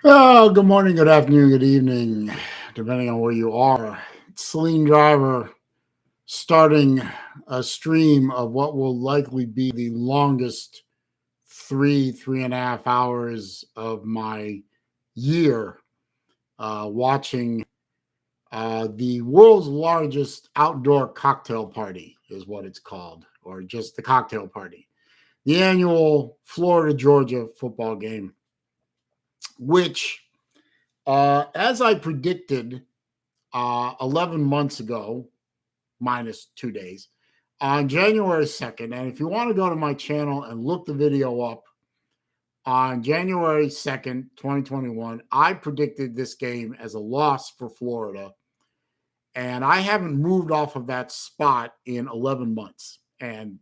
Oh, good morning, good afternoon, good evening, depending on where you are. It's Celine Driver starting a stream of what will likely be the longest 3.5 hours of my year, watching the world's largest outdoor cocktail party, is what it's called, or just the cocktail party. The annual Florida Georgia football game, which, as I predicted 11 months ago, minus 2 days, on January 2nd. And if you want to go to my channel and look the video up, on January 2nd, 2021, I predicted this game as a loss for Florida. And I haven't moved off of that spot in 11 months. And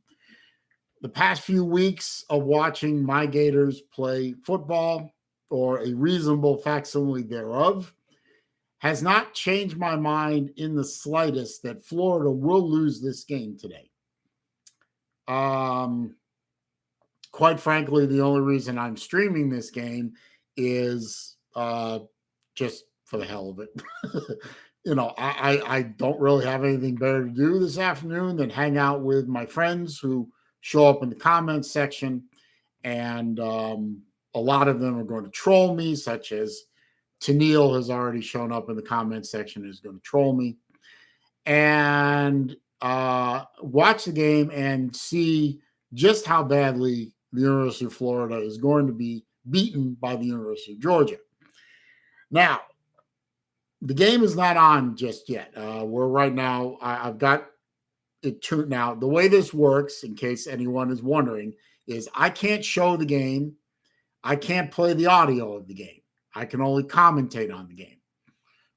the past few weeks of watching my Gators play football, or a reasonable facsimile thereof, has not changed my mind in the slightest that Florida will lose this game today. Quite frankly, the only reason I'm streaming this game is just for the hell of it. I don't really have anything better to do this afternoon than hang out with my friends who show up in the comments section. And a lot of them are going to troll me, such as Tennille has already shown up in the comment section, is going to troll me, and watch the game and see just how badly the University of Florida is going to be beaten by the University of Georgia. Now, the game is not on just yet. We're right now, I've got it tuned. Now, the way this works, in case anyone is wondering, is I can't show the game. I can't play the audio of the game. I can only commentate on the game.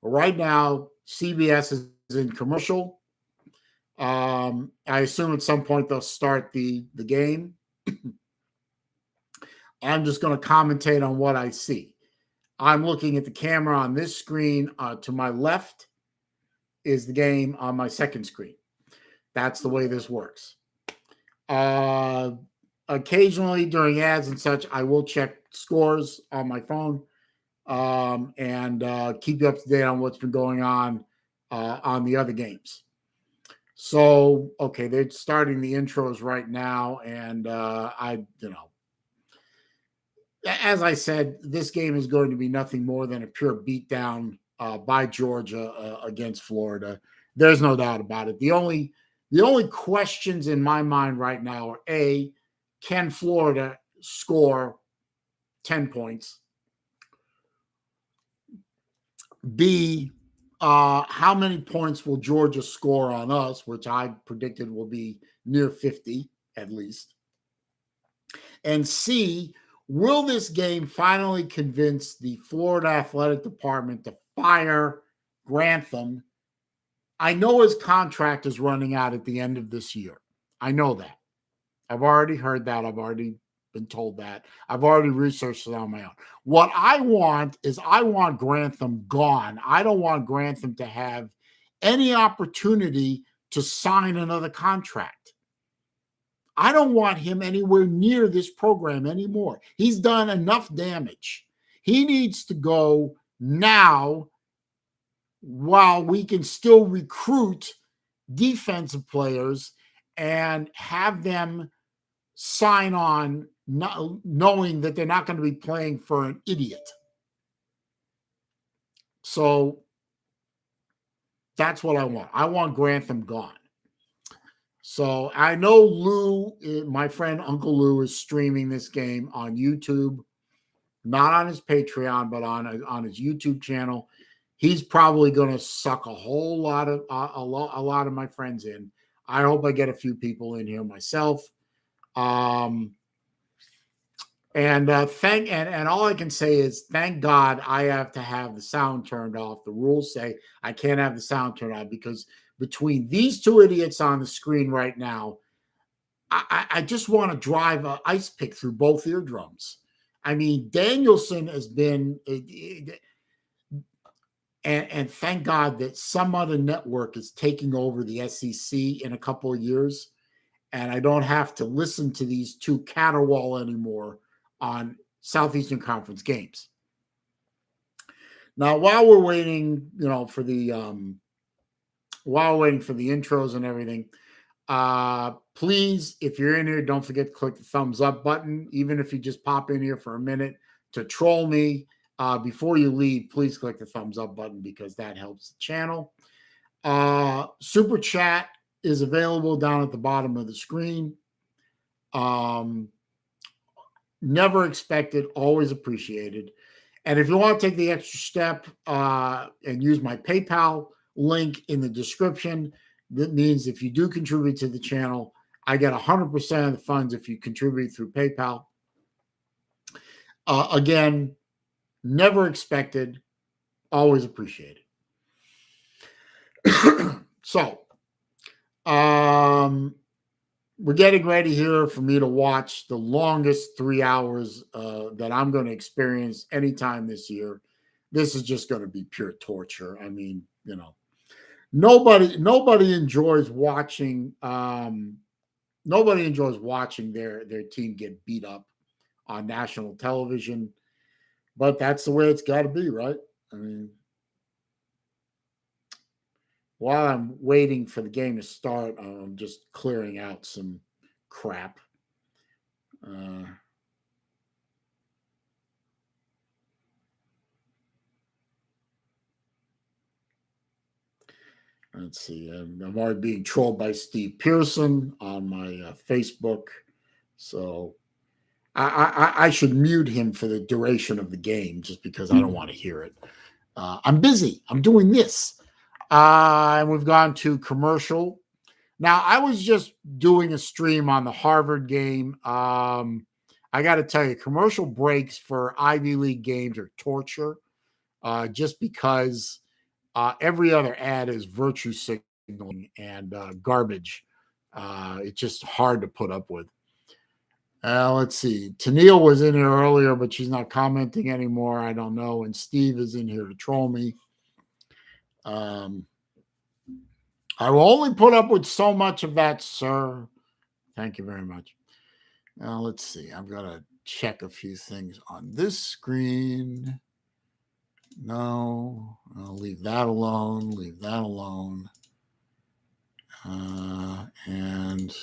But right now, CBS is in commercial. I assume at some point they'll start the game. I'm just going to commentate on what I see. I'm looking at the camera on this screen. To my left is the game on my second screen. That's the way this works. Occasionally during ads and such, I will check scores on my phone and keep you up to date on what's been going on the other games. So, okay, they're starting the intros right now, and as I said, this game is going to be nothing more than a pure beatdown by Georgia against Florida. There's no doubt about it. The only questions in my mind right now are: A, can Florida score 10 points? B, how many points will Georgia score on us, which I predicted will be near 50 at least? And C, will this game finally convince the Florida Athletic Department to fire Grantham? I know his contract is running out at the end of this year. I know that. I've already heard that. I've already been told that. I've already researched it on my own. What I want is I want Grantham gone. I don't want Grantham to have any opportunity to sign another contract. I don't want him anywhere near this program anymore. He's done enough damage. He needs to go now while we can still recruit defensive players and have them sign on, not knowing that they're not going to be playing for an idiot. So that's what I want. I want Grantham gone. So I know Lou, my friend Uncle Lou, is streaming this game on YouTube, not on his Patreon, but on his YouTube channel. He's probably going to suck a whole lot of a lot of my friends in. I hope I get a few people in here myself. And all I can say is thank God I have to have the sound turned off. The rules say I can't have the sound turned on because between these two idiots on the screen right now, I just want to drive an ice pick through both eardrums. I mean, Danielson has been, and thank God that some other network is taking over the SEC in a couple of years, and I don't have to listen to these two caterwaul anymore on Southeastern Conference games. Now, while we're waiting, for the intros and everything, please, if you're in here, don't forget to click the thumbs up button. Even if you just pop in here for a minute to troll me, before you leave, please click the thumbs up button because that helps the channel. Super chat is available down at the bottom of the screen. Never expected, always appreciated. And if you want to take the extra step and use my PayPal link in the description, that means if you do contribute to the channel, I get 100% of the funds if you contribute through PayPal. Again, never expected, always appreciated. So, we're getting ready here for me to watch the longest 3 hours that I'm going to experience anytime this year. This is just going to be pure torture. I mean, nobody enjoys watching. Nobody enjoys watching their team get beat up on national television, but that's the way it's got to be, right? I mean, while I'm waiting for the game to start, I'm just clearing out some crap. Let's see. I'm already being trolled by Steve Pearson on my Facebook. So I should mute him for the duration of the game just because I don't want to hear it. I'm busy. I'm doing this. And we've gone to commercial. Now, I was just doing a stream on the Harvard game. I got to tell you, commercial breaks for Ivy League games are torture just because every other ad is virtue signaling and garbage. It's just hard to put up with. Let's see. Tennille was in here earlier, but she's not commenting anymore. I don't know. And Steve is in here to troll me. I will only put up with so much of that, sir. Thank you very much. Now, let's see. I've got to check a few things on this screen. No, I'll leave that alone. Leave that alone. And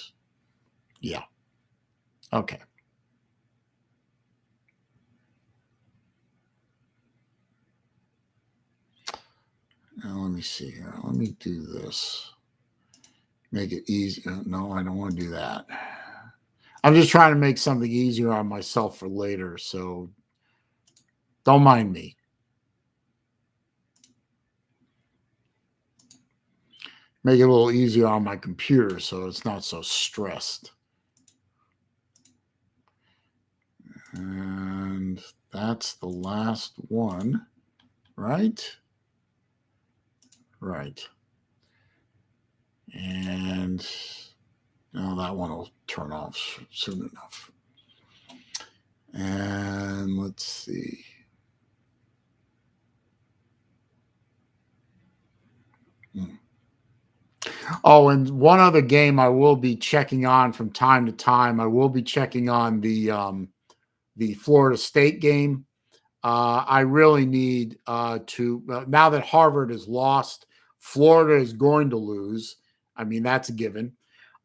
yeah. Okay. Now, let me see here. Let me do this. Make it easy. No, I don't want to do that. I'm just trying to make something easier on myself for later, so don't mind me. Make it a little easier on my computer so it's not so stressed. And that's the last one, right? Right. And now that one will turn off soon enough. And let's see. Oh, and one other game I will be checking on from time to time. I will be checking on the Florida State game. I really need to now that Harvard has lost, Florida is going to lose. I mean, that's a given.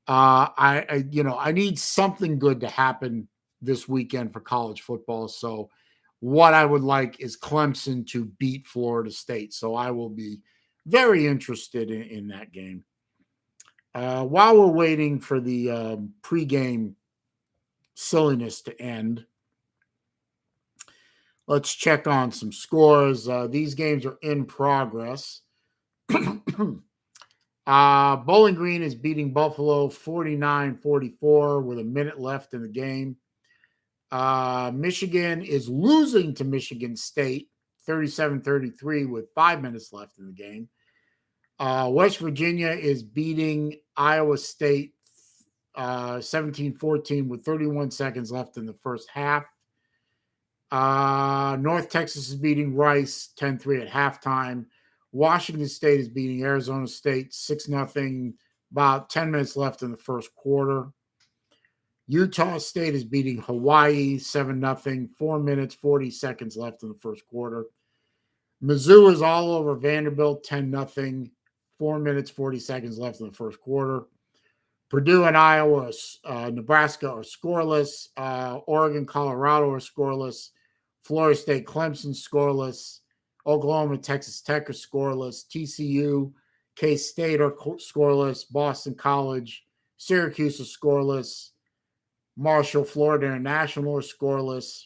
I need something good to happen this weekend for college football. So what I would like is Clemson to beat Florida State. So I will be very interested in that game. While we're waiting for the pregame silliness to end, let's check on some scores. These games are in progress. Bowling Green is beating Buffalo 49-44 with a minute left in the game. Michigan is losing to Michigan State 37-33 with 5 minutes left in the game. West Virginia is beating Iowa State 17-14 with 31 seconds left in the first half. North Texas is beating Rice 10-3 at halftime. Washington State is beating Arizona State 6-0, about 10 minutes left in the first quarter. Utah State is beating Hawaii 7-0, 4 minutes, 40 seconds left in the first quarter. Mizzou is all over Vanderbilt, 10-0. 4 minutes, 40 seconds left in the first quarter. Purdue and Iowa, Nebraska are scoreless. Oregon, Colorado are scoreless. Florida State, Clemson scoreless. Oklahoma, Texas Tech are scoreless. TCU, K-State are scoreless. Boston College, Syracuse are scoreless. Marshall, Florida International are scoreless.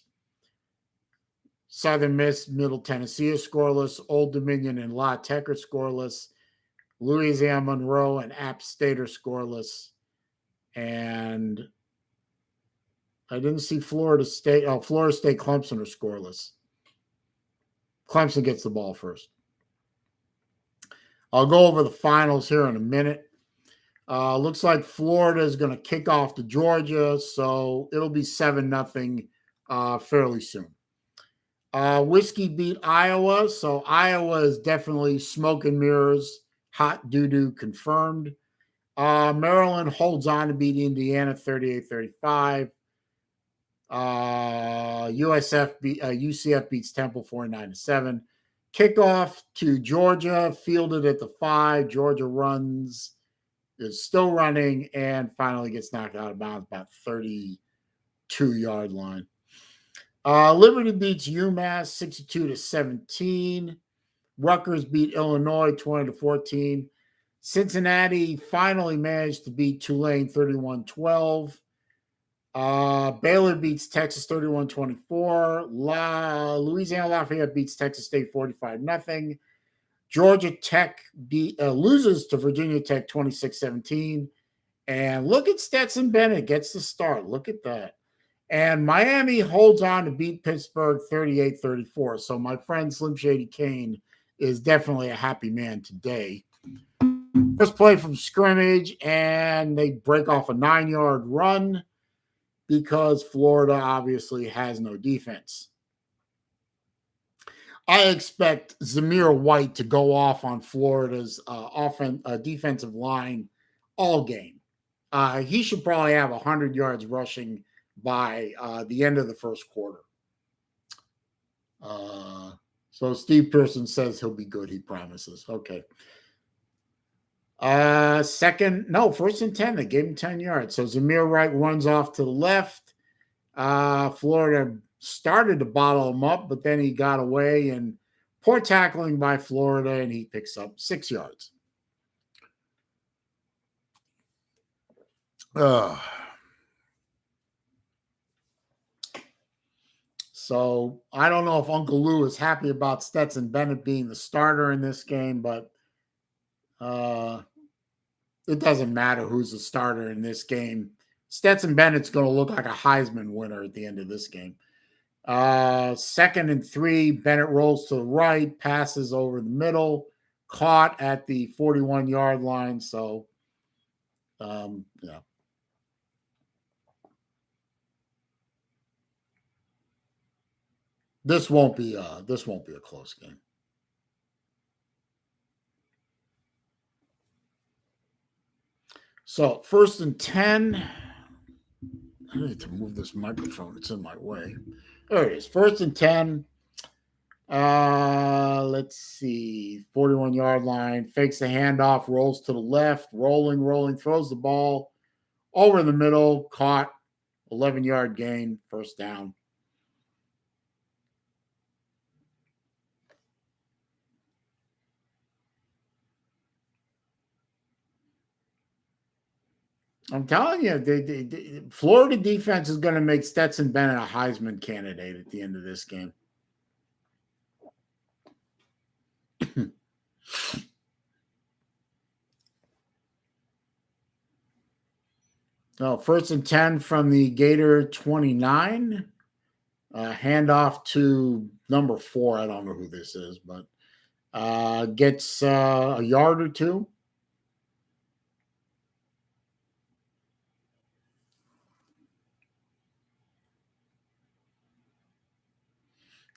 Southern Miss, Middle Tennessee is scoreless. Old Dominion and La Tech are scoreless. Louisiana Monroe and App State are scoreless. And I didn't see Florida State. Oh, Florida State, Clemson are scoreless. Clemson gets the ball first. I'll go over the finals here in a minute. Looks like Florida is going to kick off to Georgia, so it'll be 7-0 fairly soon. Whiskey beat Iowa, so Iowa is definitely smoke and mirrors, hot doo-doo confirmed. Maryland holds on to beat Indiana 38-35. UCF beats Temple 49-7. Kickoff to Georgia, fielded at the 5. Georgia is still running, and finally gets knocked out of bounds about 32-yard line. Liberty beats UMass 62-17. Rutgers beat Illinois 20-14. Cincinnati finally managed to beat Tulane 31-12. Baylor beats Texas 31-24. Louisiana Lafayette beats Texas State 45-0. Georgia Tech loses to Virginia Tech 26-17. And look at Stetson Bennett gets the start. Look at that. And Miami holds on to beat Pittsburgh 38-34. So my friend Slim Shady Kane is definitely a happy man today. First play from scrimmage, and they break off a 9-yard run because Florida obviously has no defense. I expect Zamir White to go off on Florida's defensive line all game. He should probably have 100 yards rushing by the end of the first quarter. So Steve Pearson says he'll be good, he promises. Okay. First and 10. They gave him 10 yards. So Zamir White runs off to the left. Florida started to bottle him up, but then he got away, and poor tackling by Florida, and he picks up 6 yards. So I don't know if Uncle Lou is happy about Stetson Bennett being the starter in this game, but it doesn't matter who's the starter in this game. Stetson Bennett's going to look like a Heisman winner at the end of this game. 2nd and 3, Bennett rolls to the right, passes over the middle, caught at the 41-yard line. So, yeah. This won't be a close game. So 1st and 10. I need to move this microphone. It's in my way. There it is. 1st and 10. Let's see. 41-yard line. Fakes the handoff. Rolls to the left. Rolling. Throws the ball over the middle. Caught. 11-yard gain. First down. I'm telling you, the Florida defense is going to make Stetson Bennett a Heisman candidate at the end of this game. So 1st and 10 from the Gator 29. Handoff to number 4. I don't know who this is, but gets a yard or two.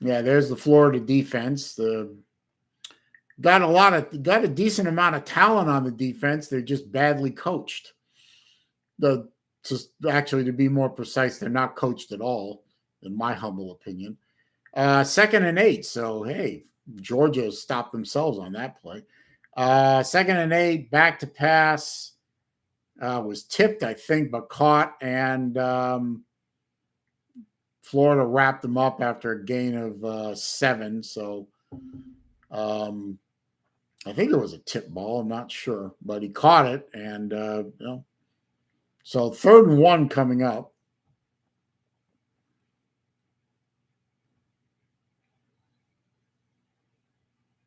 Yeah, there's the Florida defense. Got a decent amount of talent on the defense. They're just badly coached. To be more precise, they're not coached at all, in my humble opinion. 2nd and 8. So hey, Georgia stopped themselves on that play. 2nd and 8, back to pass. Was tipped, I think, but caught, and Florida wrapped them up after a gain of 7. So I think it was a tip ball. I'm not sure, but he caught it, and so 3rd and 1 coming up.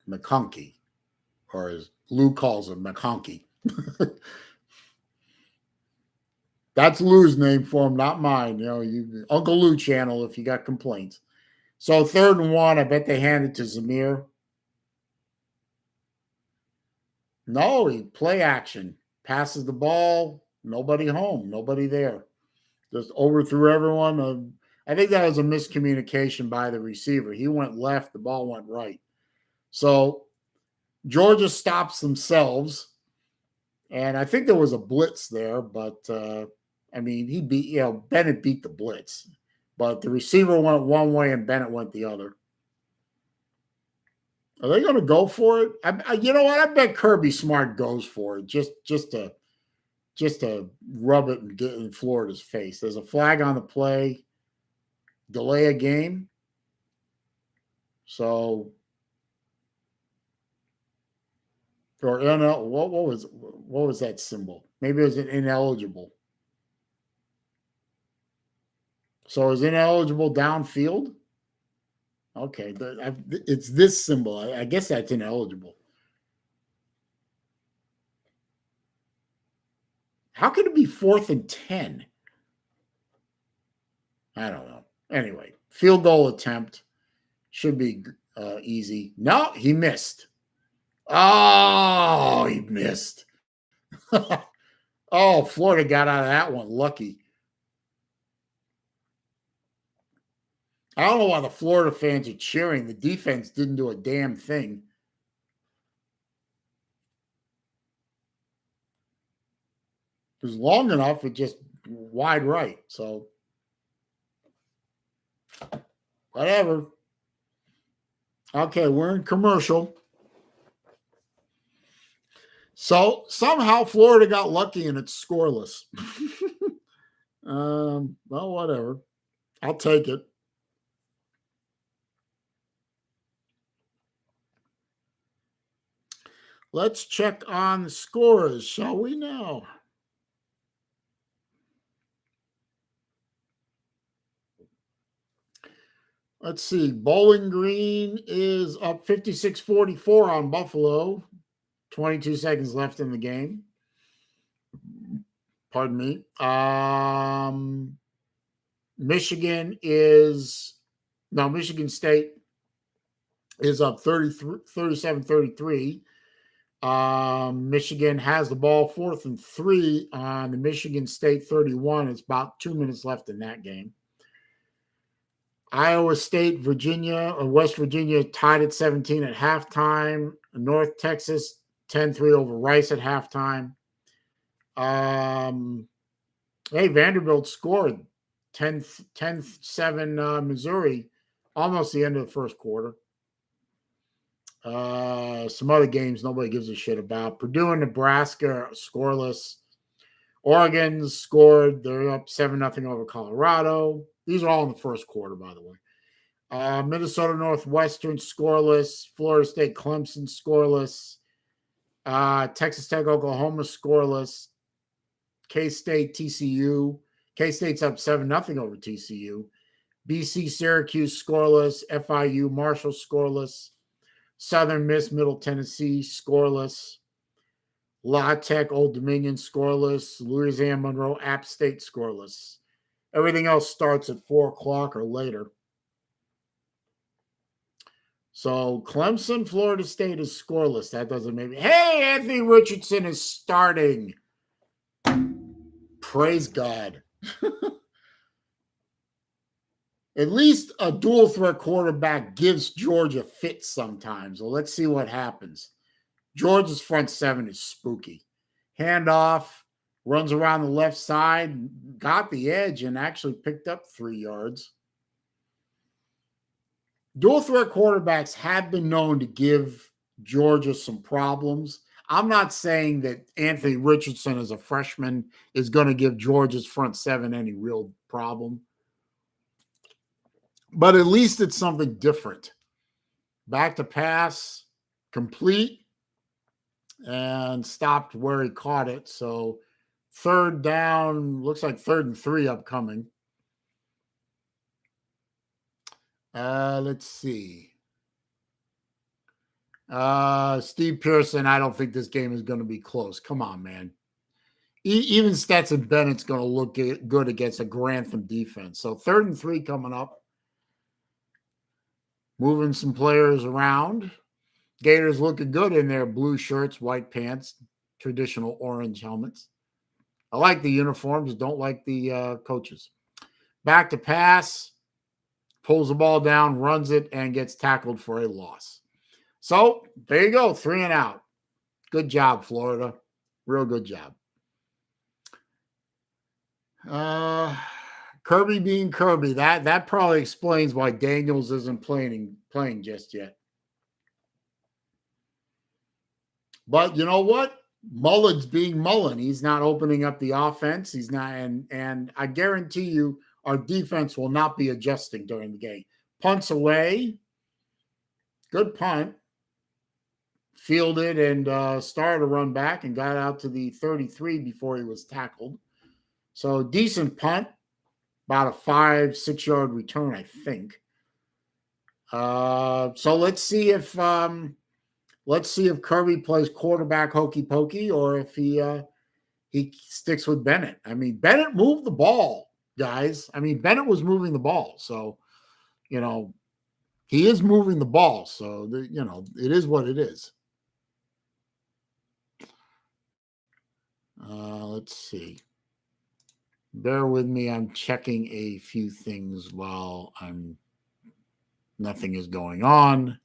McConkey, or as Lou calls him, McConkey. That's Lou's name for him, not mine. Uncle Lou channel if you got complaints. So 3rd and 1, I bet they handed to Zamir. No, he play action. Passes the ball, nobody home, nobody there. Just overthrew everyone. I think that was a miscommunication by the receiver. He went left, the ball went right. So Georgia stops themselves, and I think there was a blitz there, but he beat, Bennett beat the blitz, but the receiver went one way and Bennett went the other. Are they going to go for it? You know what? I bet Kirby Smart goes for it just to rub it and get in Florida's face. There's a flag on the play, delay a game. So, or what was that symbol? Maybe it was an ineligible. So is ineligible downfield? Okay, it's this symbol. I guess that's ineligible. How could it be 4th and 10? I don't know. Anyway, field goal attempt should be easy. No, he missed. Oh, he missed. Oh, Florida got out of that one lucky. I don't know why the Florida fans are cheering. The defense didn't do a damn thing. It was long enough, it just wide right. So, whatever. Okay, we're in commercial. So, somehow Florida got lucky and it's scoreless. Well, whatever. I'll take it. Let's check on the scores, shall we now? Let's see. Bowling Green is up 56-44 on Buffalo. 22 seconds left in the game. Pardon me. Michigan State is up 37-33. Michigan has the ball 4th and 3 on the Michigan State 31. It's about 2 minutes left in that game. Iowa State, West Virginia tied at 17 at halftime. North Texas 10-3 over Rice at halftime. Vanderbilt scored 10-7 Missouri, almost the end of the first quarter. Some other games nobody gives a shit about. Purdue and Nebraska scoreless. Oregon scored. They're up 7-0 over Colorado. These are all in the first quarter, by the way. Minnesota Northwestern scoreless. Florida State Clemson scoreless. Texas Tech Oklahoma scoreless. K-State TCU. K-State's up 7-0 over TCU. BC Syracuse scoreless. FIU Marshall scoreless. Southern Miss Middle Tennessee scoreless. La Tech Old Dominion scoreless. Louisiana Monroe App State scoreless. Everything else starts at 4 o'clock or later. So Clemson, Florida State is scoreless. That doesn't make me. Hey, Anthony Richardson is starting. Praise God. At least a dual threat quarterback gives Georgia fits sometimes. Well, let's see what happens. Georgia's front 7 is spooky. Handoff, runs around the left side, got the edge, and actually picked up 3 yards. dual threat quarterbacks have been known to give Georgia some problems. I'm not saying that Anthony Richardson as a freshman is going to give Georgia's front seven any real problem, but at least it's something different. Back to pass, complete, and stopped where he caught it. So third down, looks like 3rd and 3 upcoming. Let's see. Steve Pearson, I don't think this game is going to be close. Come on, man. Even Stetson Bennett's going to look good against a Grantham defense. So 3rd and 3 coming up. Moving some players around. Gators looking good in their blue shirts, white pants, traditional orange helmets. I like the uniforms, don't like the coaches. Back to pass, pulls the ball down, runs it, and gets tackled for a loss. So there you go, 3 and out. Good job, Florida. Real good job. Kirby being Kirby, that probably explains why Daniels isn't playing just yet. But you know what? Mullen's being Mullen. He's not opening up the offense. He's not, and I guarantee you our defense will not be adjusting during the game. Punts away. Good punt. Fielded and started to run back and got out to the 33 before he was tackled. So decent punt. About a 5-6 yard return, I think. So let's see if Kirby plays quarterback hokey pokey or if he sticks with Bennett. I mean, Bennett moved the ball, guys. I mean, Bennett was moving the ball, so he is moving the ball. So it is what it is. Let's see. Bear with me. I'm checking a few things while nothing is going on.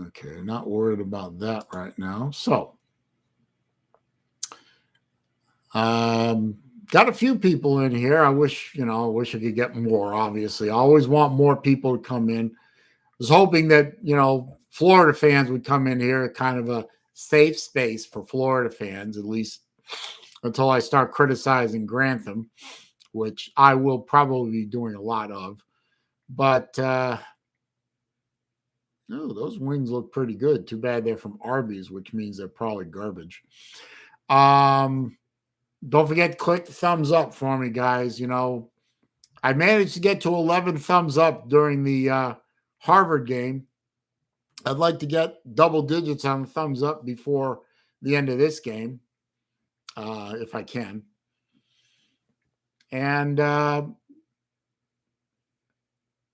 Okay, not worried about that right now. So, got a few people in here. I wish I could get more, obviously. I always want more people to come in. I was hoping that, Florida fans would come in here, kind of a safe space for Florida fans, at least until I start criticizing Grantham, which I will probably be doing a lot of. But, those wings look pretty good. Too bad they're from Arby's, which means they're probably garbage. Don't forget to click the thumbs up for me, guys. I managed to get to 11 thumbs up during the Harvard game. I'd like to get double digits on thumbs up before the end of this game, if I can. And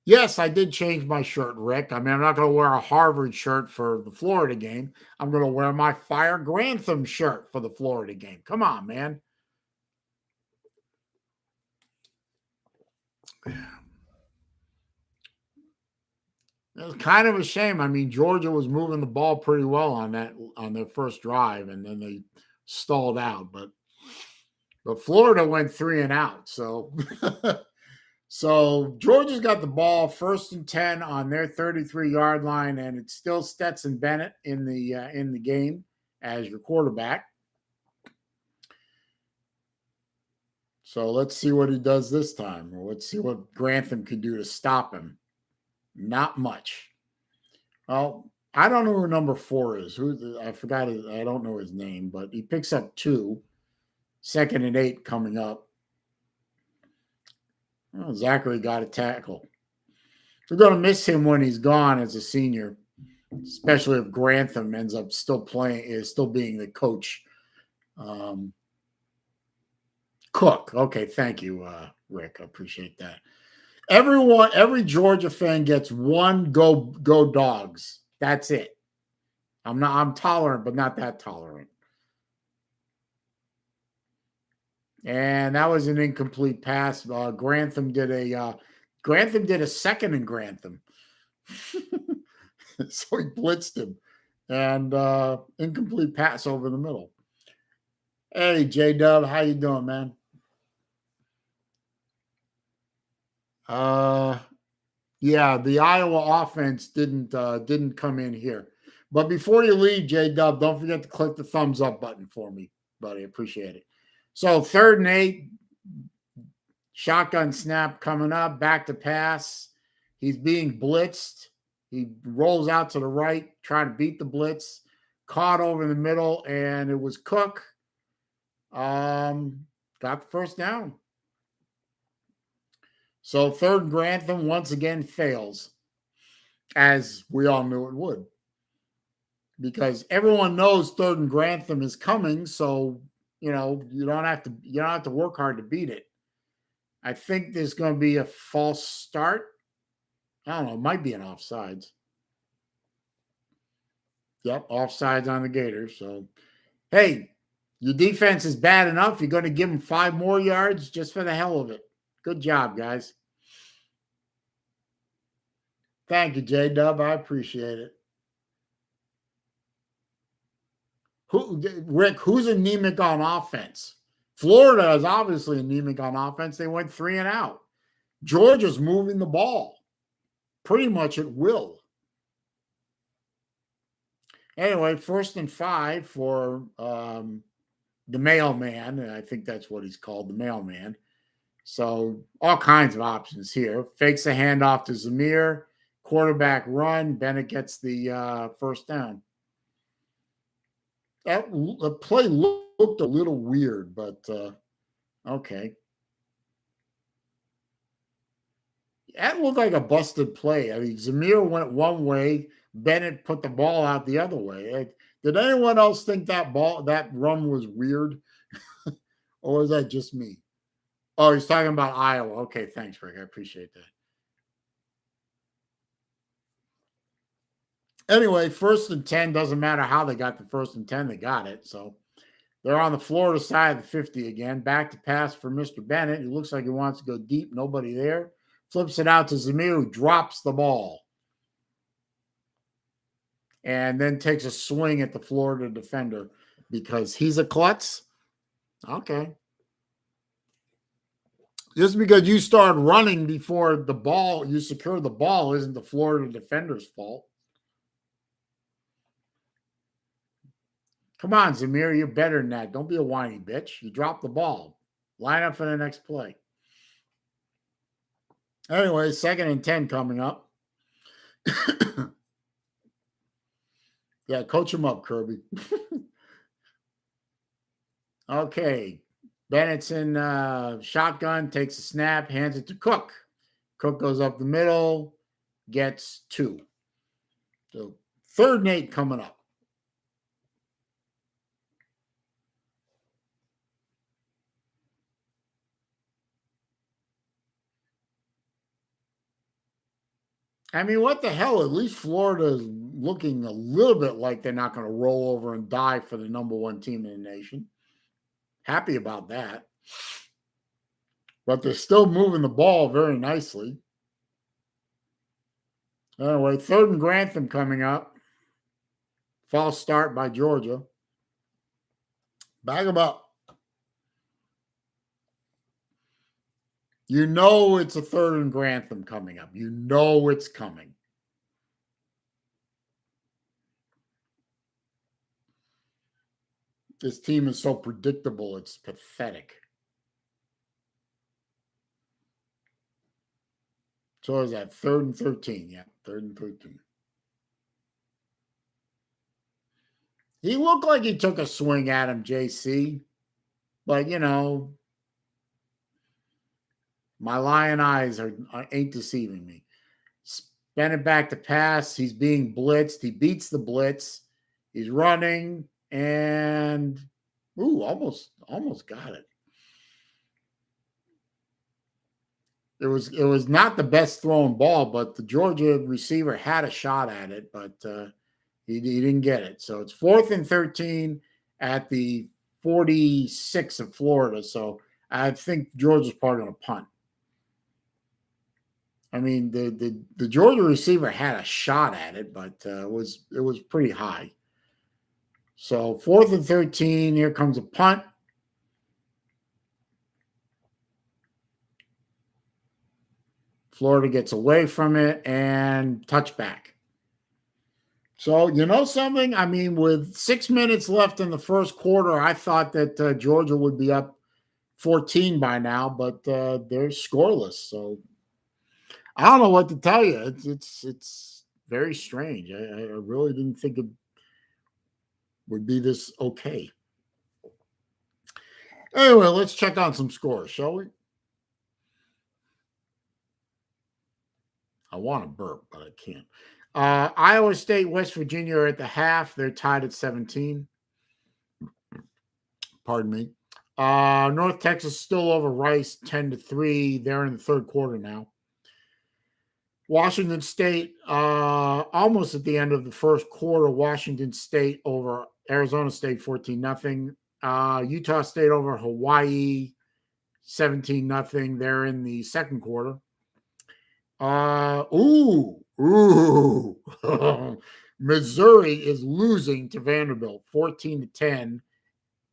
yes, I did change my shirt, Rick. I mean, I'm not going to wear a Harvard shirt for the Florida game. I'm going to wear my Fire Grantham shirt for the Florida game. Come on, man. It was kind of a shame. I mean, Georgia was moving the ball pretty well on their first drive, and then they stalled out. But Florida went 3 and out. So so Georgia's got the ball 1st and 10 on their 33-yard line, and it's still Stetson Bennett in the game as your quarterback. So let's see what he does this time, or let's see what Grantham could do to stop him. Not much. Well, I don't know who number 4 is. I forgot. I don't know his name, but he picks up 2. 2nd and 8 coming up. Well, Zachary got a tackle. We're going to miss him when he's gone as a senior, especially if Grantham ends up still being the coach. Cook. Okay, thank you, Rick. I appreciate that. Every Georgia fan gets one go Dogs. That's it. I'm tolerant, but not that tolerant. And that was an incomplete pass. Grantham did a second in Grantham. So he blitzed him. And incomplete pass over the middle. Hey, J-Dub, how you doing, man? Yeah, the Iowa offense didn't come in here. But before you leave, J-Dub, don't forget to click the thumbs up button for me, buddy. Appreciate it. So 3rd and 8, shotgun snap coming up, back to pass. He's being blitzed. He rolls out to the right, trying to beat the blitz. Caught over in the middle, and it was Cook. Got the first down. So 3rd and Grantham once again fails, as we all knew it would, because everyone knows 3rd and Grantham is coming. So you don't have to work hard to beat it. I think there's going to be a false start. I don't know. It might be an offsides. Yep, offsides on the Gators. So, hey, your defense is bad enough. You're going to give them 5 more yards just for the hell of it. Good job, guys. Thank you, J-Dub. I appreciate it. Rick, who's anemic on offense? Florida is obviously anemic on offense. They went 3 and out. Georgia's moving the ball pretty much at will. Anyway, 1st and 5 for the mailman. I think that's what he's called, the mailman. So all kinds of options here. Fakes a handoff to Zamir. Quarterback run. Bennett gets the first down. The play looked a little weird, but okay. That looked like a busted play. I mean, Zamir went one way. Bennett put the ball out the other way. Did anyone else think that run was weird? Or was that just me? Oh, he's talking about Iowa. Okay, thanks, Rick. I appreciate that. Anyway, 1st and 10, doesn't matter how they got the 1st and 10, they got it. So they're on the Florida side of the 50 again. Back to pass for Mr. Bennett. He looks like he wants to go deep. Nobody there. Flips it out to Zamir, who drops the ball. And then takes a swing at the Florida defender because he's a klutz. Okay. Just because you start running before the ball, you secure the ball, isn't the Florida defender's fault. Come on, Zamir, you're better than that. Don't be a whiny bitch. You dropped the ball. Line up for the next play. Anyway, 2nd and 10 coming up. Yeah, coach him up, Kirby. Okay. Bennett's in shotgun, takes a snap, hands it to Cook. Cook goes up the middle, gets 2. So 3rd and 8 coming up. I mean, what the hell? At least Florida is looking a little bit like they're not going to roll over and die for the number 1 team in the nation. Happy about that. But they're still moving the ball very nicely. Anyway, 3rd and Grantham coming up. False start by Georgia. Bag them up. You know it's a 3rd and Grantham coming up. You know it's coming. This team is so predictable. It's pathetic. So is that 3rd and 13? Yeah, 3rd and 13. He looked like he took a swing at him, JC. But, my lion eyes ain't deceiving me. Spin it back to pass. He's being blitzed. He beats the blitz. He's running and almost got it. it was not the best thrown ball, but the Georgia receiver had a shot at it, but he didn't get it. So it's 4th and 13 at the 46 of Florida. So I think Georgia's probably going to punt. I mean, the Georgia receiver had a shot at it, but it was pretty high. So 4th and 13. Here comes a punt. Florida gets away from it and touchback. So, you know something? I mean, with 6 minutes left in the first quarter, I thought that Georgia would be up 14 by now, but they're scoreless. So I don't know what to tell you. It's very strange. I really didn't think it would be this okay. Anyway, let's check on some scores, shall we? I want to burp, but I can't. Iowa State, West Virginia are at the half. They're tied at 17. Pardon me. North Texas still over Rice 10-3. They're in the third quarter now. Washington State, almost at the end of the first quarter, Washington State over Arizona State 14-0. Utah State over Hawaii 17-0. They're in the second quarter. Missouri is losing to Vanderbilt 14-10.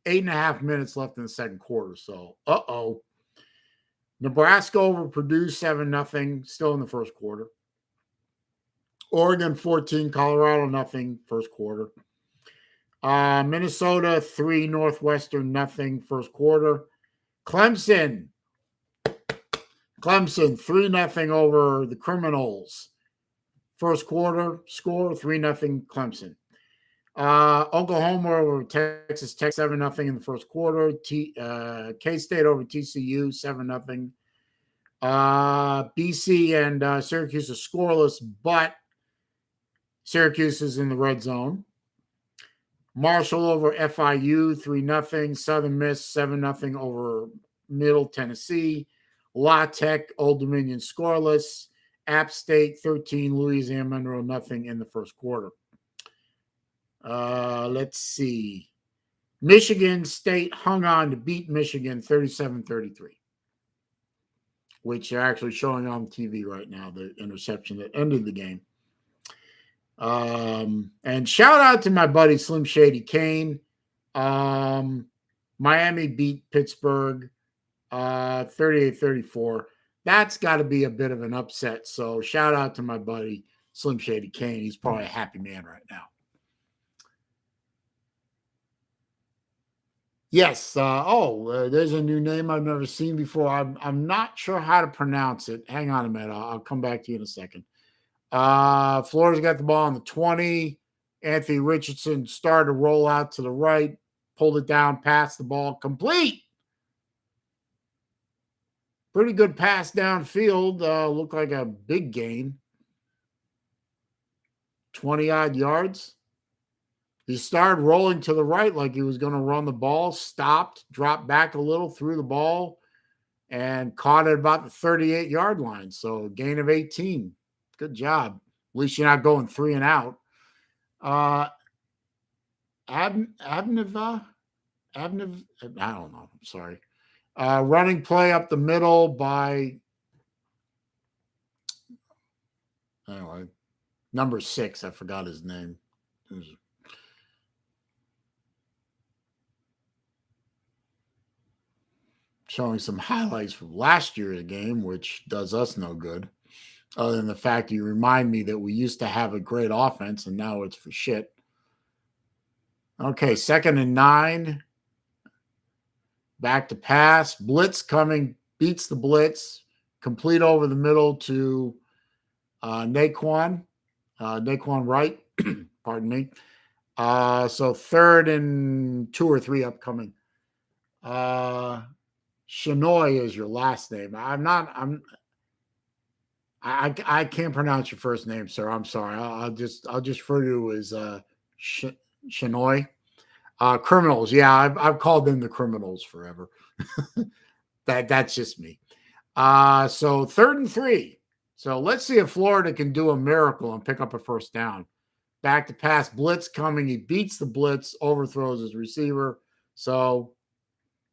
8.5 minutes left in the second quarter. So, Nebraska over Purdue 7-0, still in the first quarter. Oregon 14, Colorado 0, first quarter. Minnesota 3, Northwestern 0, first quarter. Clemson 3-0 over the Criminals. First quarter score 3-0 Clemson. Oklahoma over Texas Tech 7-0 in the first quarter. K-State over TCU 7-0. BC and Syracuse are scoreless, but Syracuse is in the red zone. Marshall over FIU 3-0. Southern Miss 7-0 over Middle Tennessee. La Tech, Old Dominion scoreless. App State 13, Louisiana Monroe 0 in the first quarter. Let's see. Michigan State hung on to beat Michigan 37-33, which are actually showing on TV right now, the interception that ended the game. And shout out to my buddy Slim Shady Kane. Miami beat Pittsburgh 38-34. That's got to be a bit of an upset. So shout out to my buddy Slim Shady Kane. He's probably a happy man right now. Yes. There's a new name I've never seen before. I'm not sure how to pronounce it. Hang on a minute. I'll come back to you in a second. Florida's got the ball on the 20. Anthony Richardson started to roll out to the right, pulled it down, passed the ball, complete. Pretty good pass downfield. Looked like a big gain. 20-odd yards. He started rolling to the right like he was going to run the ball, stopped, dropped back a little, threw the ball, and caught it about the 38-yard line. So gain of 18. Good job. At least you're not going 3 and out. Abnev, I don't know. I'm sorry. Running play up the middle by, anyway, number 6. I forgot his name. Showing some highlights from last year's game, which does us no good. Other than the fact you remind me that we used to have a great offense and now it's for shit. Okay, 2nd and 9. Back to pass. Blitz coming. Beats the blitz. Complete over the middle to Naquan. Naquan Wright. Pardon me. So 3rd and 2 or 3 upcoming. Shinoy is your last name. I can't pronounce your first name, sir. I'm sorry. I'll just refer to you as Shinoy. Criminals. Yeah, I've called them the Criminals forever. That's just me. So 3rd and 3. So let's see if Florida can do a miracle and pick up a first down. Back to pass, blitz coming. He beats the blitz, overthrows his receiver. So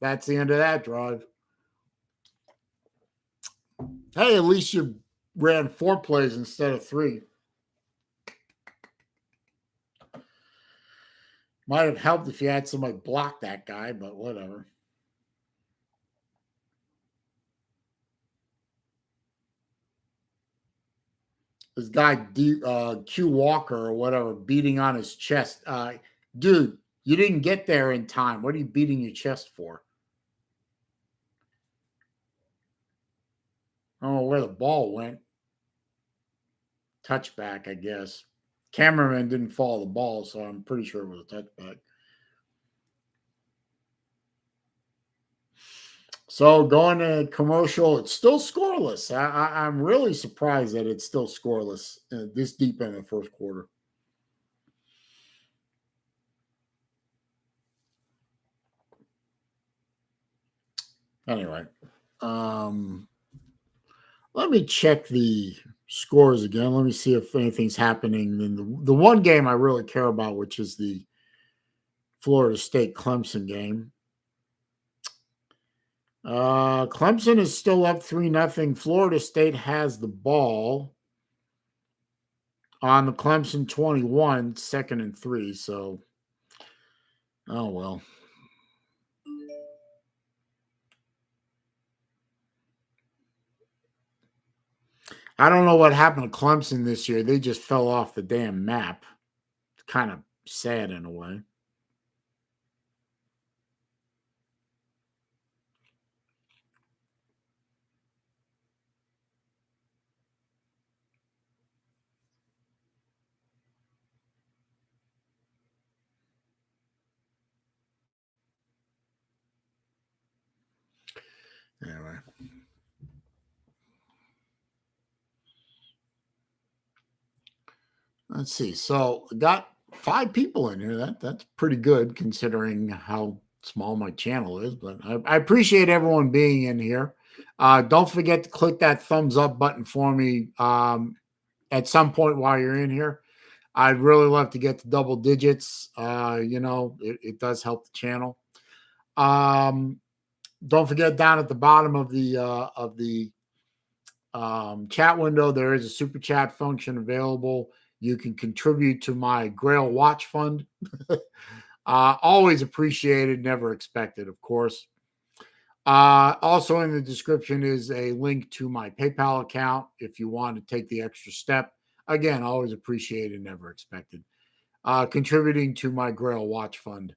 that's the end of that drive. Hey, at least you ran 4 plays instead of 3. Might have helped if you had somebody block that guy, but whatever. This guy, Q Walker or whatever, beating on his chest. Dude, you didn't get there in time. What are you beating your chest for? I don't know where the ball went. Touchback, I guess. Cameraman didn't follow the ball, so I'm pretty sure it was a touchback. So going to commercial, it's still scoreless. I'm really surprised that it's still scoreless this deep in the first quarter. Anyway, let me check the scores again. Let me see if anything's happening in the one game I really care about, which is the Florida State Clemson game. Clemson is still up 3-0. Florida State has the ball on the Clemson 21, 2nd and 3. So, oh well. I don't know what happened to Clemson this year. They just fell off the damn map. It's kind of sad in a way. Anyway. Let's see. So got 5 people in here. That's pretty good considering how small my channel is. But I appreciate everyone being in here. Don't forget to click that thumbs up button for me at some point while you're in here. I'd really love to get to double digits. It does help the channel. Don't forget down at the bottom of the chat window, there is a super chat function available. You can contribute to my Grail Watch Fund. Always appreciated, never expected, of course. Also in the description is a link to my PayPal account if you want to take the extra step. Again, always appreciated, never expected. Contributing to my Grail Watch Fund.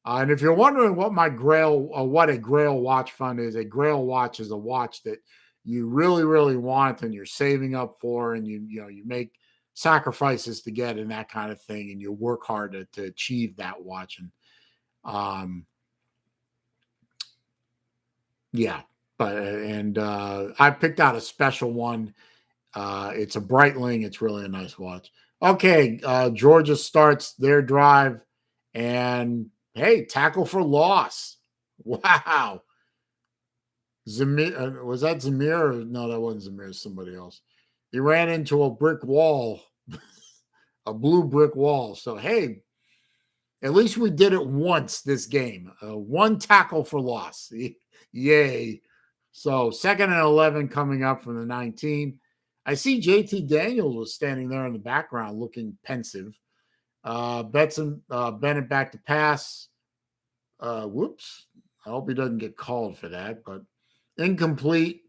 And if you're wondering what what a Grail Watch Fund is, a Grail Watch is a watch that you really, really want and you're saving up for, and you make sacrifices to get and that kind of thing, and you work hard to achieve that watch. And I picked out a special one. It's a Breitling. It's really a nice watch. Okay, Georgia starts their drive, and hey, tackle for loss. Wow. Zamir, was that Zamir? Or, no, that wasn't Zamir. Somebody else. He ran into a brick wall, a blue brick wall. So, hey, at least we did it once this game. 1 tackle for loss. Yay. So, 2nd and 11 coming up from the 19. I see JT Daniels was standing there in the background looking pensive. Bennett back to pass. Whoops. I hope he doesn't get called for that, but incomplete.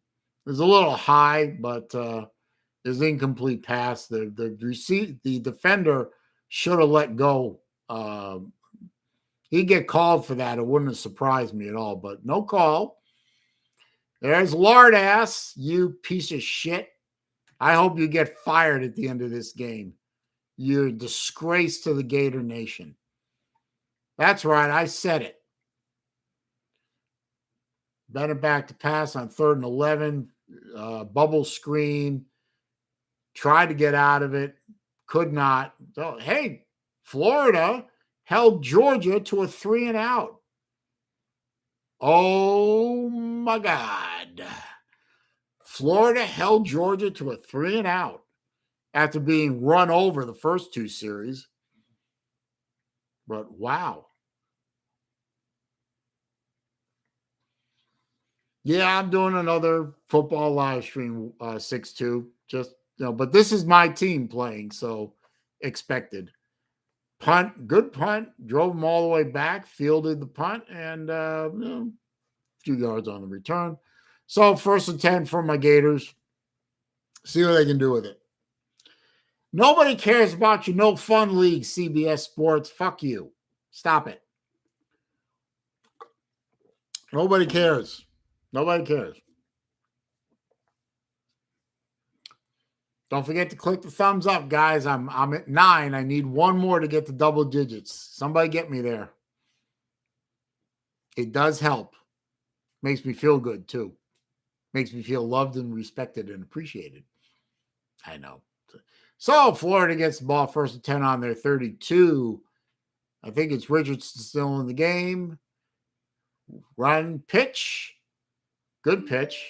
It was a little high, but is incomplete pass. The defender should have let go. He'd get called for that. It wouldn't have surprised me at all, but no call. There's Lardass, you piece of shit. I hope you get fired at the end of this game. You're a disgrace to the Gator Nation. That's right. I said it. Bennett back to pass on 3rd and 11. Bubble screen. Tried to get out of it. Could not. So, hey, Florida held Georgia to a 3 and out. Oh, my God. Florida held Georgia to a 3-and-out after being run over the first two series. But wow. Yeah, I'm doing another football live stream 6-2. Just, but this is my team playing, so expected. Punt, good punt, drove them all the way back, fielded the punt, and a few yards on the return. So 1st and 10 for my Gators. See what they can do with it. Nobody cares about your no fun league, CBS Sports. Fuck you. Stop it. Nobody cares. Nobody cares. Don't forget to click the thumbs up, guys. I'm at 9. I need one more to get to double digits. Somebody get me there. It does help. Makes me feel good, too. Makes me feel loved and respected and appreciated. I know. So Florida gets the ball 1st and 10 on their 32. I think it's Richardson still in the game. Run, pitch. Good pitch.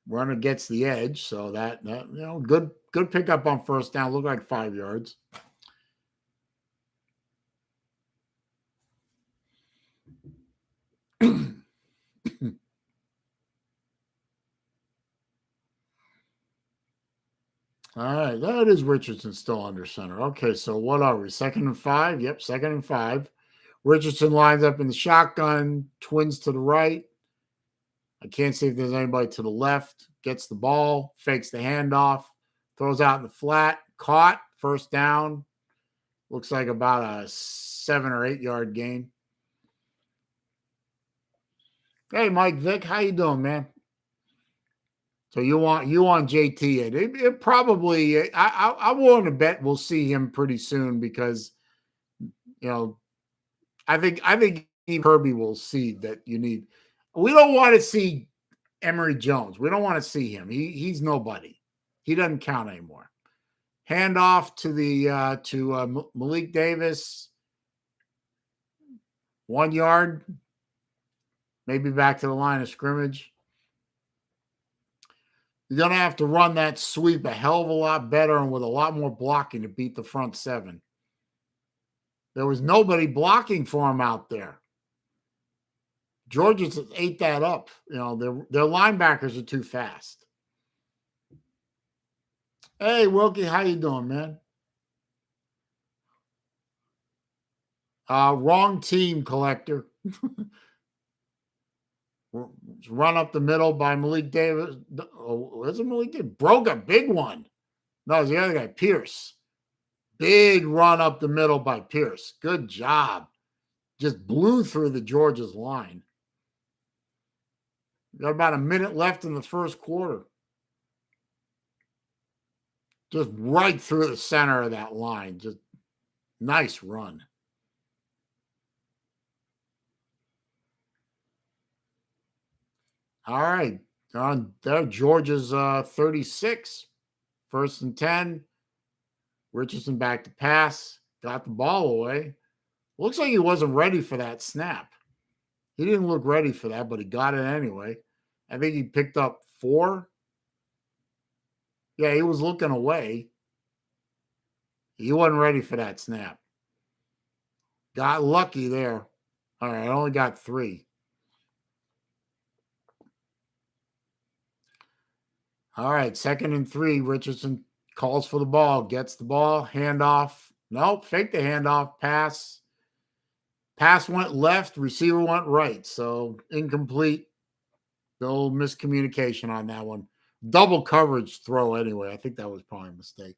Runner gets the edge, so that good pickup on 1st down. Looked like 5 yards. All right, that is Richardson still under center. Okay, so what are we? 2nd and 5? Yep, 2nd and 5. Richardson lines up in the shotgun, twins to the right. I can't see if there's anybody to the left. Gets the ball, fakes the handoff, throws out in the flat, caught, 1st down. Looks like about a 7 or 8 yard gain. Hey, Mike Vick, how you doing, man? So you want JT? It probably I willing to bet we'll see him pretty soon because I think even Kirby will see that you need. We don't want to see Emory Jones. We don't want to see him. He's nobody. He doesn't count anymore. Handoff to the to Malik Davis. 1 yard. Maybe back to the line of scrimmage. You're going to have to run that sweep a hell of a lot better and with a lot more blocking to beat the front 7. There was nobody blocking for him out there. Georgia ate that up. Their linebackers are too fast. Hey, Wilkie, how you doing, man? Wrong team, collector. Run up the middle by Malik Davis. Oh, is it Malik Davis? Broke a big one. No, it's the other guy, Pierce. Big run up the middle by Pierce. Good job. Just blew through the Georgia's line. Got about a minute left in the 1st quarter. Just right through the center of that line. Just nice run. All right. On there, Georgia's 36. 1st and 10. Richardson back to pass. Got the ball away. Looks like he wasn't ready for that snap. He didn't look ready for that, but he got it anyway. I think he picked up 4. Yeah, he was looking away. He wasn't ready for that snap. Got lucky there. All right, I only got 3. All right, 2nd and 3. Richardson calls for the ball, gets the ball, handoff. Nope, fake the handoff, pass. Pass went left, receiver went right. So incomplete. No miscommunication on that one. Double coverage throw anyway. I think that was probably a mistake.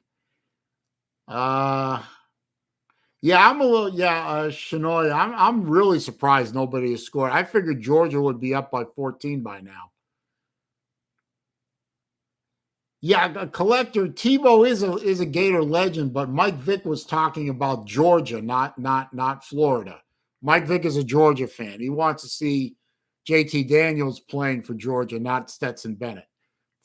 Yeah, I'm a little, Shanoy, I'm really surprised nobody has scored. I figured Georgia would be up by 14 by now. Yeah, collector Tebow is a Gator legend, but Mike Vick was talking about Georgia, not Florida. Mike Vick is a Georgia fan. He wants to see JT Daniels playing for Georgia, not Stetson Bennett.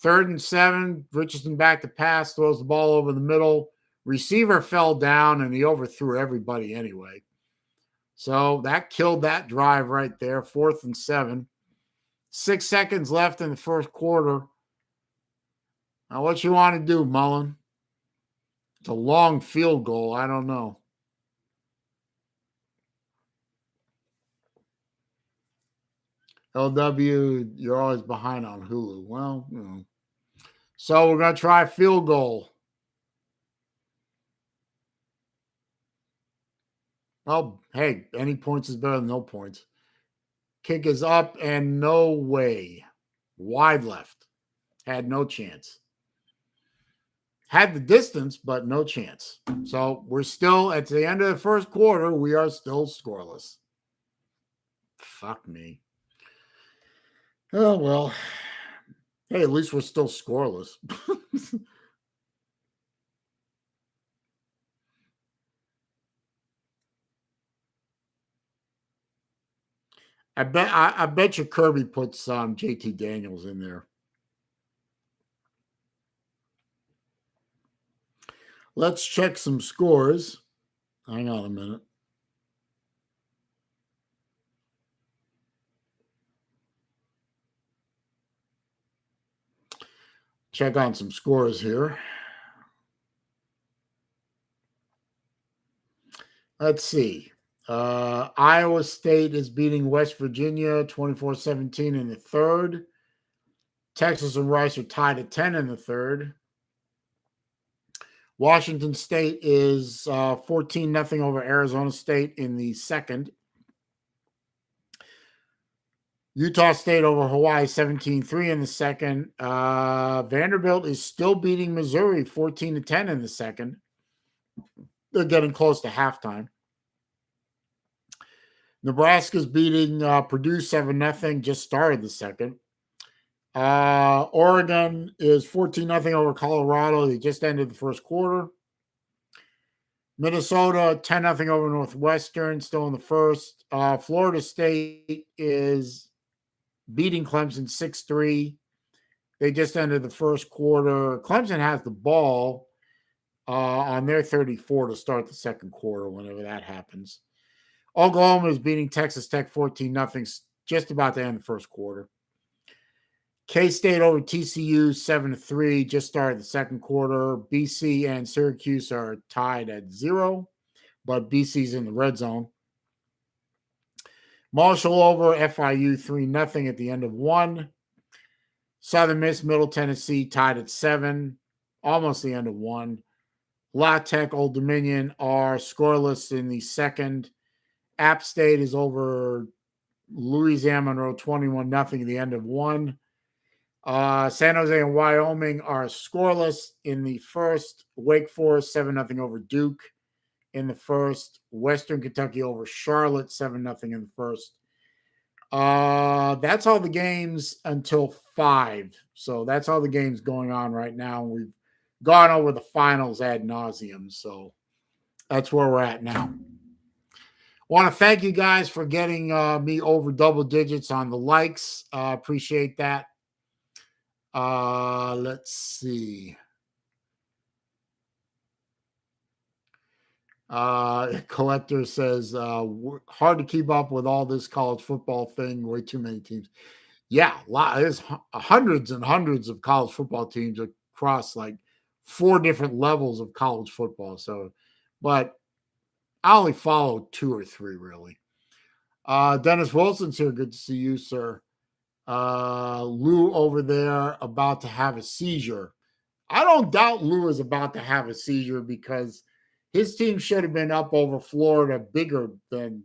3rd and 7, Richardson back to pass, throws the ball over the middle. Receiver fell down, and he overthrew everybody anyway. So that killed that drive right there, 4th and 7. 6 seconds left in the first quarter. Now, what you want to do, Mullen? It's a long field goal. I don't know. LW, you're always behind on Hulu. Well, So we're going to try field goal. Oh, hey, any points is better than no points. Kick is up and no way. Wide left. Had no chance. Had the distance, but no chance. So we're still at the end of the first quarter. We are still scoreless. Fuck me. Oh, well. Hey, at least we're still scoreless. I bet you Kirby puts JT Daniels in there. Let's check some scores. Hang on a minute. Check on some scores here. Let's see. Iowa State is beating West Virginia 24-17 in the third. Texas and Rice are tied at 10 in the third. Washington State is 14-0 over Arizona State in the second. Utah State over Hawaii 17-3 in the second. Vanderbilt is still beating Missouri 14-10 in the second. They're getting close to halftime. Nebraska's beating Purdue 7-0, just started the second. Oregon is 14-0 over Colorado. They just ended the first quarter. Minnesota 10-0 over Northwestern, still in the first. Florida State is beating Clemson 6-3. They just ended the first quarter. Clemson has the ball on their 34 to start the second quarter, whenever that happens. Oklahoma is beating Texas Tech 14-0, just about to end the first quarter. K-State over TCU 7-3, just started the second quarter. BC and Syracuse are tied at 0, but BC's in the red zone. Marshall over FIU 3-0 at the end of 1. Southern Miss, Middle Tennessee tied at 7, almost the end of 1. La Tech, Old Dominion are scoreless in the second. App State is over Louisiana Monroe 21-0 at the end of 1. San Jose and Wyoming are scoreless in the first. Wake Forest 7-0 over Duke in the first. Western Kentucky over Charlotte 7-0 in the first. That's all the games until 5. So that's all the games going on right now. We've gone over the finals ad nauseum. So that's where we're at now. Want to thank you guys for getting me over double digits on the likes. Appreciate that. Let's see. Collector says, hard to keep up with all this college football thing. Way too many teams. Yeah, there's hundreds and hundreds of college football teams across like 4 different levels of college football. So, but I only follow 2 or 3 really. Dennis Wilson's here. Good to see you, sir. Lou over there about to have a seizure. I don't doubt Lou is about to have a seizure because his team should have been up over Florida bigger than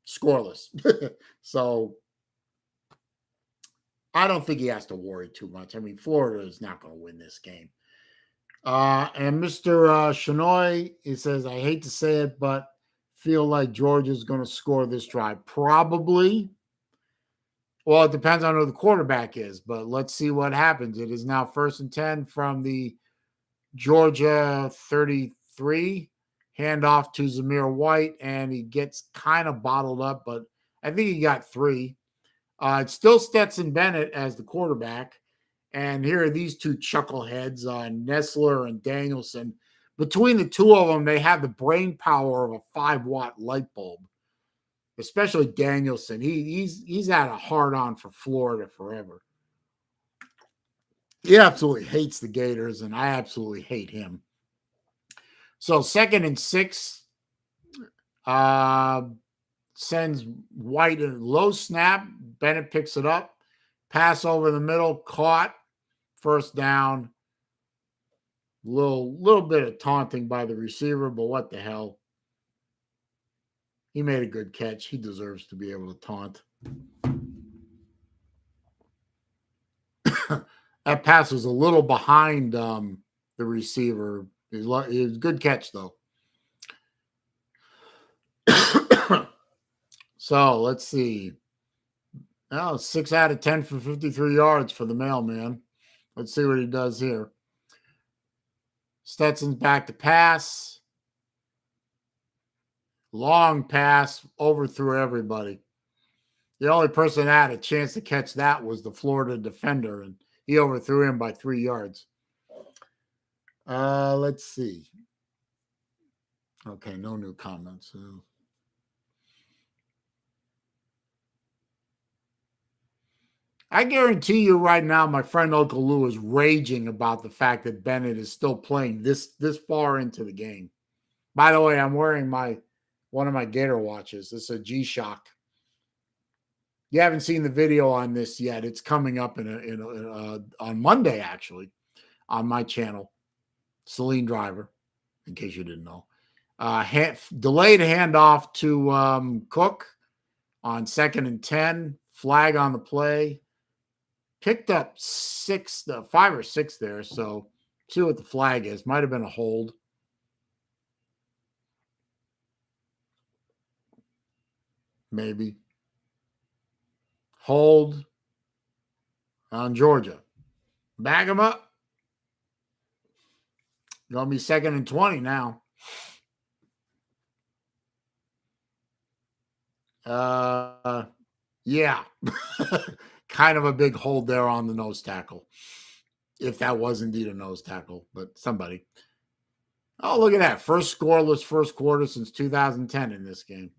scoreless. So I don't think he has to worry too much. I mean, Florida is not going to win this game. And Mr. Shanoy, he says, I hate to say it, but feel like Georgia's going to score this drive. Probably. Well, it depends on who the quarterback is, but let's see what happens. It is now 1st and 10 from the Georgia 33. Handoff to Zamir White, and he gets kind of bottled up, but I think he got 3. It's still Stetson Bennett as the quarterback. And here are these 2 chuckleheads, Nessler and Danielson. Between the 2 of them, they have the brain power of a 5-watt light bulb. especially Danielson. He's had a hard on for Florida forever. He absolutely hates the Gators, and I absolutely hate him. So 2nd and 6, sends White a low snap. Bennett picks it up. Pass over the middle, caught. First down. Little bit of taunting by the receiver, but what the hell? He made a good catch. He deserves to be able to taunt. That pass was a little behind the receiver. It was a good catch, though. So let's see. Oh, 6 out of 10 for 53 yards for the mailman. Let's see what he does here. Stetson's back to pass. Long pass, overthrew everybody. The only person that had a chance to catch that was the Florida defender, and he overthrew him by 3 yards. Let's see. Okay, no new comments. I guarantee you right now, my friend Uncle Lou is raging about the fact that Bennett is still playing this far into the game. By the way, I'm wearing one of my Gator watches. This is a G-Shock. You haven't seen the video on this yet. It's coming up on Monday, actually, on my channel, Celine Driver, in case you didn't know. Delayed handoff to Cook on 2nd and 10. Flag on the play. Picked up 5 or 6 there. So see what the flag is. Might have been a hold. Maybe. Hold on Georgia. Bag them up. Going to be 2nd and 20 now. Yeah. Kind of a big hold there on the nose tackle. If that was indeed a nose tackle, but somebody. Oh, look at that. First scoreless first quarter since 2010 in this game.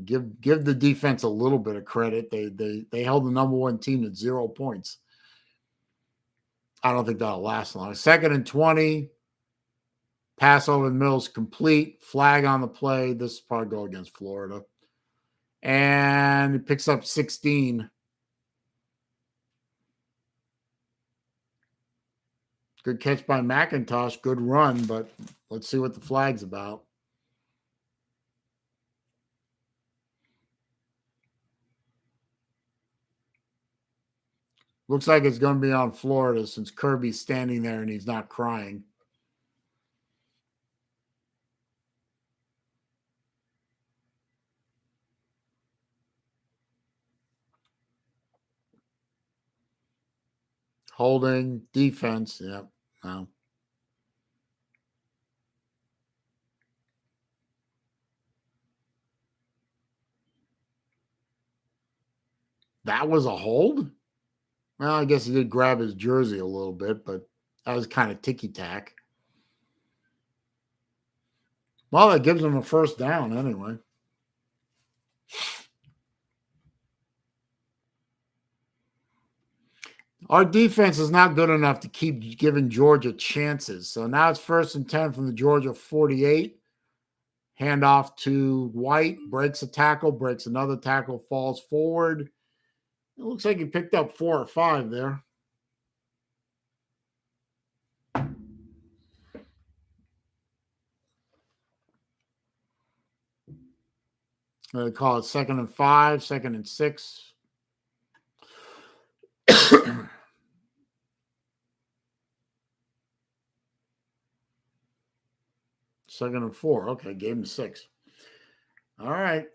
Give the defense a little bit of credit. They held the number 1 team at 0 points. I don't think that'll last long. 2nd and 20. Pass over the middle is complete. Flag on the play. This will probably go against Florida. And he picks up 16. Good catch by McIntosh. Good run, but let's see what the flag's about. Looks like it's going to be on Florida since Kirby's standing there and he's not crying. Holding, defense. Yep. No. That was a hold? Well, I guess he did grab his jersey a little bit, but that was kind of ticky-tack. Well, that gives him a first down anyway. Our defense is not good enough to keep giving Georgia chances. So now it's 1st and 10 from the Georgia 48. Handoff to White, breaks a tackle, breaks another tackle, falls forward. It looks like he picked up 4 or 5 there. They call it 2nd and 5, 2nd and 6. 2nd and 4. Okay, gave him 6. All right.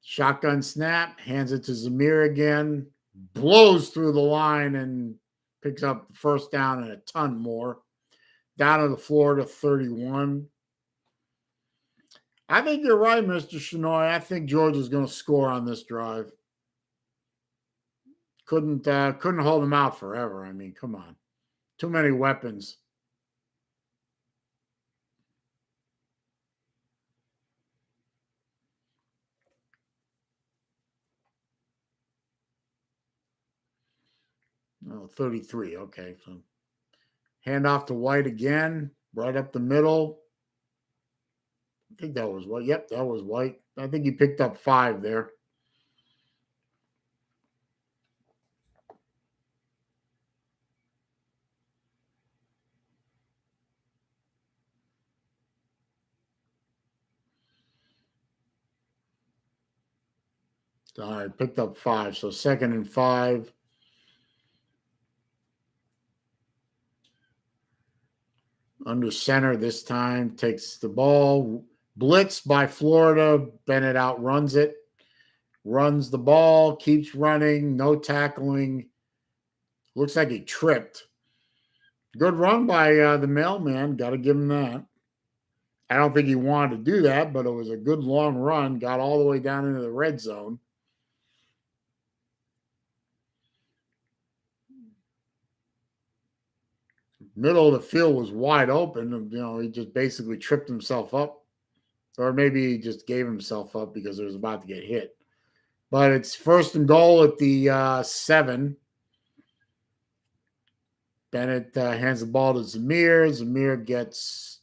Shotgun snap, hands it to Zamir again, blows through the line and picks up the first down and a ton more. Down to the Florida 31. I think you're right, Mr. Shinoy. I think Georgia's going to score on this drive. Couldn't hold them out forever. I mean, come on. Too many weapons. Oh, 33. Okay. So hand off to White again, right up the middle. I think that was White. Yep, that was White. I think he picked up 5 there. All right, picked up 5. So 2nd and 5. Under center this time, takes the ball. Blitz by Florida. Bennett outruns it. Runs the ball, keeps running, no tackling. Looks like he tripped. Good run by the mailman. Got to give him that. I don't think he wanted to do that, but it was a good long run. Got all the way down into the red zone. Middle of the field was wide open. He just basically tripped himself up. Or maybe he just gave himself up because it was about to get hit. But it's 1st and goal at the 7. Bennett hands the ball to Zamir. Zamir gets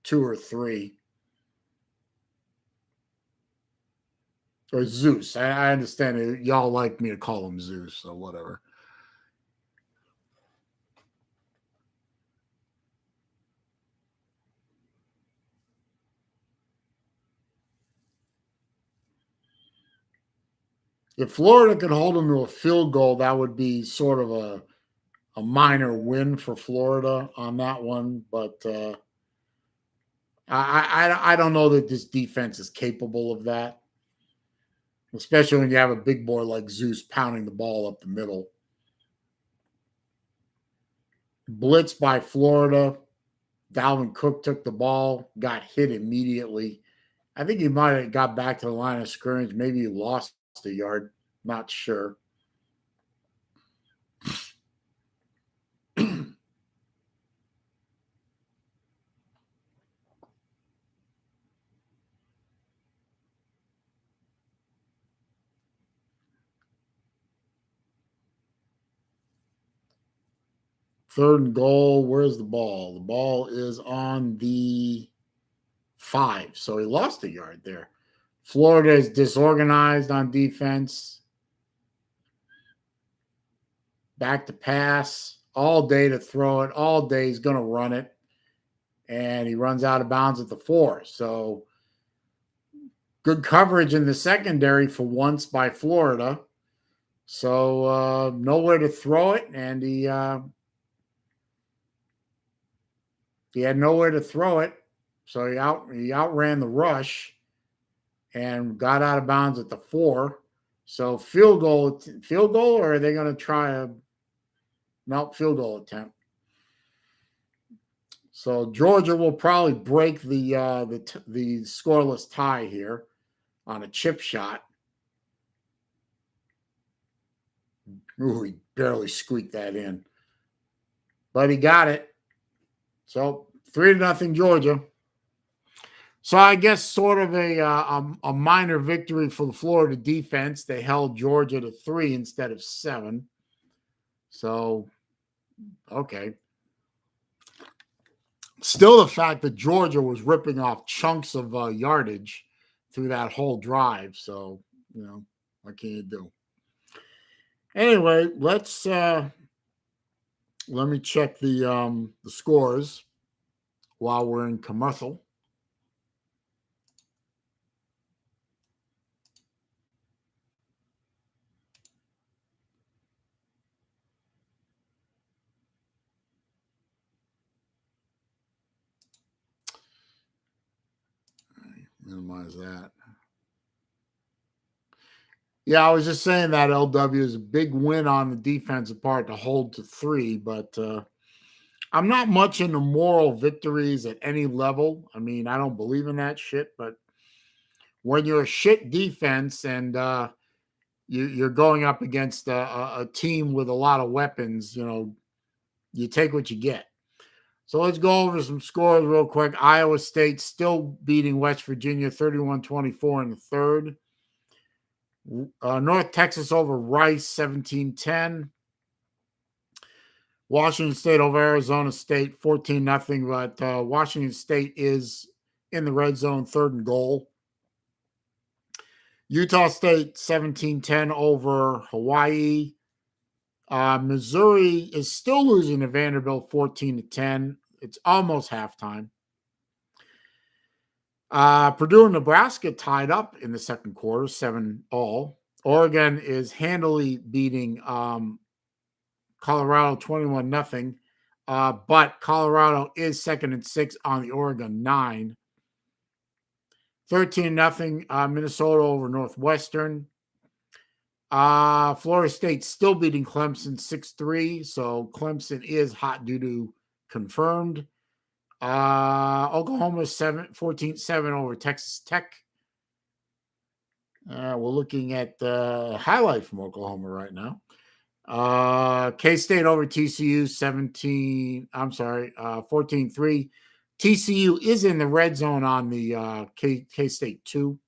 2 or 3. Or Zeus. I understand it. Y'all like me to call him Zeus, so whatever. If Florida could hold them to a field goal, that would be sort of a minor win for Florida on that one. But I don't know that this defense is capable of that, especially when you have a big boy like Zeus pounding the ball up the middle. Blitz by Florida. Dalvin Cook took the ball, got hit immediately. I think he might have got back to the line of scrimmage. Maybe he lost a yard. Not sure. Third and goal. Where's the ball? The ball is on the 5. So he lost a yard there. Florida is disorganized on defense. Back to pass. All day to throw it. All day he's going to run it. And he runs out of bounds at the 4. So good coverage in the secondary for once by Florida. So nowhere to throw it. And he had nowhere to throw it. So he outran the rush and got out of bounds at the 4. So field goal, or are they going to try a field goal attempt? So Georgia will probably break the scoreless tie here on a chip shot. Ooh, he barely squeaked that in, but he got it. So 3-0 Georgia. So I guess sort of a minor victory for the Florida defense. They held Georgia to 3 instead of 7. So, okay. Still, the fact that Georgia was ripping off chunks of yardage through that whole drive. So, what can you do? Anyway, let me check the scores while we're in commercial. Minimize that. Yeah, I was just saying that LW is a big win on the defensive part to hold to 3, but I'm not much into moral victories at any level. I mean, I don't believe in that shit, but when you're a shit defense and you're going up against a team with a lot of weapons, you take what you get. So let's go over some scores real quick. Iowa State still beating West Virginia 31-24 in the 3rd. North Texas over Rice 17-10. Washington State over Arizona State, 14-0, but Washington State is in the red zone, 3rd and goal. Utah State, 17-10 over Hawaii. Missouri is still losing to Vanderbilt, 14-10. It's almost halftime. Purdue and Nebraska tied up in the second quarter, 7-all. Oregon is handily beating Colorado 21-0. But Colorado is 2nd and 6 on the Oregon 9. 13-0 Minnesota over Northwestern. Florida State still beating Clemson 6-3. So Clemson is hot doo-doo confirmed. Oklahoma 14-7 over Texas Tech. We're looking at the highlight from Oklahoma right now. K-State over TCU 14-3. TCU is in the red zone on the K-State 2.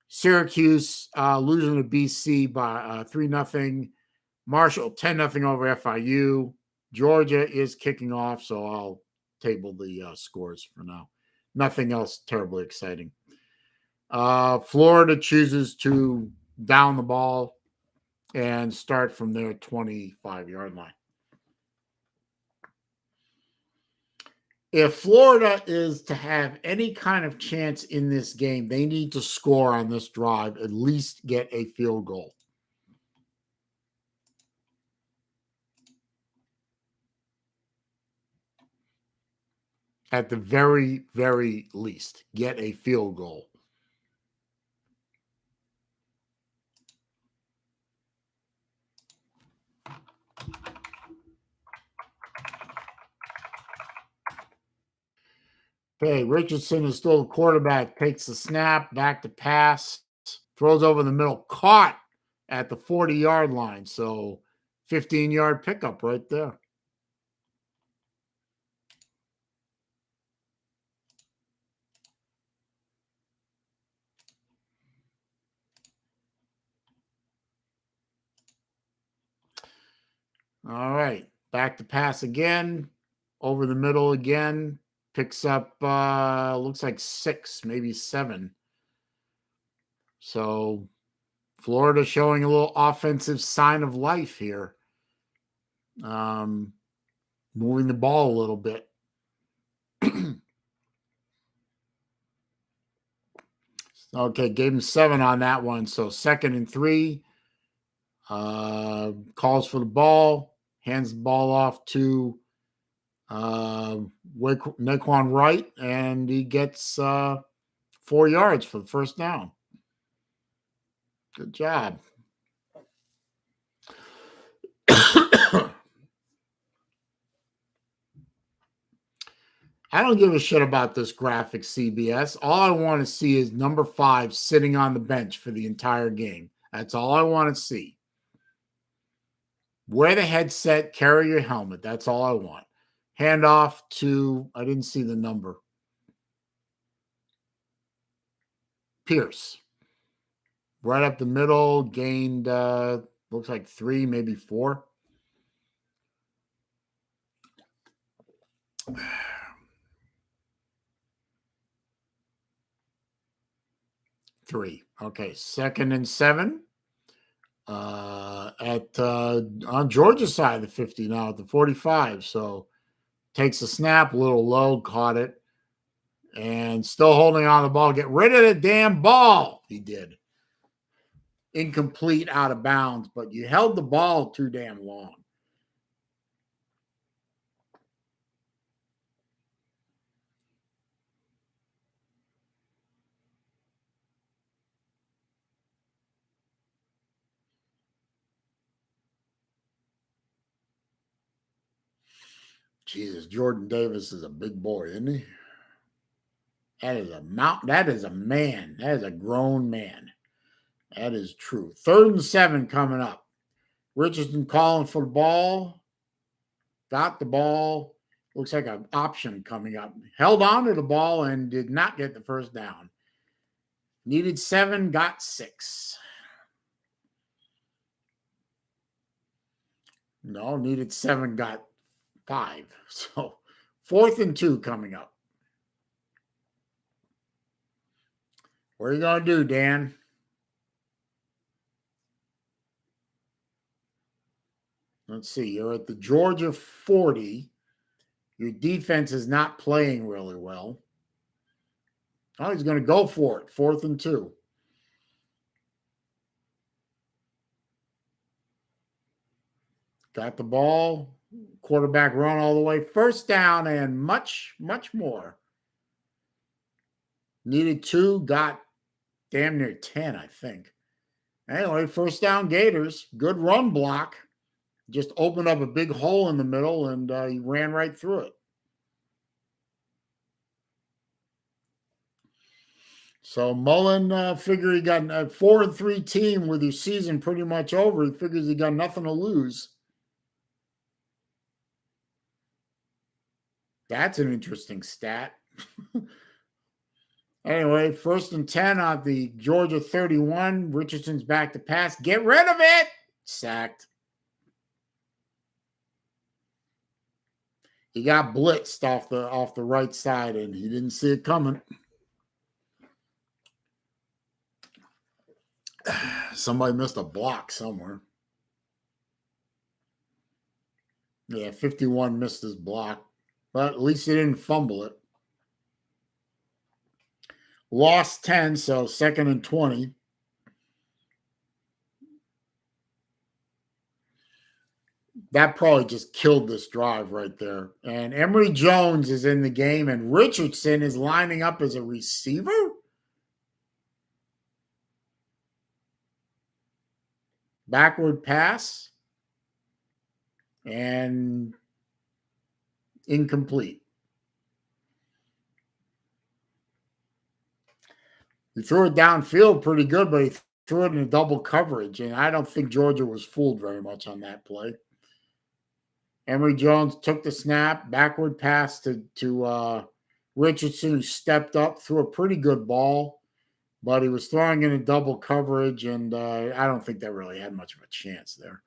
Syracuse losing to BC by 3-0. Marshall 10-0 over FIU. Georgia is kicking off, so I'll table the scores for now. Nothing else terribly exciting. Florida chooses to down the ball and start from their 25-yard line. If Florida is to have any kind of chance in this game, they need to score on this drive, at least get a field goal. At the very, very least, get a field goal. Okay, Richardson is still the quarterback, takes the snap, back to pass, throws over the middle, caught at the 40-yard line. So 15-yard pickup right there. All right, back to pass again, over the middle again, picks up, looks like 6, maybe 7. So Florida showing a little offensive sign of life here. Moving the ball a little bit. Okay, gave him 7 on that one. So 2nd and 3. Calls for the ball, hands the ball off to Naquan Wright, and he gets 4 yards for the first down. Good job. I don't give a shit about this graphic, CBS. All I want to see is number 5 sitting on the bench for the entire game. That's all I want to see. Wear the headset, carry your helmet. That's all I want. Hand off to, I didn't see the number. Pierce. Right up the middle, gained, looks like 3, maybe 4. Three. Okay, 2nd and 7. On Georgia's side of the 50 now at the 45. So takes a snap, a little low, caught it, and still holding on the ball. Get rid of the damn ball. He did. Incomplete, out of bounds, but you held the ball too damn long. Jesus, Jordan Davis is a big boy, isn't he? That is a mountain. That is a man. That is a grown man. That is true. 3rd and 7 coming up. Richardson calling for the ball. Got the ball. Looks like an option coming up. Held on to the ball and did not get the first down. Needed 7, got 6. No, needed 7, got 5. So 4th and 2 coming up. What are you going to do, Dan? Let's see. You're at the Georgia 40. Your defense is not playing really well. Oh, he's going to go for it. 4th and 2. Got the ball. Quarterback run all the way. First down and much, much more. Needed 2. Got damn near 10, I think. Anyway, first down Gators. Good run block. Just opened up a big hole in the middle, and he ran right through it. So Mullen figured he got a 4-3 team with his season pretty much over. He figures he got nothing to lose. That's an interesting stat. Anyway, 1st and 10 on the Georgia 31. Richardson's back to pass. Get rid of it. Sacked. He got blitzed off the right side, and he didn't see it coming. Somebody missed a block somewhere. Yeah, 51 missed his block, but at least he didn't fumble it. Lost 10, so 2nd and 20. That probably just killed this drive right there. And Emory Jones is in the game, and Richardson is lining up as a receiver. Backward pass and incomplete. He threw it downfield pretty good, but he threw it in a double coverage, and I don't think Georgia was fooled very much on that play. Emory Jones took the snap, backward pass to Richardson, who stepped up, threw a pretty good ball, but he was throwing in a double coverage, and I don't think that really had much of a chance there.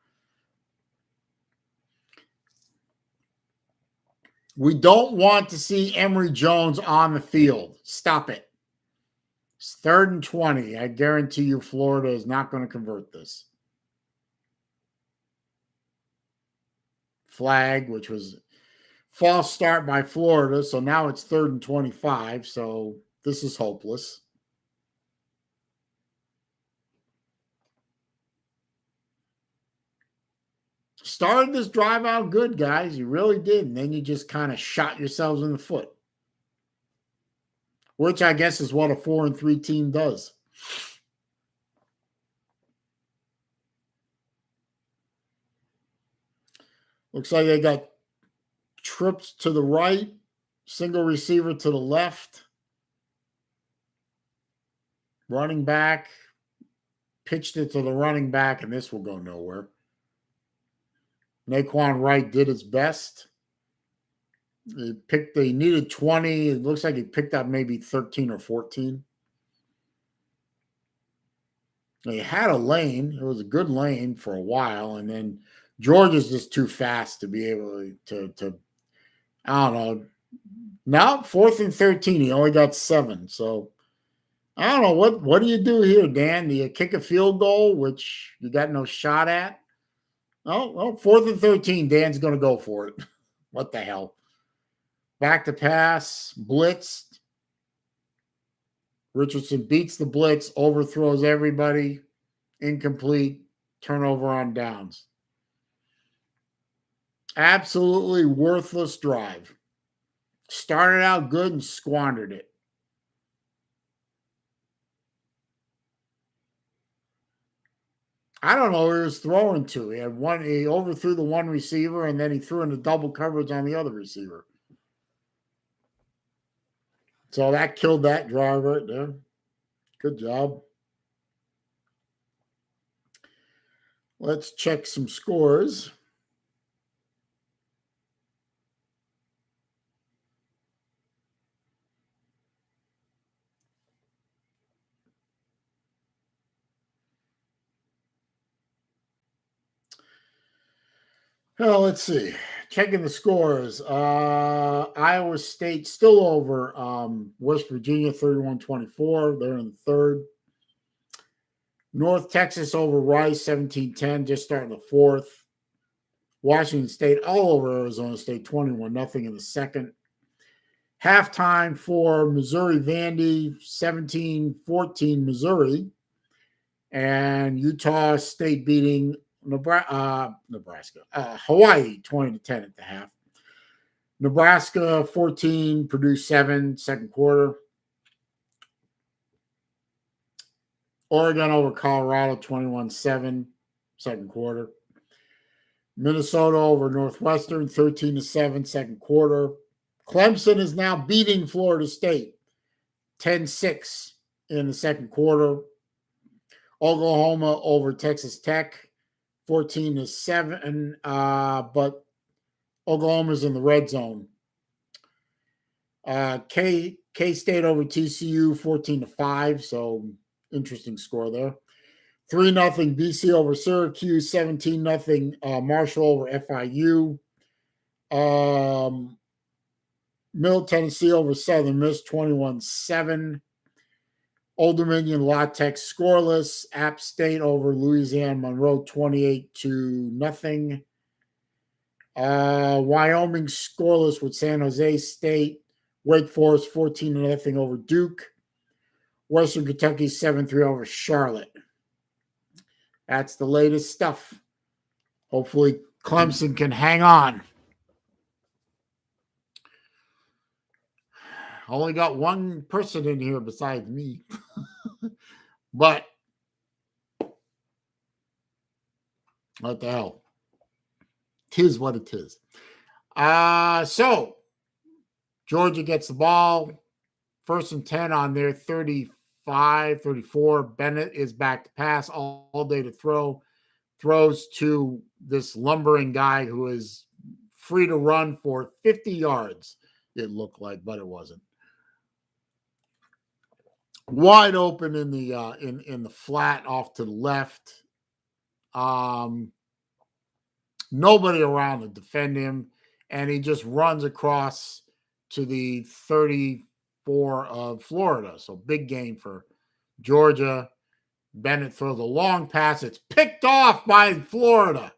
We don't want to see Emory Jones on the field. Stop it. It's 3rd and 20. I guarantee you Florida is not going to convert this. Flag, which was false start by Florida, so now it's 3rd and 25, so this is hopeless. Started this drive out good, guys. You really did, and then you just kind of shot yourselves in the foot, which I guess is what a 4-3 team does. Looks like they got trips to the right, single receiver to the left, running back, pitched it to the running back, and this will go nowhere. Naquan Wright did his best. He needed 20. It looks like he picked up maybe 13 or 14. He had a lane. It was a good lane for a while, and then Georgia's just too fast to be able to I don't know. Now 4th and 13. He only got 7. So I don't know. What do you do here, Dan? Do you kick a field goal, which you got no shot at? Oh, well, 4th and 13. Dan's going to go for it. What the hell? Back to pass, blitzed. Richardson beats the blitz, overthrows everybody, incomplete, turnover on downs. Absolutely worthless drive. Started out good and squandered it. I don't know who he was throwing to. He overthrew the one receiver, and then he threw in the double coverage on the other receiver. So that killed that drive right there. Good job. Let's check some scores. Well, let's see. Checking the scores. Iowa State still over West Virginia 31-24. They're in the third. North Texas over Rice 17-10, just starting the fourth. Washington State all over Arizona State 21-0 in the second. Halftime for Missouri Vandy 17-14 Missouri. And Utah State beating Hawaii 20-10 at the half. Nebraska 14, Purdue 7, second quarter. Oregon over Colorado 21-7, second quarter. Minnesota over Northwestern 13-7, second quarter. Clemson is now beating Florida State 10-6 in the second quarter. Oklahoma over Texas Tech 14-7, but Oklahoma's in the red zone. K-State over TCU 14-5, so interesting score there. 3-0 BC over Syracuse, 17-0 Marshall over FIU. Middle Tennessee over Southern Miss, 21-7. Old Dominion La Tech scoreless. App State over Louisiana Monroe, 28-0. Wyoming scoreless with San Jose State. Wake Forest 14-0 over Duke. Western Kentucky 7-3 over Charlotte. That's the latest stuff. Hopefully Clemson can hang on. Only got one person in here besides me. But what the hell? Tis what it is. So Georgia gets the ball. 1st and 10 on their 35, 34. Bennett is back to pass all day to throw. Throws to this lumbering guy who is free to run for 50 yards, it looked like, but it wasn't. Wide open in the flat off to the left. Nobody around to defend him, and he just runs across to the 34 of Florida. So big gain for Georgia. Bennett throws a long pass. It's picked off by Florida.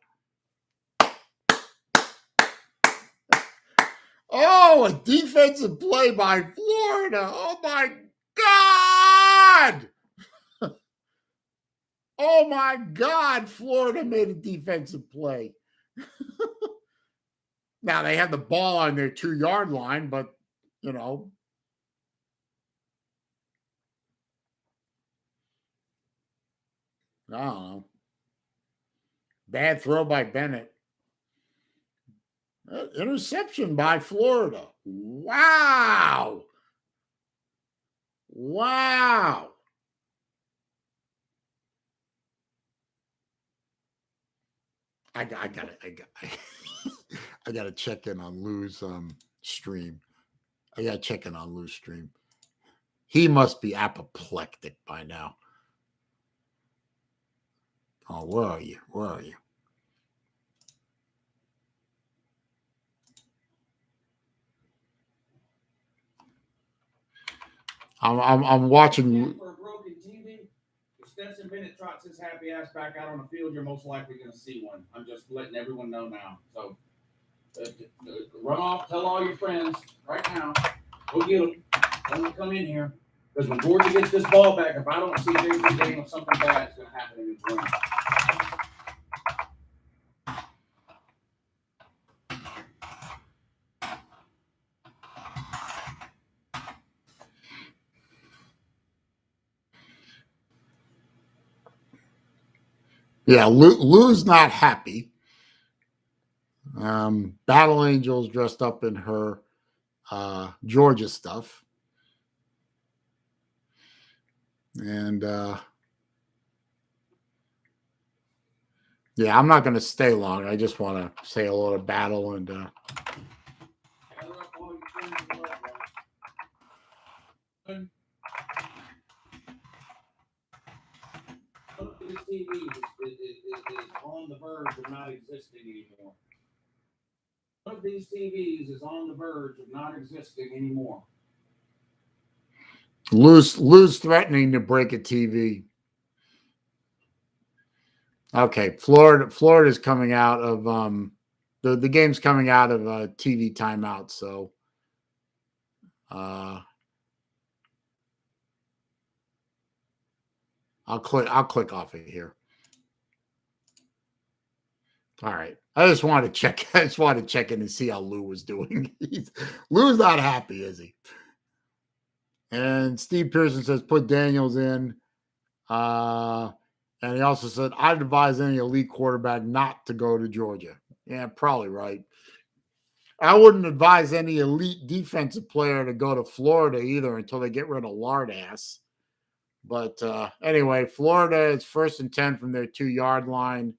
Oh, a defensive play by Florida. Oh, my God. Oh, my God. Florida made a defensive play. Now, they had the ball on their 2-yard line, but, you know. I don't know. Bad throw by Bennett. Interception by Florida. Wow. Wow. I gotta check in on Lou's stream. I gotta check in on Lou's stream. He must be apoplectic by now. Oh, where are you? Where are you? I'm watching. For a broken TV, if Stetson Bennett trots his happy ass back out on the field, you're most likely going to see one. I'm just letting everyone know now. So run off, tell all your friends right now. Go get them. Let them come in here. Because when Georgia gets this ball back, if I don't see J.P. Daniels, something bad is going to happen in his room. Yeah, Lou's not happy. Battle Angel's dressed up in her Georgia stuff. And yeah, I'm not going to stay long. I just want to say hello to Battle and This TV is on the verge of not existing anymore. of these TVs is on the verge of not existing anymore. Lou's threatening to break a TV. Okay, Florida's coming out of the game's coming out of a TV timeout, so I'll click off of here. All right. I just wanted to check. I just wanted to check in and see how Lou was doing. Lou's not happy, is he? And Steve Pearson says put Daniels in. And he also said, I'd advise any elite quarterback not to go to Georgia. Yeah, probably right. I wouldn't advise any elite defensive player to go to Florida either until they get rid of Lardass. But anyway, Florida is 1st and 10 from their 2-yard line.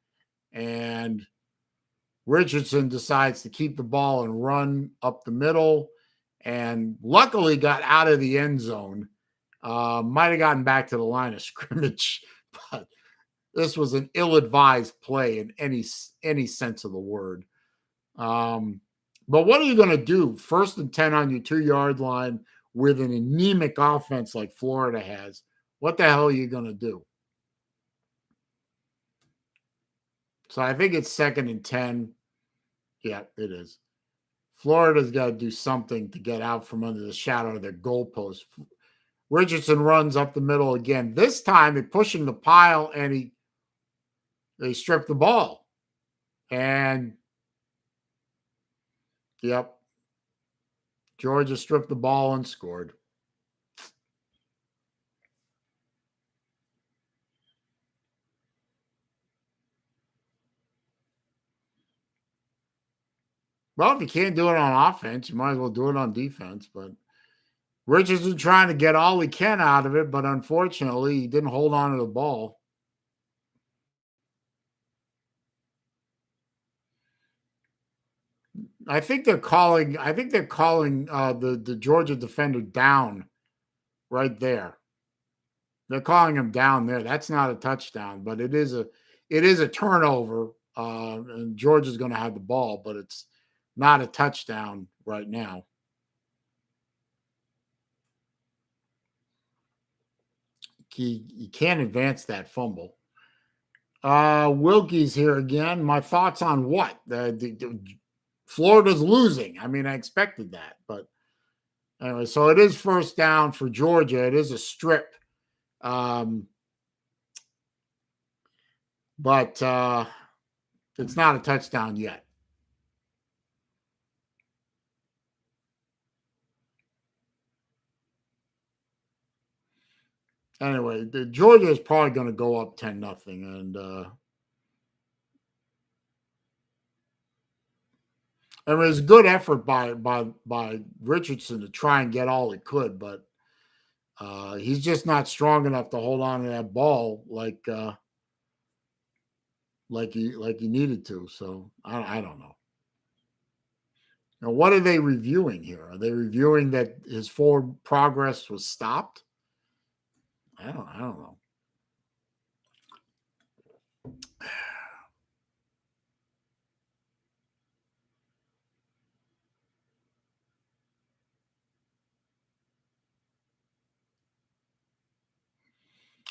And Richardson decides to keep the ball and run up the middle. And luckily got out of the end zone. Might have gotten back to the line of scrimmage, but this was an ill-advised play in any sense of the word. But what are you going to do? 1st and 10 on your 2-yard line with an anemic offense like Florida has. What the hell are you going to do? So I think it's 2nd and 10. Yeah, it is. Florida's got to do something to get out from under the shadow of their goalpost. Richardson runs up the middle again. This time they're pushing the pile and they strip the ball. And yep, Georgia stripped the ball and scored. Well, if you can't do it on offense, you might as well do it on defense. But Richardson trying to get all he can out of it, but unfortunately, he didn't hold on to the ball. I think they're calling the Georgia defender down right there. They're calling him down there. That's not a touchdown, but it is a turnover. And Georgia's going to have the ball, but it's not a touchdown right now. You can't advance that fumble. Wilkie's here again. My thoughts on what? Florida's losing. I mean, I expected that, but anyway, so it is 1st down for Georgia. It is a strip. But it's not a touchdown yet. Anyway, Georgia is probably going to go up 10-0, and it was a good effort by Richardson to try and get all he could, but he's just not strong enough to hold on to that ball like he needed to. So I don't know. Now, what are they reviewing here? Are they reviewing that his forward progress was stopped? I don't know.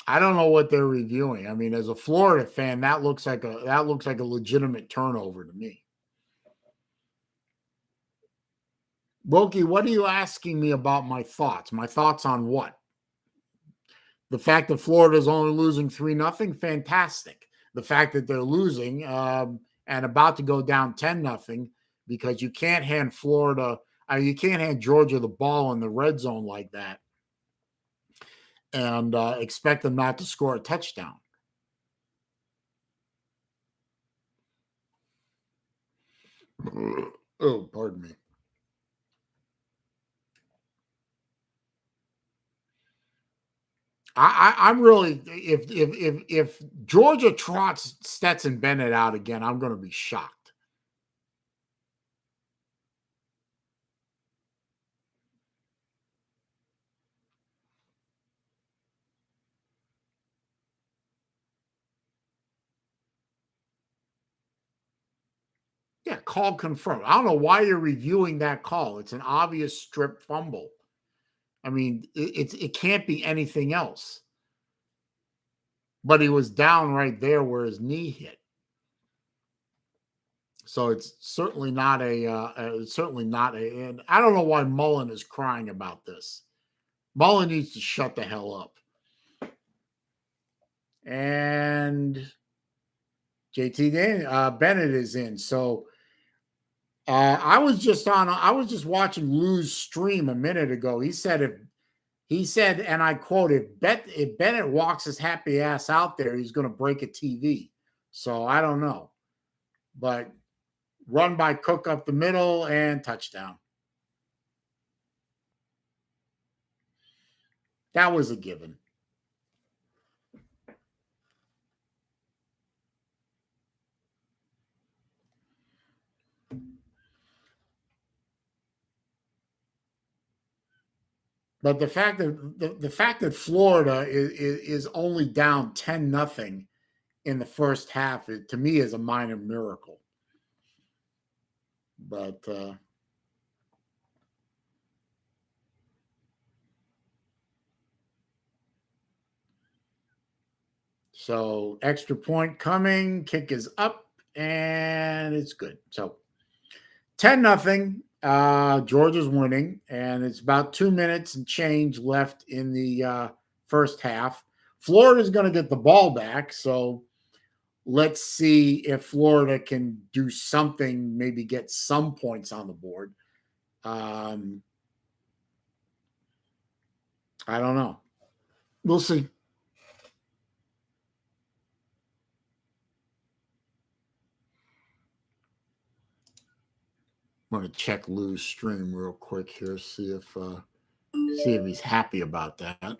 I don't know what they're reviewing. I mean, as a Florida fan, that looks like a legitimate turnover to me. Wilkie, what are you asking me about my thoughts? My thoughts on what? The fact that Florida is only losing 3-0, fantastic. The fact that they're losing and about to go down 10-0 because you can't hand you can't hand Georgia the ball in the red zone like that and expect them not to score a touchdown. Oh, pardon me. I'm really if Georgia trots Stetson Bennett out again, I'm going to be shocked. Yeah, call confirmed. I don't know why you're reviewing that call. It's an obvious strip fumble. I mean, it can't be anything else. But he was down right there where his knee hit. So it's certainly not and I don't know why Mullen is crying about this. Mullen needs to shut the hell up. And JT Bennett is in. So I was just watching Lou's stream a minute ago. He said, and I quote, if Bennett walks his happy ass out there, he's going to break a TV. So I don't know. But run by Cook up the middle and touchdown. That was a given. But the fact that Florida is only down 10-0 in the first half, to me, is a minor miracle. But so extra point coming, kick is up, and it's good. So 10-0. Georgia's winning, and it's about 2 minutes and change left in the first half. Florida's going to get the ball back, so let's see if Florida can do something, maybe get some points on the board. I don't know. We'll see. I'm going to check Lou's stream real quick here, see if he's happy about that.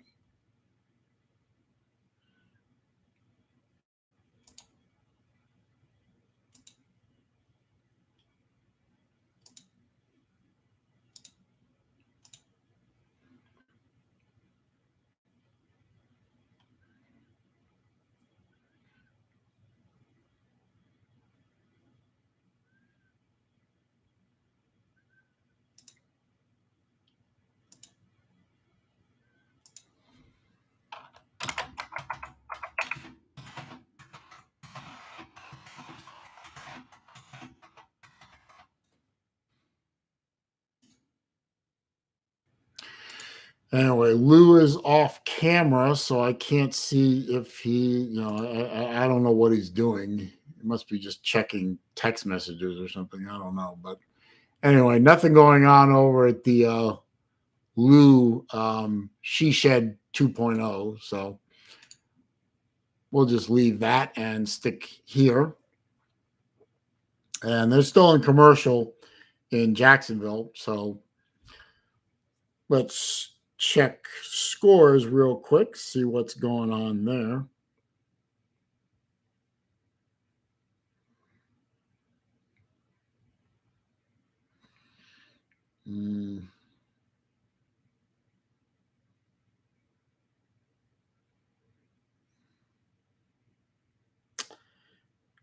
Anyway, Lou is off camera, so I can't see if he, I don't know what he's doing. He must be just checking text messages or something. I don't know. But anyway, nothing going on over at the Lou She Shed 2.0. So we'll just leave that and stick here. And they're still in commercial in Jacksonville. So let's check scores real quick, see what's going on there.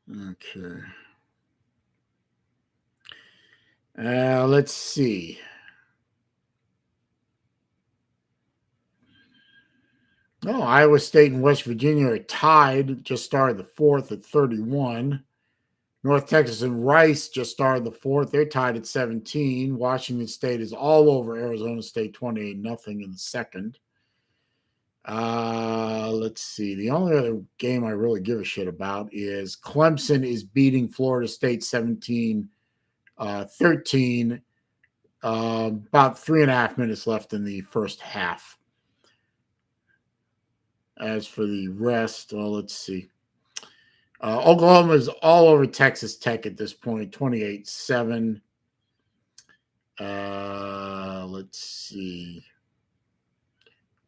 Okay. Let's see. Oh, Iowa State and West Virginia are tied. Just started the fourth at 31. North Texas and Rice just started the fourth. They're tied at 17. Washington State is all over Arizona State 28-0 in the second. Let's see. The only other game I really give a shit about is Clemson is beating Florida State 17-13. About 3.5 minutes left in the first half. As for the rest, let's see. Oklahoma is all over Texas Tech at this point, 28-7. Let's see.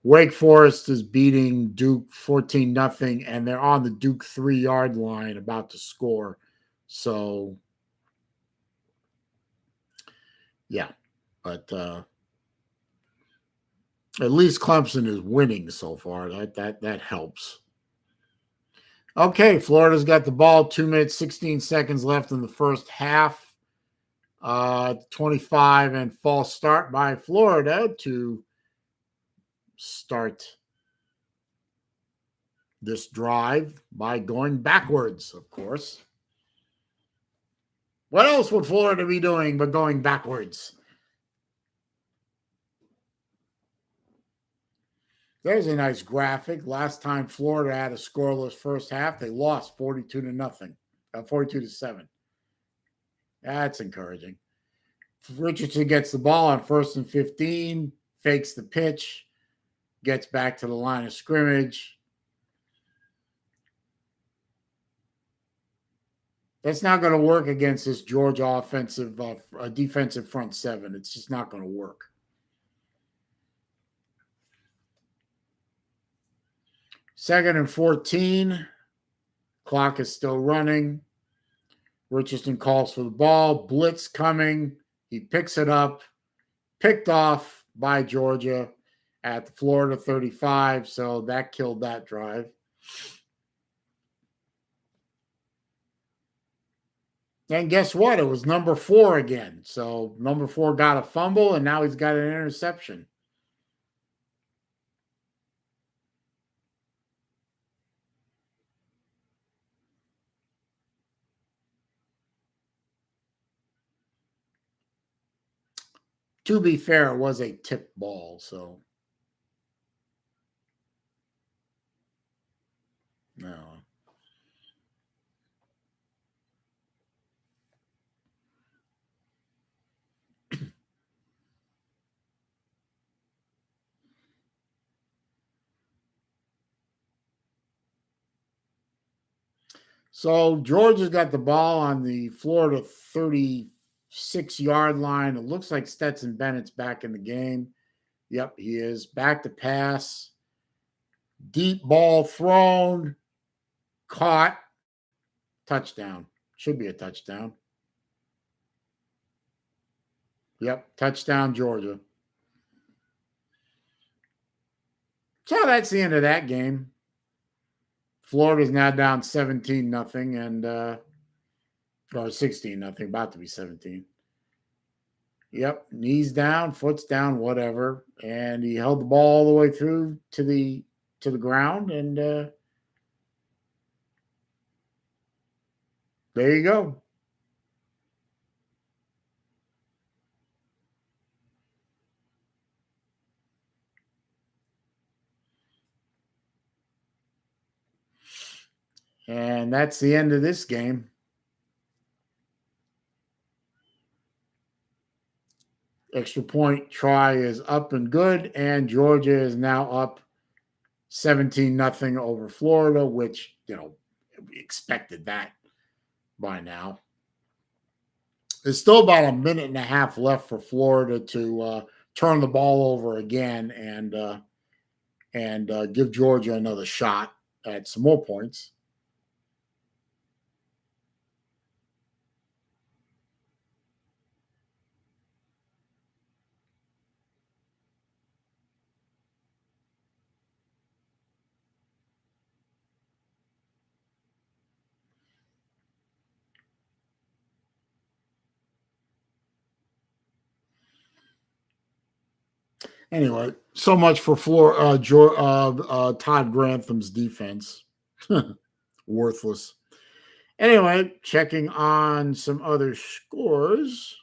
Wake Forest is beating Duke 14-0, and they're on the Duke 3-yard line about to score. So, yeah. But at least Clemson is winning so far. That helps. Okay, Florida's got the ball. 2 minutes, 16 seconds left in the first half. 25 and false start by Florida to start this drive by going backwards, of course. What else would Florida be doing but going backwards? There's a nice graphic. Last time Florida had a scoreless first half, they lost 42-0, 42-7. That's encouraging. Richardson gets the ball on 1st and 15, fakes the pitch, gets back to the line of scrimmage. That's not going to work against this Georgia defensive front seven. It's just not going to work. Second and 14. Clock is still running. Richardson calls for the ball. Blitz coming. He picks it up. Picked off by Georgia at the Florida 35. So that killed that drive. And guess what? It was number 4 again. So number 4 got a fumble, and now he's got an interception. To be fair, it was a tip ball, so no. So Georgia's got the ball on the Florida 36-yard line. It looks like Stetson Bennett's back in the game. Yep, he is. Back to pass. Deep ball thrown. Caught. Touchdown. Should be a touchdown. Yep, touchdown Georgia. So that's the end of that game. Florida's now down 17-0 and or 16-0, about to be 17. Yep, knees down, foot's down, whatever, and he held the ball all the way through to the ground, and there you go. And that's the end of this game. Extra point try is up and good, and Georgia is now up 17-0 over Florida, which, we expected that by now. There's still about a minute and a half left for Florida to turn the ball over again and give Georgia another shot at some more points. Anyway, so much for Todd Grantham's defense. Worthless. Anyway, checking on some other scores.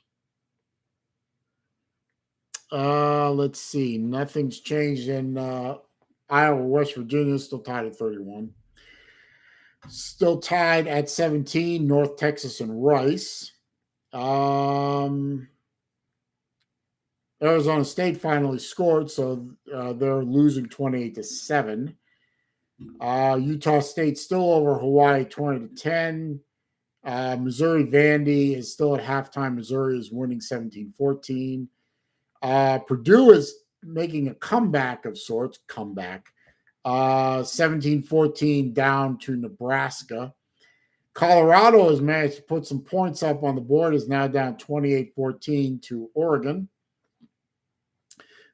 Let's see. Nothing's changed in Iowa, West Virginia, still tied at 31. Still tied at 17, North Texas and Rice. Arizona State finally scored, so they're losing 28-7. Utah State still over Hawaii 20-10. Missouri Vandy is still at halftime. Missouri is winning 17-14. Purdue is making a comeback of sorts. 17-14 down to Nebraska. Colorado has managed to put some points up on the board, is now down 28-14 to Oregon.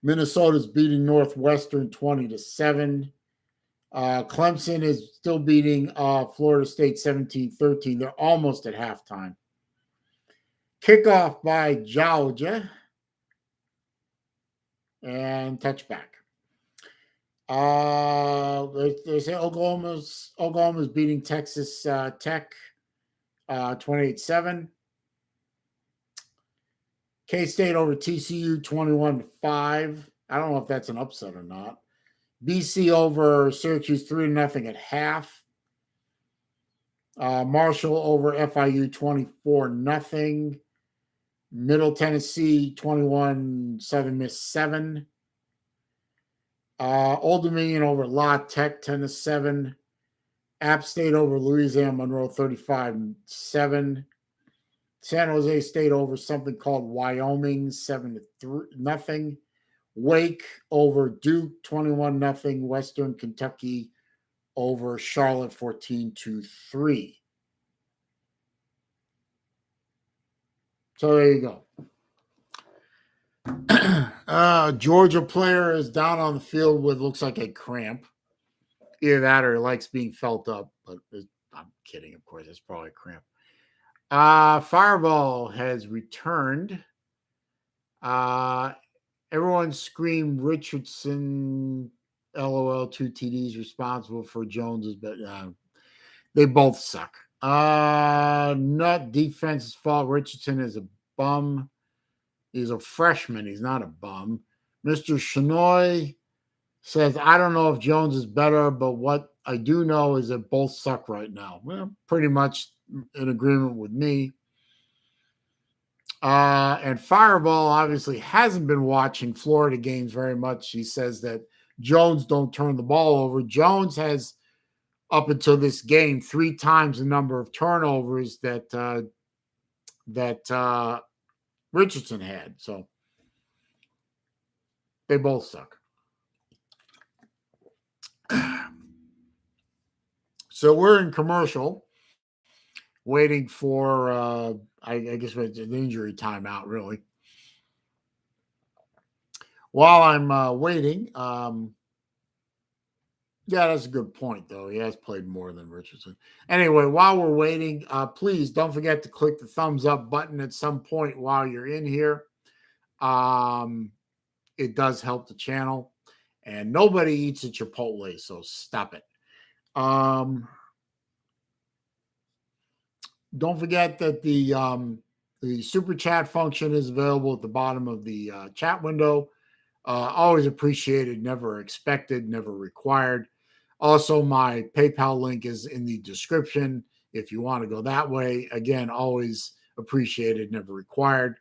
Minnesota's beating Northwestern 20-7. Clemson is still beating Florida State 17-13. They're almost at halftime. Kickoff by Georgia and touchback. They say Oklahoma's beating Texas Tech 28-7. K-State over TCU 21-5. I don't know if that's an upset or not. BC over Syracuse 3-0 at half. Marshall over FIU 24-0. Middle Tennessee 21, Southern Miss 7. Old Dominion over La Tech 10-7. App State over Louisiana Monroe 35-7. San Jose State over something called Wyoming 7-0. Wake over Duke 21-0. Western Kentucky over Charlotte 14-3. So there you go. Georgia player is down on the field with looks like a cramp. Either that or likes being felt up, but I'm kidding, of course. It's probably a cramp. Fireball has returned. Everyone screamed Richardson, LOL, 2 TDs responsible for Jones's, but they both suck. Not defense's fault. Richardson is a bum. He's a freshman. He's not a bum. Mr. Shinoy says, I don't know if Jones is better, but what I do know is that both suck right now. Well, pretty much in agreement with me. And Fireball obviously hasn't been watching Florida games very much. He says that Jones don't turn the ball over. Jones has, up until this game, 3 times the number of turnovers that Richardson had. So they both suck. So we're in commercial, waiting for, I guess it's an injury timeout, really. While I'm waiting, yeah, that's a good point, though. He has played more than Richardson. Anyway, while we're waiting, please don't forget to click the thumbs up button at some point while you're in here. It does help the channel. And nobody eats at Chipotle, so stop it. Don't forget that the super chat function is available at the bottom of the chat window. Always appreciated, never expected, never required. Also, my PayPal link is in the description if you want to go that way. Again, always appreciated, never required.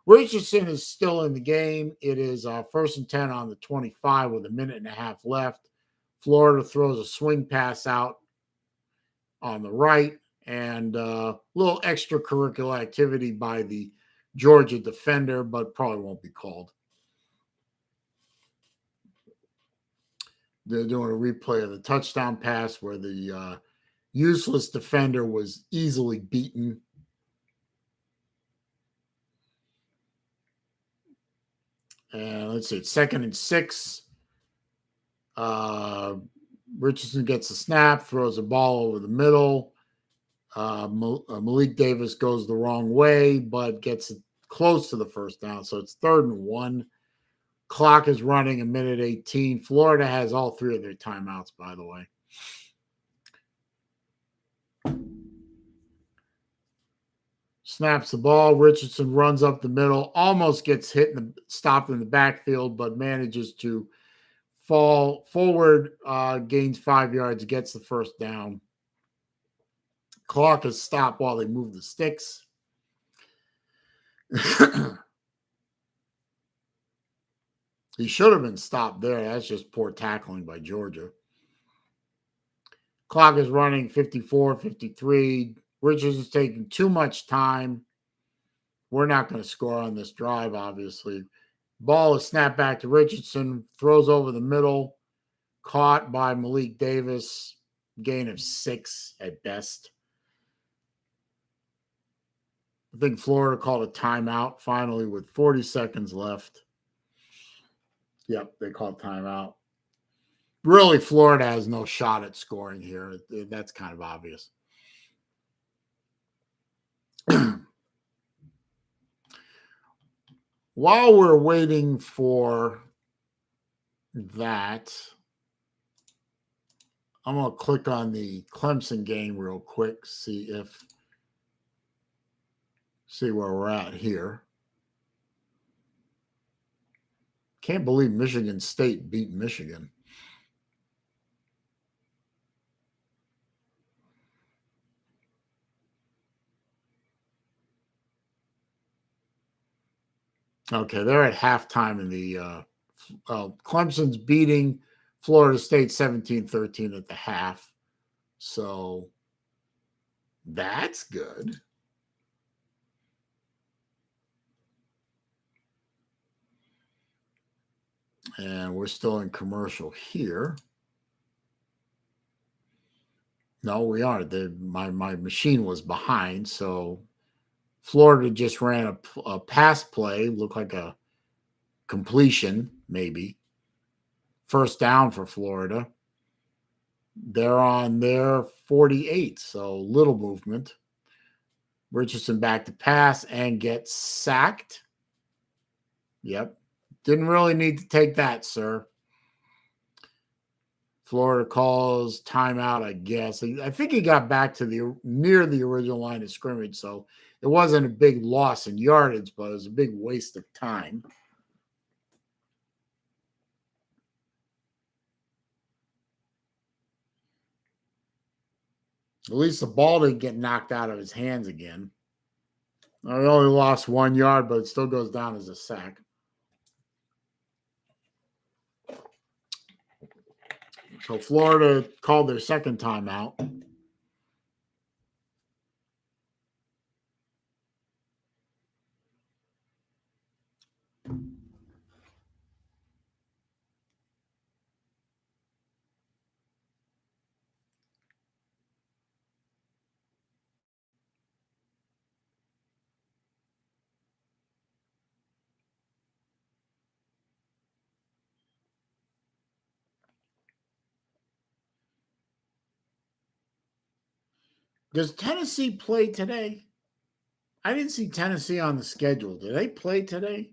Richardson is still in the game. It is 1st and 10 on the 25 with 1.5 minutes left. Florida throws a swing pass out on the right, and a little extracurricular activity by the Georgia defender, but probably won't be called. They're doing a replay of the touchdown pass where the useless defender was easily beaten. And let's see, it's 2nd and 6. Richardson gets a snap, throws a ball over the middle. Malik Davis goes the wrong way, but gets it close to the first down. So it's 3rd and 1. Clock is running 1:18. Florida has all 3 of their timeouts, by the way. Snaps the ball. Richardson runs up the middle, almost gets hit and stopped in the backfield, but manages to fall forward, gains 5 yards, gets the first down. Clock is stopped while they move the sticks. He should have been stopped there. That's just poor tackling by Georgia. Clock is running 54-53. Richardson's taking too much time. We're not going to score on this drive, obviously. Ball is snapped back to Richardson, throws over the middle, caught by Malik Davis, gain of 6 at best. I think Florida called a timeout finally with 40 seconds left. Yep, they called timeout. Really, Florida has no shot at scoring here. That's kind of obvious. While we're waiting for that, I'm going to click on the Clemson game real quick, see where we're at here. Can't believe Michigan State beat Michigan. Okay, they're at halftime in the Clemson's beating Florida State 17-13 at the half. So that's good. And we're still in commercial here. No, we aren't. My machine was behind, so Florida just ran a pass play, looked like a completion, maybe. First down for Florida. They're on their 48, so little movement. Richardson back to pass and gets sacked. Yep. Didn't really need to take that, sir. Florida calls timeout, I guess. I think he got back to near the original line of scrimmage, so it wasn't a big loss in yardage, but it was a big waste of time. At least the ball didn't get knocked out of his hands again. He only lost 1 yard, but it still goes down as a sack. So Florida called their second timeout. Does Tennessee play today? I didn't see Tennessee on the schedule. Did they play today?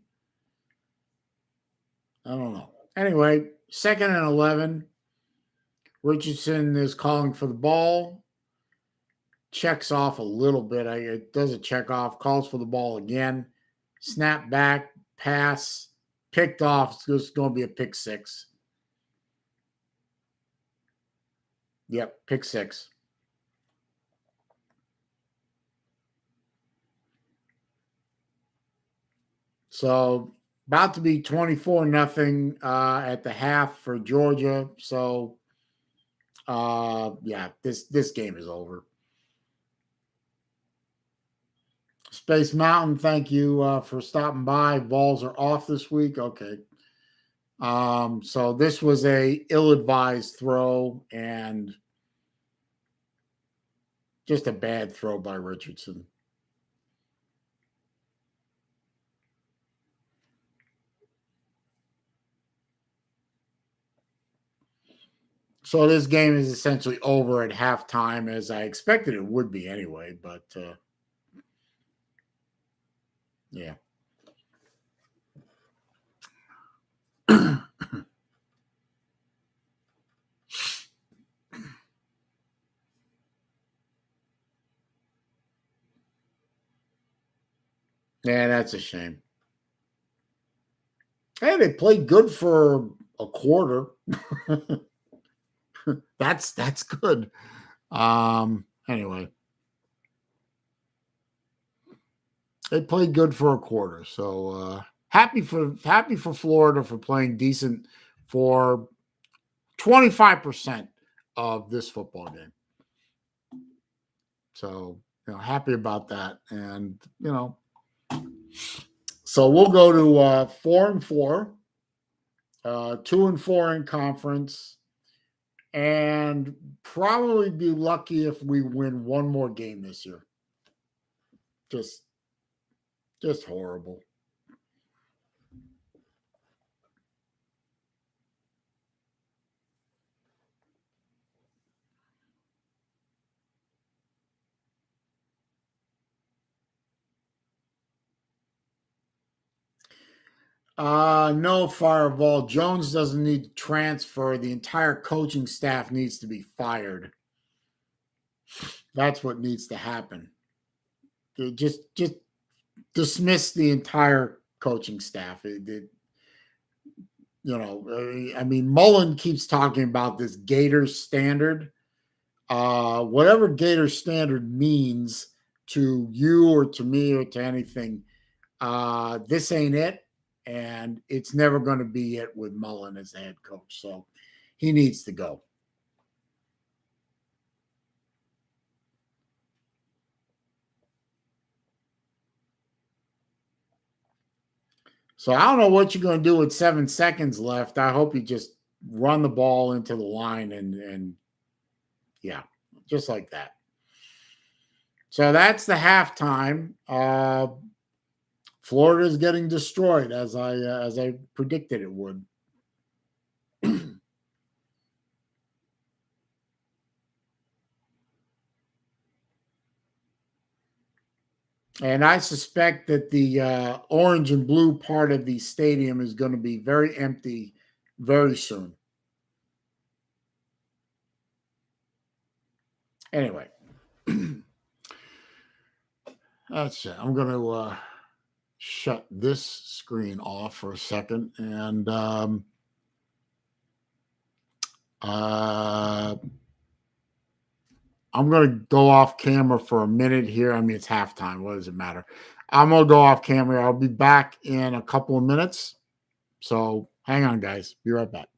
I don't know. Anyway, 2nd and 11. Richardson is calling for the ball. Checks off a little bit. It does a check off. Calls for the ball again. Snap back. Pass. Picked off. It's going to be a pick six. Yep, pick six. So about to be 24-0 at the half for Georgia. So yeah, this game is over. Space Mountain, thank you for stopping by. Balls are off this week. Okay. So this was a ill-advised throw and just a bad throw by Richardson. So this game is essentially over at halftime, as I expected it would be anyway, but yeah. Yeah, that's a shame. Hey, they played good for a quarter. That's good. Anyway, they played good for a quarter. So happy for Florida for playing decent for 25% of this football game. So, happy about that. And, so we'll go to 4-4, 2-4 in conference, and probably be lucky if we win one more game this year. Just horrible. No, Fireball. Jones doesn't need to transfer. The entire coaching staff needs to be fired. That's what needs to happen. Just dismiss the entire coaching staff. I mean, Mullen keeps talking about this Gators standard. Whatever Gators standard means to you or to me or to anything, this ain't it. And it's never going to be it with Mullen as the head coach. So he needs to go. So I don't know what you're going to do with 7 seconds left. I hope you just run the ball into the line and yeah, just like that. So that's the halftime. Florida is getting destroyed as I predicted it would. And I suspect that the orange and blue part of the stadium is going to be very empty very soon. Anyway, that's it. I'm going to shut this screen off for a second. And I'm going to go off camera for a minute here. I mean, it's halftime. What does it matter? I'm going to go off camera. I'll be back in a couple of minutes. So hang on, guys. Be right back.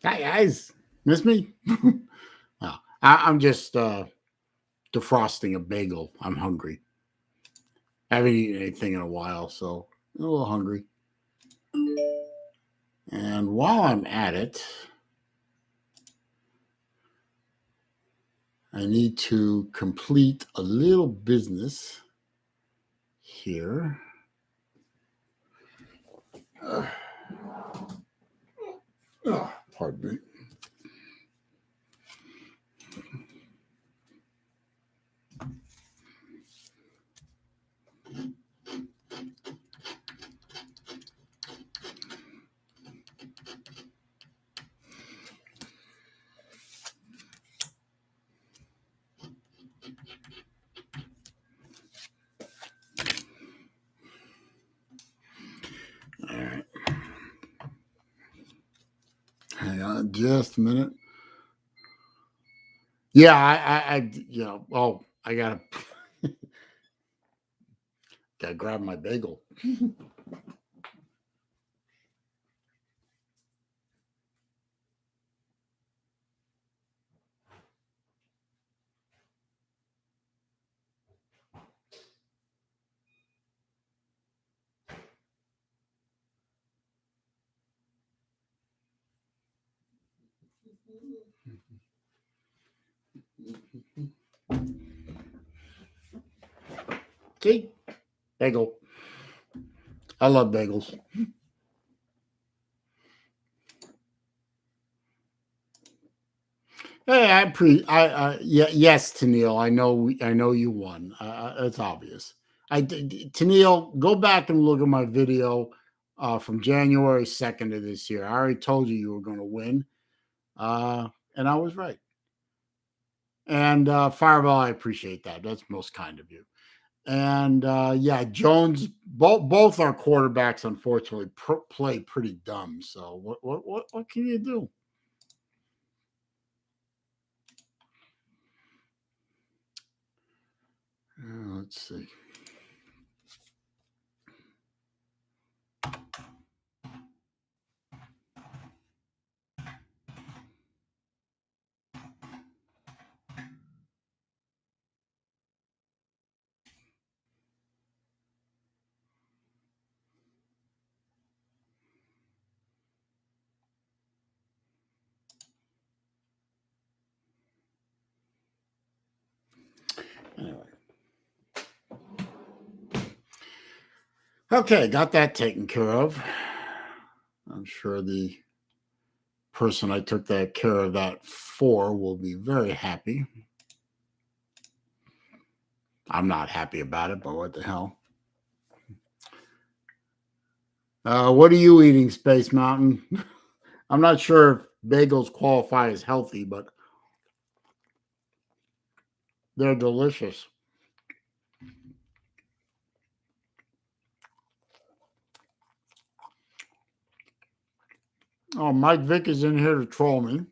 Hi guys, miss me? No, I'm just defrosting a bagel. I'm hungry. I haven't eaten anything in a while, so I'm a little hungry. And while I'm at it, I need to complete a little business here. Pardon me. All right. Hang on just a minute. Yeah, I gotta grab my bagel. See, bagel. I love bagels. Hey, yes, Tennille. I know you won. It's obvious. Tennille, go back and look at my video from January 2nd of this year. I already told you were going to win, and I was right. And Fireball, I appreciate that. That's most kind of you. And yeah, Jones. Both our quarterbacks, unfortunately, play pretty dumb. So what can you do? Let's see. Anyway. Okay, got that taken care of. I'm sure the person I took that care of that for will be very happy. I'm not happy about it, but what the hell? What are you eating, Space Mountain? I'm not sure if bagels qualify as healthy, but they're delicious. Oh, Mike Vick is in here to troll me,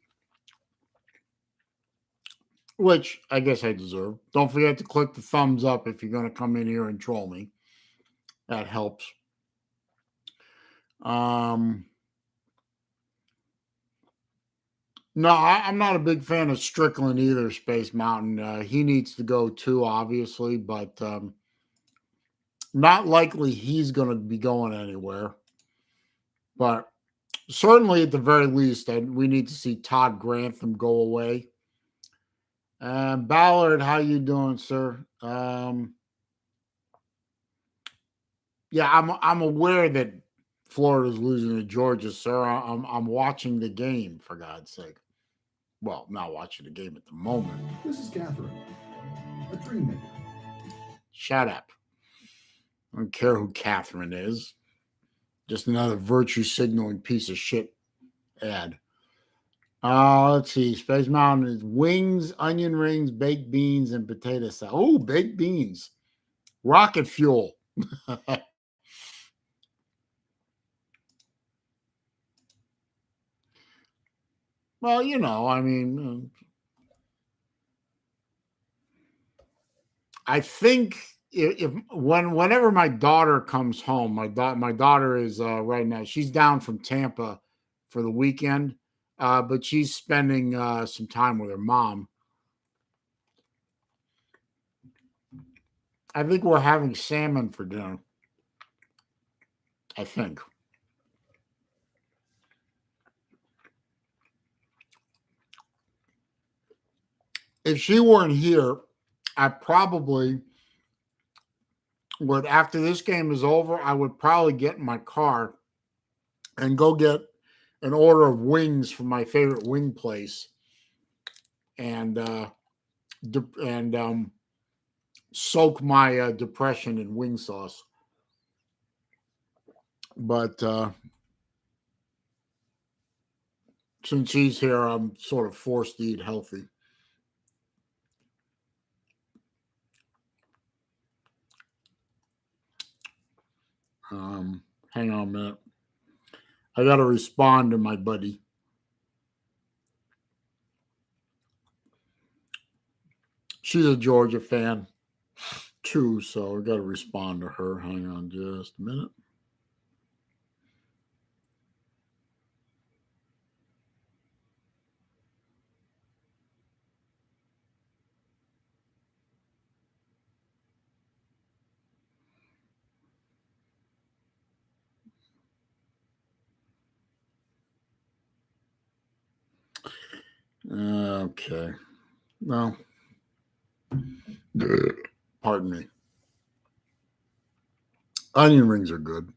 which I guess I deserve. Don't forget to click the thumbs up if you're going to come in here and troll me. That helps. No, I'm not a big fan of Strickland either, Space Mountain. He needs to go too, obviously, but not likely he's going to be going anywhere. But certainly, at the very least, we need to see Todd Grantham go away. Ballard, how you doing, sir? Yeah, I'm aware that Florida's losing to Georgia, sir. I'm watching the game, for God's sake. Well, not watching the game at the moment. This is Catherine, a dream maker. Shut up. I don't care who Catherine is. Just another virtue signaling piece of shit ad. Let's see. Space Mountain is wings, onion rings, baked beans, and potato salad. Oh, baked beans. Rocket fuel. Well, I mean, I think whenever my daughter comes home, my daughter is right now. She's down from Tampa for the weekend. but she's spending some time with her mom. I think we're having salmon for dinner. I think. If she weren't here, I probably would, after this game is over, I would probably get in my car and go get an order of wings from my favorite wing place and soak my depression in wing sauce. But since she's here, I'm sort of forced to eat healthy. Hang on a minute. I got to respond to my buddy. She's a Georgia fan too, so I got to respond to her. Hang on just a minute. Okay. No. Pardon me. Onion rings are good.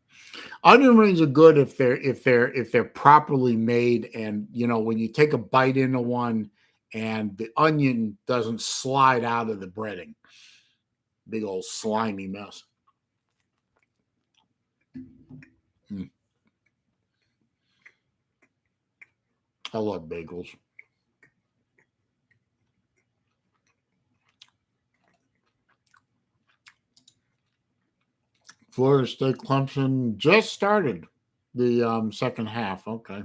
Onion rings are good if they're properly made, and when you take a bite into one and the onion doesn't slide out of the breading. Big old slimy mess. I love bagels. Florida State Clemson just started the second half. Okay.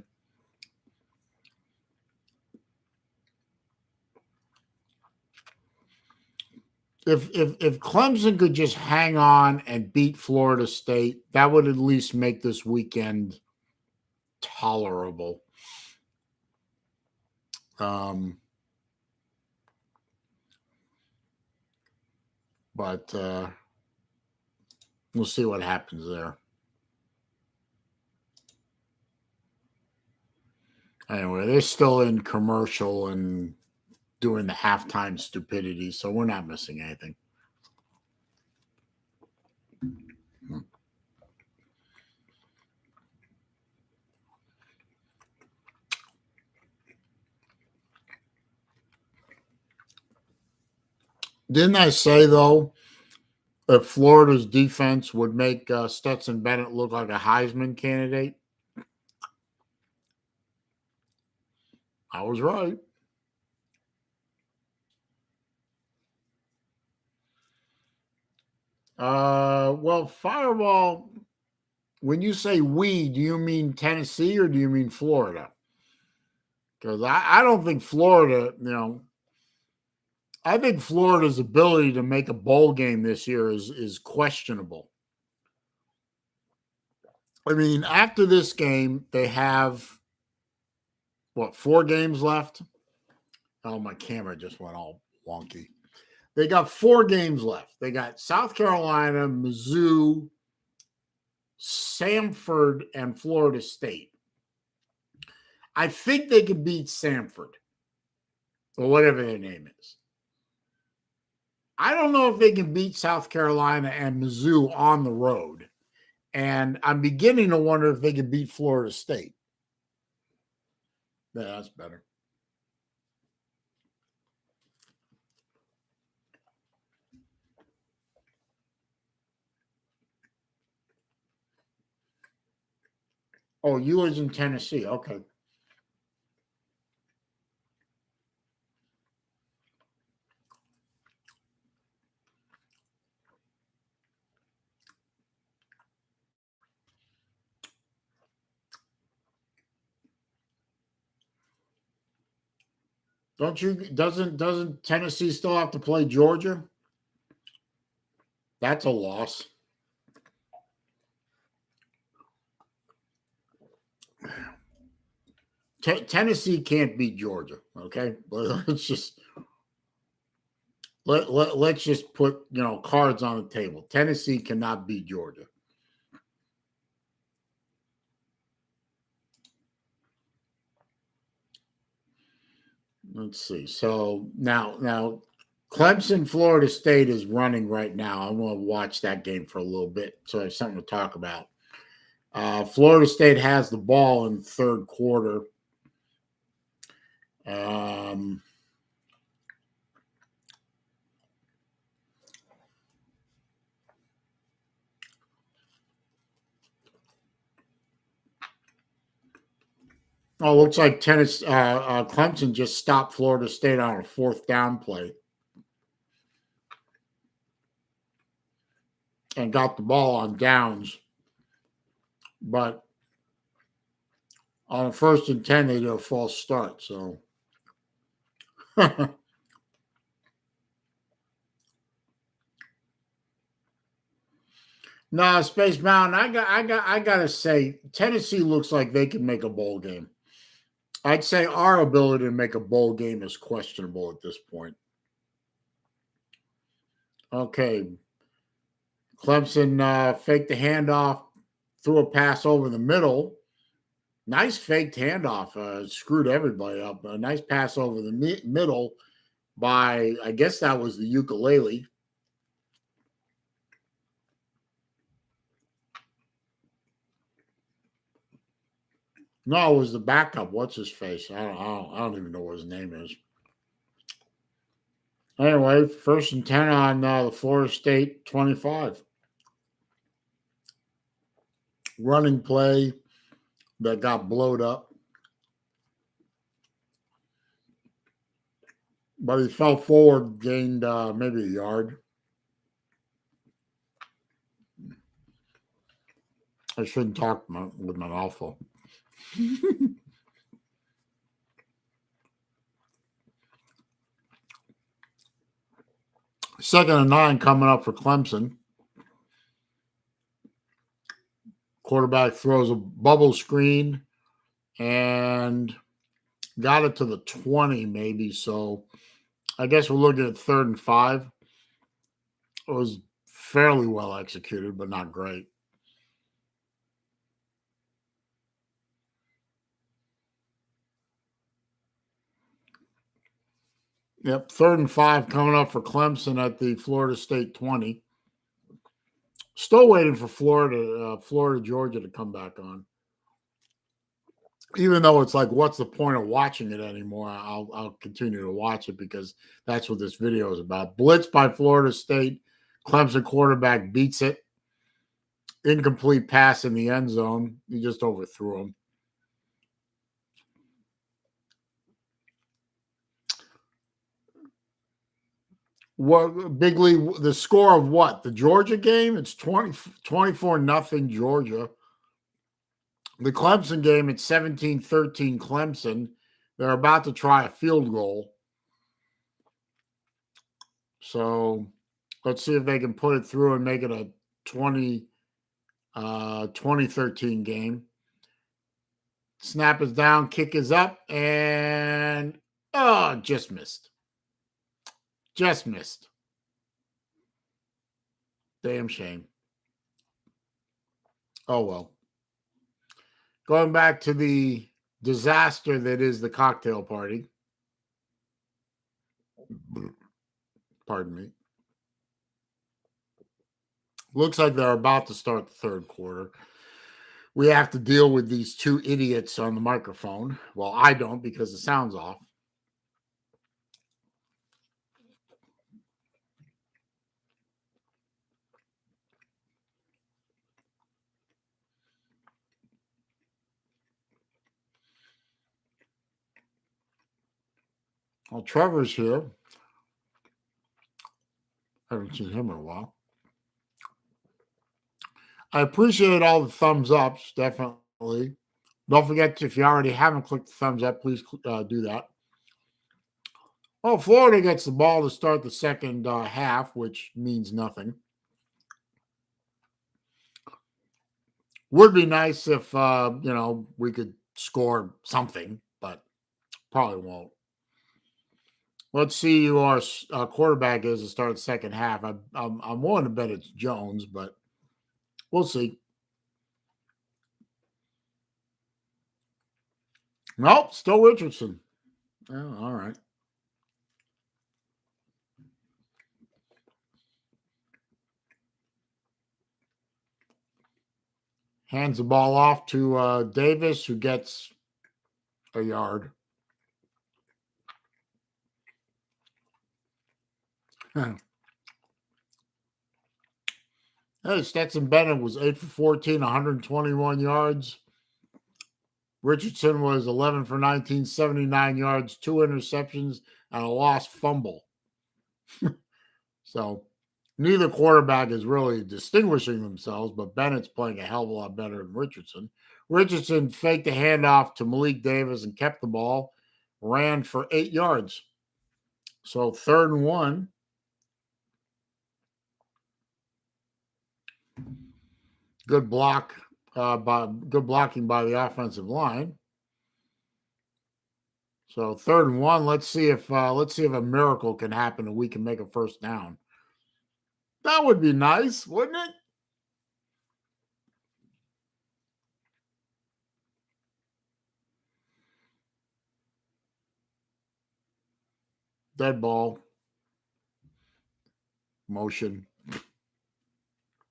If Clemson could just hang on and beat Florida State, that would at least make this weekend tolerable. But we'll see what happens there. Anyway, they're still in commercial and doing the halftime stupidity, so we're not missing anything. Didn't I say, though, that Florida's defense would make Stetson Bennett look like a Heisman candidate? I was right. Well, Fireball, when you say we, do you mean Tennessee or do you mean Florida? Because I don't think Florida, I think Florida's ability to make a bowl game this year is questionable. I mean, after this game, they have, 4 games left? Oh, my camera just went all wonky. They got 4 games left. They got South Carolina, Mizzou, Samford, and Florida State. I think they can beat Samford or whatever their name is. I don't know if they can beat South Carolina and Mizzou on the road. And I'm beginning to wonder if they can beat Florida State. Yeah, that's better. Oh, you was in Tennessee. Okay. Doesn't Tennessee still have to play Georgia? That's a loss. Tennessee can't beat Georgia. Okay, but let's just let's just put cards on the table. Tennessee cannot beat Georgia. Let's see. So now Clemson, Florida State is running right now. I want to watch that game for a little bit so I have something to talk about. Florida State has the ball in the third quarter. Looks like Clemson just stopped Florida State on a fourth down play and got the ball on downs. But on a 1st and 10, they did a false start. So no, Space Mountain. I gotta say, Tennessee looks like they can make a bowl game. I'd say our ability to make a bowl game is questionable at this point. Okay. Clemson faked the handoff, threw a pass over the middle. Nice faked handoff. Screwed everybody up. A nice pass over the middle by, I guess that was the ukulele. No, it was the backup. What's his face? I don't even know what his name is. Anyway, 1st and 10 on the Florida State 25. Running play that got blowed up. But he fell forward, gained maybe a yard. I shouldn't talk with my mouth full. Second and 9 coming up for Clemson. Quarterback throws a bubble screen and got it to the 20 maybe. So I guess we're looking at 3rd and 5. It was fairly well executed, but not great. Yep, 3rd and 5 coming up for Clemson at the Florida State 20. Still waiting for Florida, Georgia to come back on. Even though it's like, what's the point of watching it anymore? I'll continue to watch it because that's what this video is about. Blitz by Florida State. Clemson quarterback beats it. Incomplete pass in the end zone. He just overthrew him. What Bigley, the score of what? The Georgia game? It's 24-0 Georgia. The Clemson game, it's 17-13 Clemson. They're about to try a field goal. So let's see if they can put it through and make it a 2013 game. Snap is down, kick is up, and just missed. Just missed. Damn shame. Oh, well. Going back to the disaster that is the cocktail party. Pardon me. Looks like they're about to start the third quarter. We have to deal with these two idiots on the microphone. Well, I don't because the sound's off. Well, Trevor's here. I haven't seen him in a while. I appreciate all the thumbs ups, definitely. Don't forget, if you already haven't clicked the thumbs up, please do that. Oh, Florida gets the ball to start the second half, which means nothing. Would be nice if, we could score something, Probably won't. Let's see who our quarterback is to start the second half. I'm willing to bet it's Jones, but we'll see. Nope, still Richardson. Oh, all right. Hands the ball off to Davis, who gets a yard. Hey, Stetson Bennett was 8 for 14, 121 yards. Richardson was 11 for 19, 79 yards, 2 interceptions, and a lost fumble. So neither quarterback is really distinguishing themselves, but Bennett's playing a hell of a lot better than Richardson. Richardson faked a handoff to Malik Davis and kept the ball, ran for 8 yards. So 3rd and 1. Good blocking by the offensive line. So 3rd and 1. Let's see if a miracle can happen and we can make a first down. That would be nice, wouldn't it? Dead ball. Motion.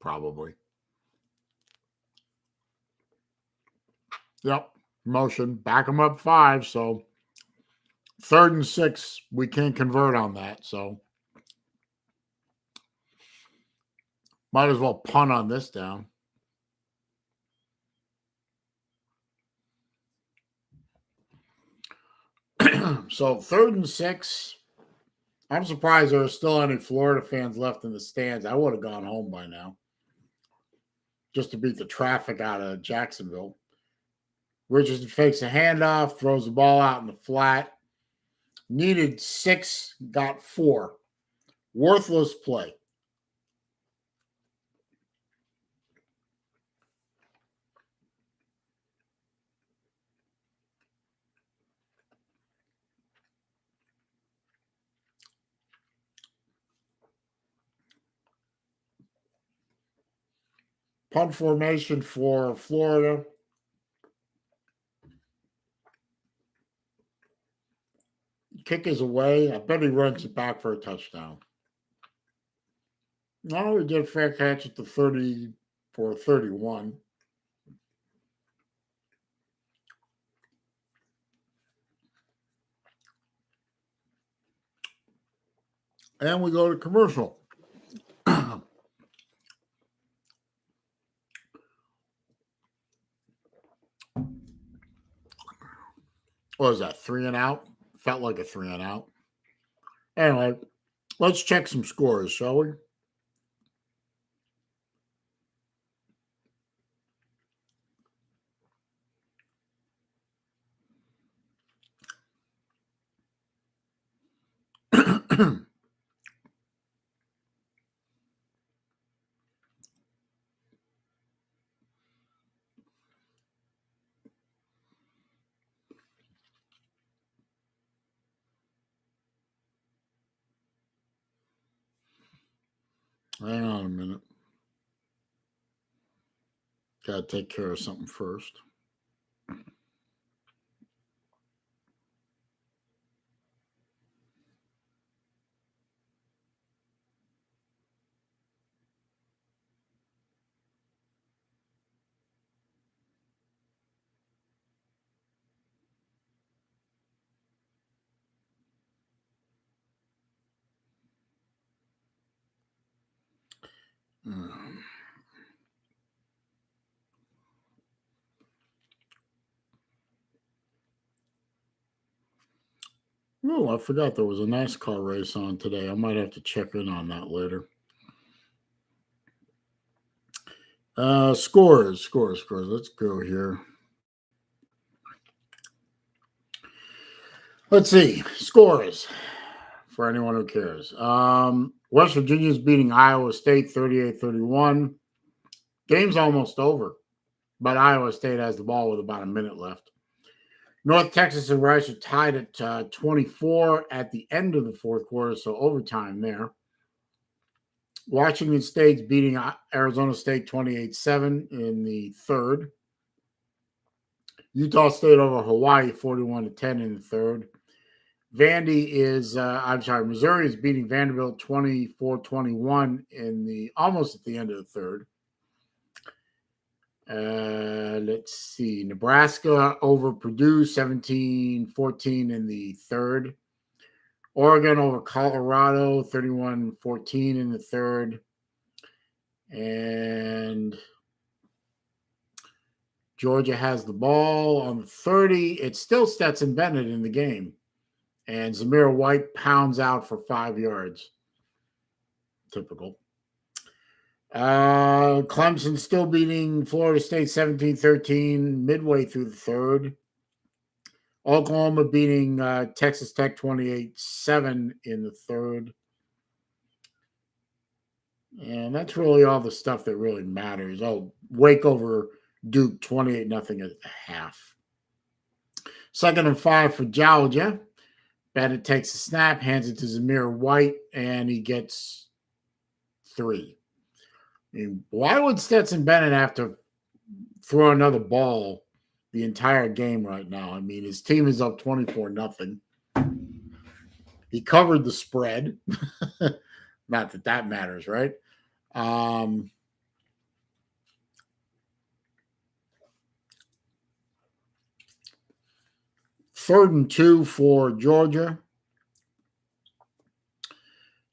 Probably. Yep. Motion. Back them up 5. So 3rd and 6. We can't convert on that. So might as well punt on this down. So 3rd and 6. I'm surprised there are still any Florida fans left in the stands. I would have gone home by now just to beat the traffic out of Jacksonville. Richardson fakes a handoff, throws the ball out in the flat. Needed 6, got 4. Worthless play. Punt formation for Florida. Kick is away. I bet he runs it back for a touchdown. No, he did a fair catch at the 30 for 31. And we go to commercial. What was that, 3 and out? Felt like a 3 and out. Anyway, let's check some scores, shall we? Hang on a minute. Got to take care of something first. Oh, I forgot there was a NASCAR race on today. I might have to check in on that later. Scores. Let's go here. Let's see. Scores for anyone who cares. West Virginia is beating Iowa State 38-31. Game's almost over, but Iowa State has the ball with about a minute left. North Texas and Rice are tied at 24 at the end of the fourth quarter, so overtime there. Washington State's beating Arizona State 28-7 in the third. Utah State over Hawaii 41-10 in the third. Missouri is beating Vanderbilt 24-21 almost at the end of the third. Let's see. Nebraska over Purdue 17-14 in the third. Oregon over Colorado 31-14 in the third. And Georgia has the ball on the 30. It's still Stetson Bennett in the game. And Zamir White pounds out for 5 yards. Typical. Clemson still beating Florida State 17-13 midway through the third. Oklahoma beating Texas Tech 28-7 in the third. And that's really all the stuff that really matters. Oh, Wake over Duke 28-0 at the half. 2nd and 5 for Georgia. Bennett takes a snap, hands it to Zamir White, and he gets 3. I mean, why would Stetson Bennett have to throw another ball the entire game right now? I mean, his team is up 24-0. He covered the spread. Not that matters, right? 3rd and 2 for Georgia.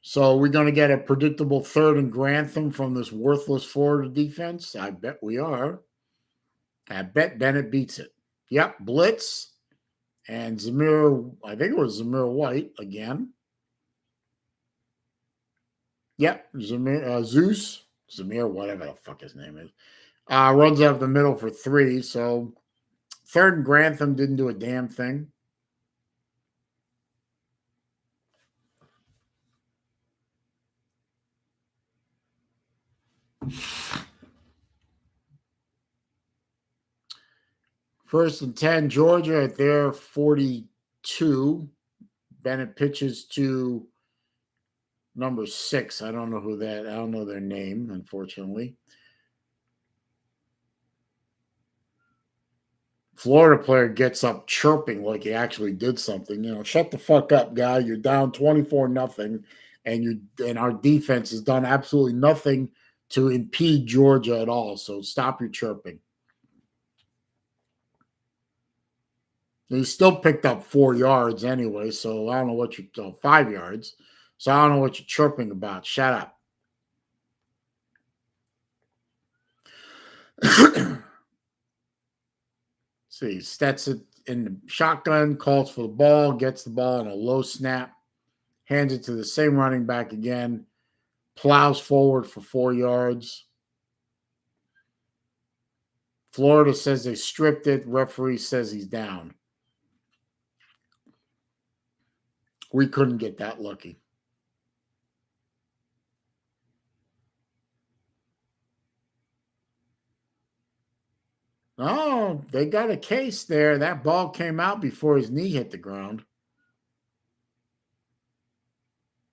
So we're going to get a predictable 3rd and Grantham from this worthless Florida defense. I bet we are. I bet Bennett beats it. Yep, blitz. And I think it was Zamir White again. Yep, Zeus. Zamir, whatever the fuck his name is. Runs up the middle for 3. So 3rd and Grantham didn't do a damn thing. First and 10, Georgia at their 42. Bennett pitches to number 6. I don't know I don't know their name, unfortunately. Florida player gets up chirping like he actually did something. You know, shut the fuck up, guy. You're down 24-0, and our defense has done absolutely nothing to impede Georgia at all. So stop your chirping. He still picked up 4 yards anyway, so I don't know what 5 yards. So I don't know what you're chirping about. Shut up. See, Stetson in the shotgun, calls for the ball, gets the ball on a low snap, hands it to the same running back again, plows forward for 4 yards. Florida says they stripped it. Referee says he's down. We couldn't get that lucky. Oh, they got a case there. That ball came out before his knee hit the ground.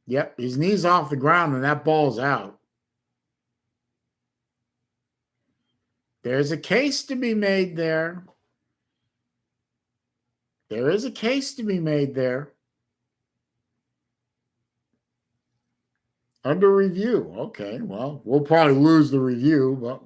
Yep, his knee's off the ground and that ball's out. There's a case to be made there. There is a case to be made there. Under review. Okay, well, we'll probably lose the review, but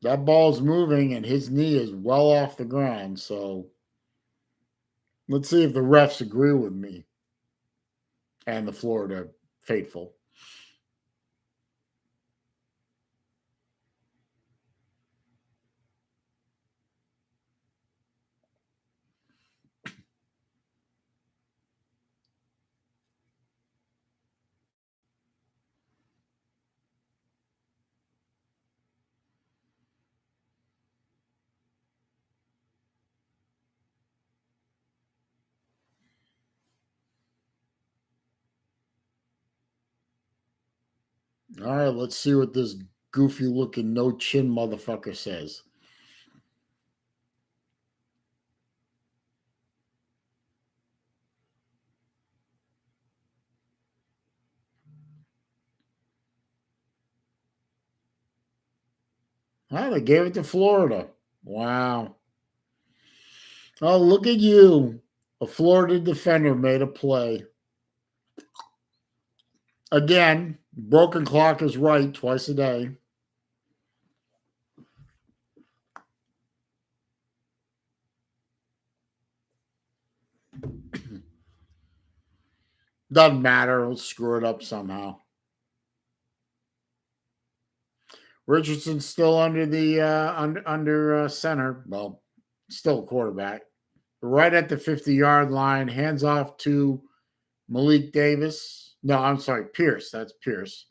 that ball's moving and his knee is well off the ground. So let's see if the refs agree with me and the Florida faithful. All right, let's see what this goofy looking no chin motherfucker says. Oh, they gave it to Florida. Wow. Oh, look at you. A Florida defender made a play. Again, broken clock is right twice a day. Doesn't matter. We'll screw it up somehow. Richardson's still under the under center. Well, still a quarterback. Right at the 50-yard line, hands off to Malik Davis. No, I'm sorry, Pierce. That's Pierce.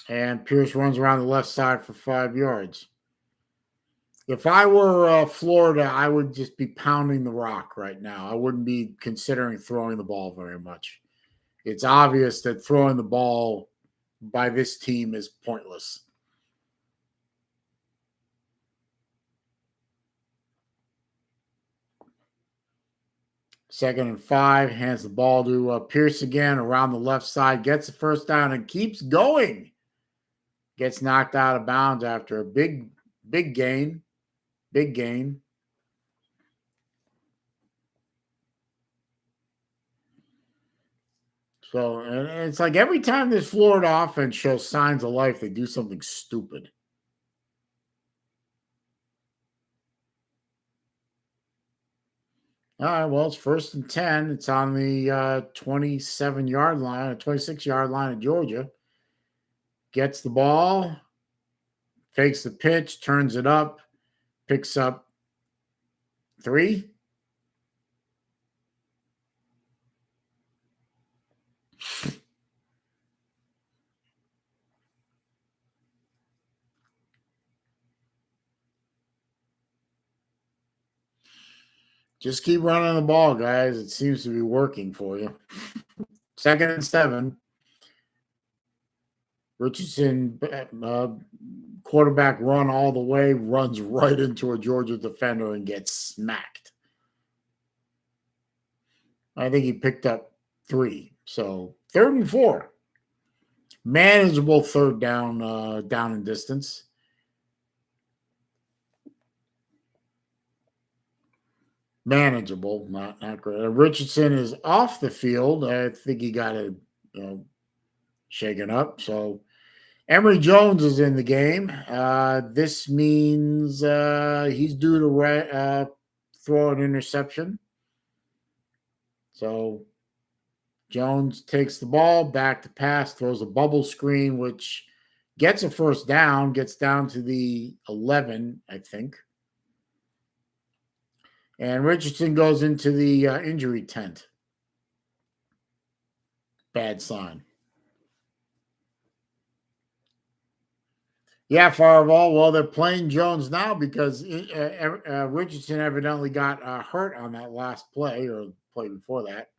And Pierce runs around the left side for 5 yards. If I were Florida, I would just be pounding the rock right now. I wouldn't be considering throwing the ball very much. It's obvious that throwing the ball by this team is pointless. Second and 5, hands the ball to Pierce again around the left side, gets the first down and keeps going. Gets knocked out of bounds after a big gain. Big gain. So, and it's like every time this Florida offense shows signs of life, they do something stupid. All right, well, it's 1st and 10. It's on the 27-yard line, 26-yard line of Georgia. Gets the ball, fakes the pitch, turns it up, picks up 3. Just keep running the ball, guys. It seems to be working for you. 2nd and 7. Richardson, quarterback run all the way, runs right into a Georgia defender and gets smacked. I think he picked up 3. So 3rd and 4. Manageable 3rd down, down and distance. Manageable, not great. Richardson is off the field. I think he got it shaken up. So Emory Jones is in the game. This means he's due to throw an interception. So Jones takes the ball, back to pass, throws a bubble screen, which gets a first down, gets down to the 11, I think. And Richardson goes into the injury tent. Bad sign. Yeah, Fireball. Well, they're playing Jones now because Richardson evidently got hurt on that last play or play before that.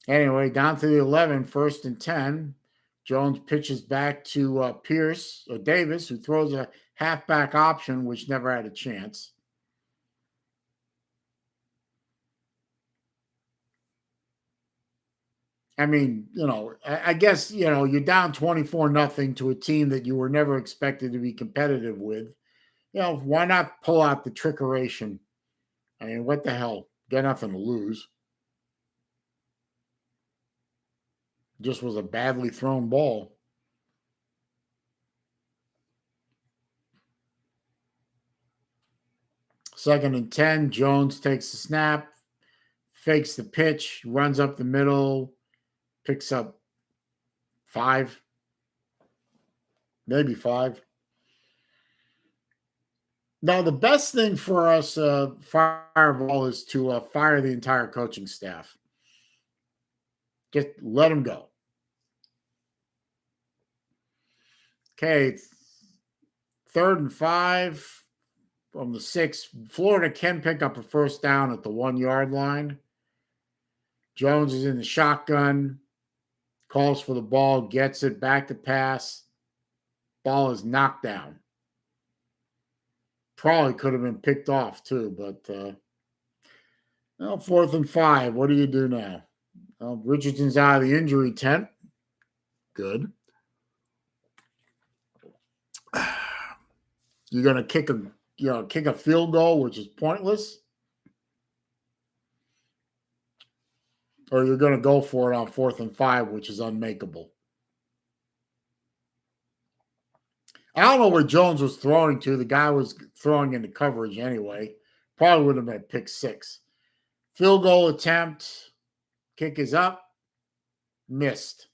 Anyway, down to the 11, 1st and 10. Jones pitches back to Pierce or Davis, who throws a halfback option, which never had a chance. I mean, I guess, you're down 24-0 to a team that you were never expected to be competitive with. Why not pull out the trickeration? I mean, what the hell? Got nothing to lose. Just was a badly thrown ball. Second and 10, Jones takes the snap, fakes the pitch, runs up the middle, picks up 5, maybe 5. Now, the best thing for us, Fireball, is to fire the entire coaching staff. Just let them go. Okay, 3rd and 5. from the 6. Florida can pick up a first down at the 1-yard line. Jones is in the shotgun, calls for the ball, gets it back to pass. Ball is knocked down. Probably could have been picked off too, but 4th and 5. What do you do now? Richardson's out of the injury tent. Good. You're gonna kick a field goal, which is pointless, or you're gonna go for it on 4th and 5, which is unmakeable. I don't know where Jones was throwing to. The guy was throwing into coverage anyway. Probably would have been a pick 6. Field goal attempt. Kick is up. Missed.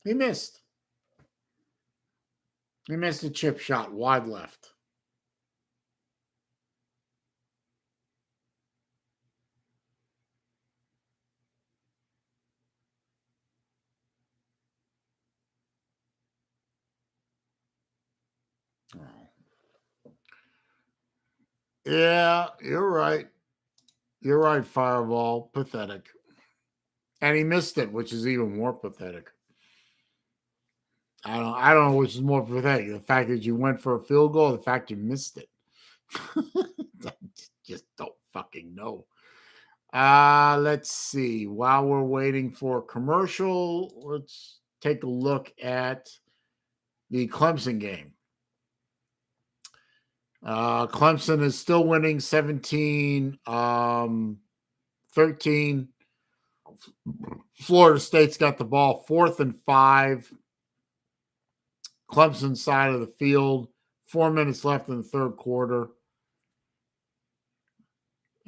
He missed. He missed a chip shot wide left. Yeah, you're right. You're right, Fireball. Pathetic. And he missed it, which is even more pathetic. I don't know which is more pathetic. The fact that you went for a field goal, or the fact you missed it. I just don't fucking know. Let's see. While we're waiting for a commercial, let's take a look at the Clemson game. Clemson is still winning 17-13. Florida State's got the ball 4th and 5. Clemson side of the field. 4 minutes left in the third quarter.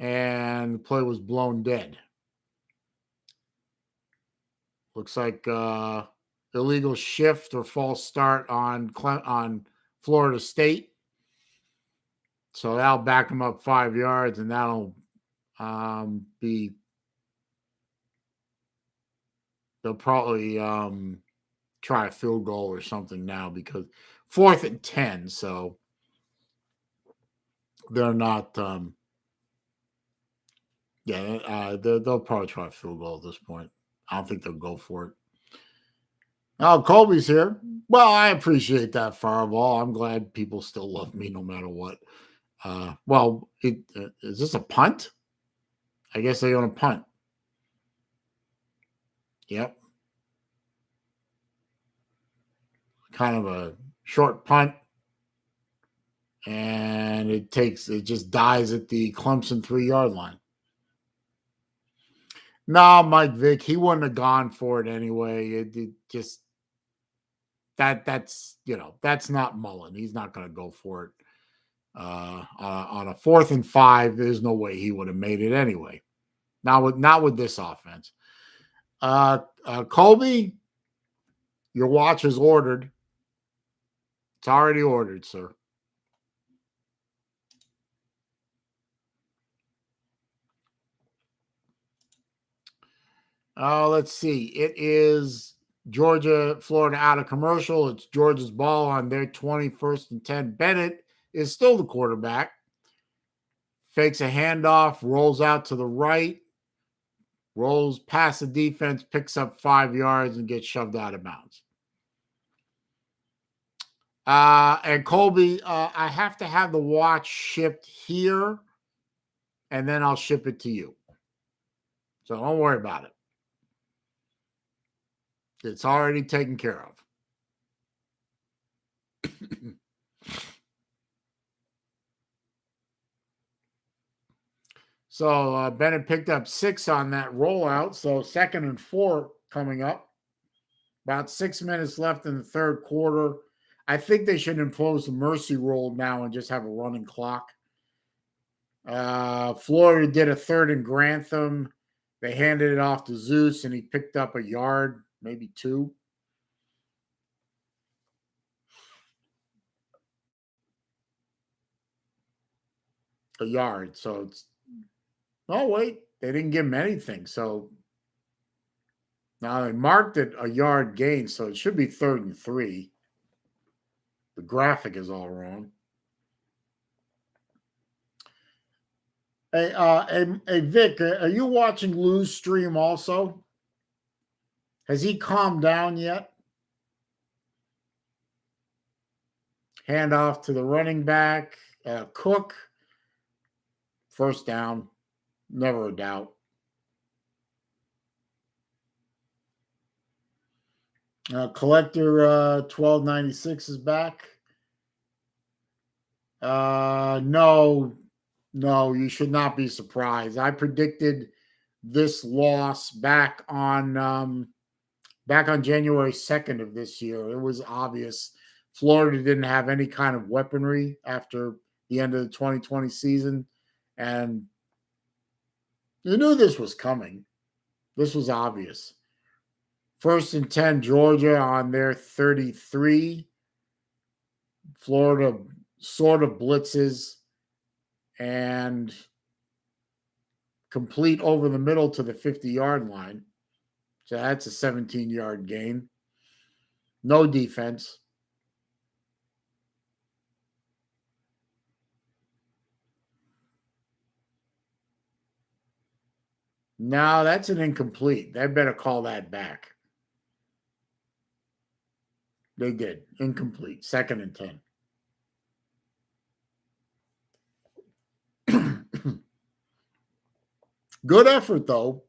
And the play was blown dead. Looks like illegal shift or false start on Florida State. So that'll back them up 5 yards, and that'll be. They'll probably try a field goal or something now because 4th and 10. So they're not. They'll probably try a field goal at this point. I don't think they'll go for it. Oh, Colby's here. Well, I appreciate that, Fireball. I'm glad people still love me no matter what. Is this a punt? I guess they're going to punt. Yep. Kind of a short punt. And it just dies at the Clemson 3-yard line. No, Mike Vick, he wouldn't have gone for it anyway. It just that's not Mullen. He's not going to go for it. On a 4th and 5, there's no way he would have made it anyway. Not with this offense. Colby, your watch is ordered. It's already ordered, sir. Let's see. It is Georgia, Florida out of commercial. It's Georgia's ball on their 21st and 10. Bennett is still the quarterback. Fakes a handoff, rolls out to the right, rolls past the defense, picks up 5 yards, and gets shoved out of bounds. And Colby, I have to have the watch shipped here, and then I'll ship it to you. So don't worry about it. It's already taken care of. So Bennett picked up 6 on that rollout. So 2nd and 4 coming up. About 6 minutes left in the third quarter. I think they should impose the mercy rule now and just have a running clock. Florida did a 3rd and Grantham. They handed it off to Zeus, and he picked up a yard, maybe 2. A yard. So it's. Oh, wait. They didn't give him anything. So now they marked it a yard gain. So it should be 3rd and 3. The graphic is all wrong. Hey, Vic, are you watching Lou's stream also? Has he calmed down yet? Handoff to the running back. Cook. First down. Never a doubt. Collector 1296 is back. No, you should not be surprised. I predicted this loss back on January 2nd of this year. It was obvious Florida didn't have any kind of weaponry after the end of the 2020 season, and you knew this was coming. This was obvious. 1st and 10, Georgia on their 33. Florida sort of blitzes and complete over the middle to the 50-yard line. So that's a 17-yard gain. No defense. No, that's an incomplete. They better call that back. They did. Incomplete. 2nd and 10. Good effort, though.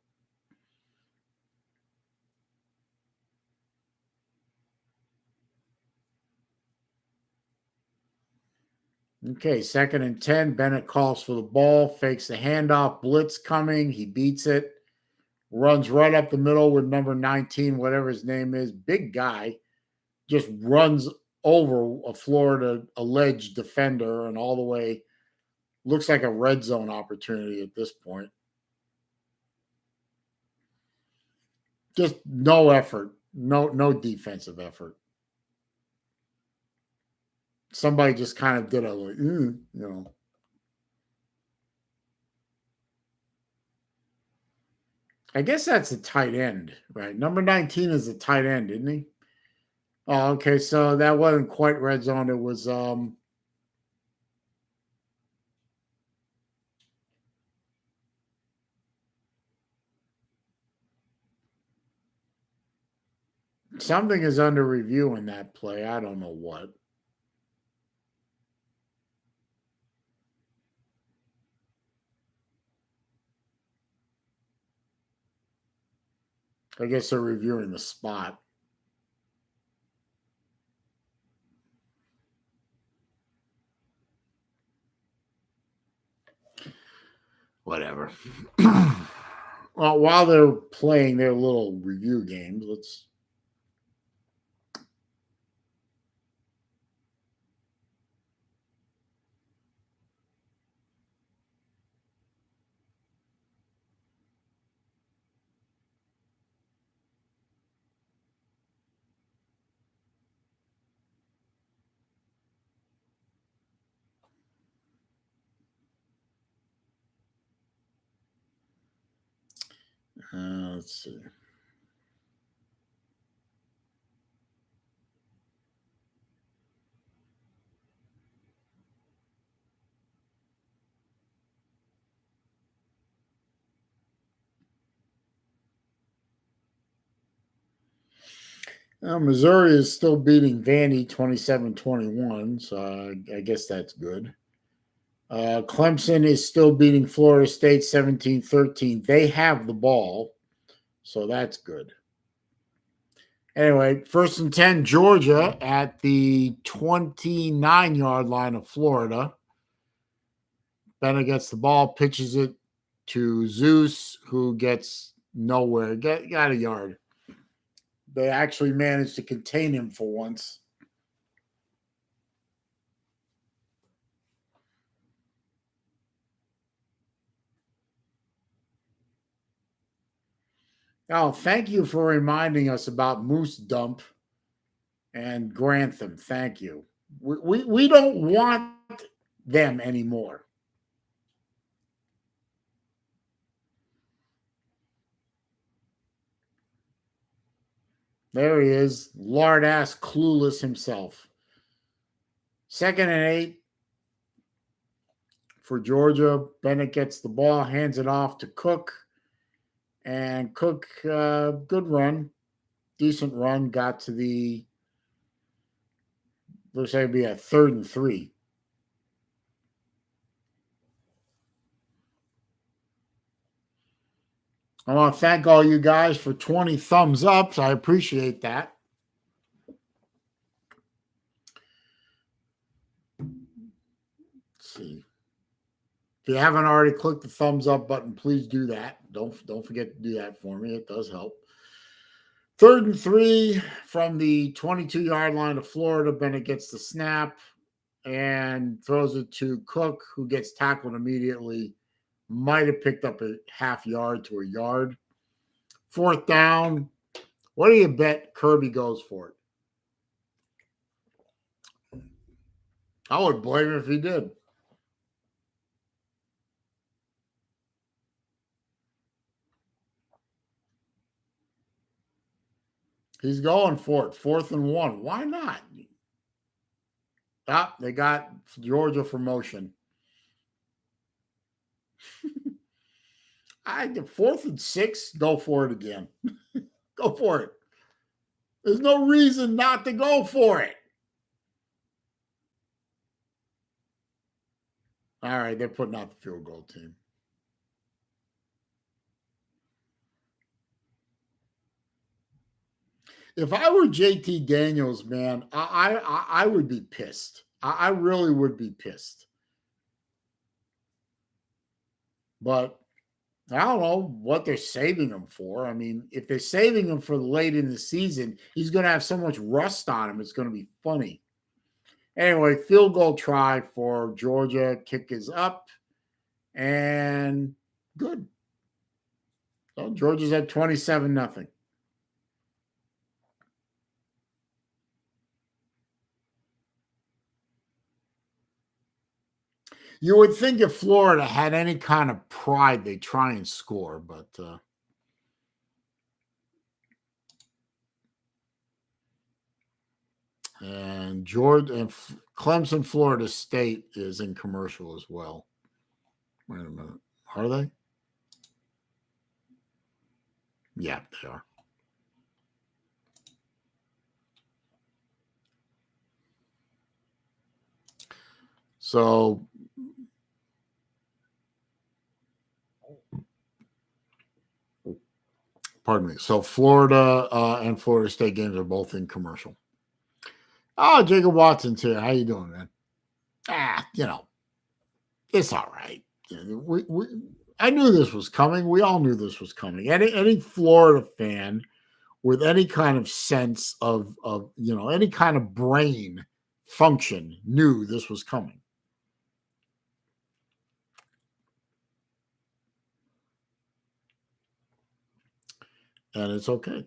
Okay, 2nd and 10. Bennett calls for the ball, fakes the handoff, blitz coming. He beats it, runs right up the middle with number 19, whatever his name is. Big guy. Just runs over a Florida alleged defender and all the way. Looks like a red zone opportunity at this point. Just no effort. No defensive effort. Somebody just kind of did a, you know. I guess that's a tight end, right? Number 19 is a tight end, isn't he? Oh, okay. So that wasn't quite red zone. It was something is under review in that play. I don't know what. I guess they're reviewing the spot. Whatever. Well, while they're playing their little review games, let's. Let's see. Missouri is still beating Vandy 27-21, so I guess that's good. Clemson is still beating Florida State 17-13. They have the ball, so that's good. Anyway, 1st and 10, Georgia at the 29-yard line of Florida. Bennett gets the ball, pitches it to Zeus, who gets nowhere. Got a yard. They actually managed to contain him for once. Oh, thank you for reminding us about Moose Dump and Grantham. Thank you. We don't want them anymore. There he is, lard ass clueless himself. 2nd and 8 for Georgia. Bennett gets the ball, hands it off to Cook. And Cook, good run, decent run, got to the, looks like it'd be a 3rd and 3. I want to thank all you guys for 20 thumbs ups. I appreciate that. Let's see. If you haven't already clicked the thumbs up button, please do that. Don't forget to do that for me. It does help. 3rd and 3 from the 22-yard line of Florida. Bennett gets the snap and throws it to Cook, who gets tackled immediately. Might have picked up a half yard to a yard. 4th down. What do you bet Kirby goes for it? I would blame him if he did. He's going for it. 4th and 1. Why not? Ah, they got Georgia for motion. The 4th and 6, go for it again. Go for it. There's no reason not to go for it. All right, they're putting out the field goal team. If I were JT Daniels, man, I would be pissed. I really would be pissed. But I don't know what they're saving him for. I mean, if they're saving him for late in the season, he's going to have so much rust on him. It's going to be funny. Anyway, field goal try for Georgia. Kick is up. And good. So Georgia's at 27-0. You would think if Florida had any kind of pride, they'd try and score, but and Georgia and Clemson, Florida State is in commercial as well. Wait a minute. Are they? Yeah, they are. So pardon me. So Florida and Florida State games are both in commercial. Oh, Jacob Watson's here. How you doing, man? It's all right. I knew this was coming. We all knew this was coming. Any Florida fan with any kind of sense of any kind of brain function knew this was coming. And it's okay.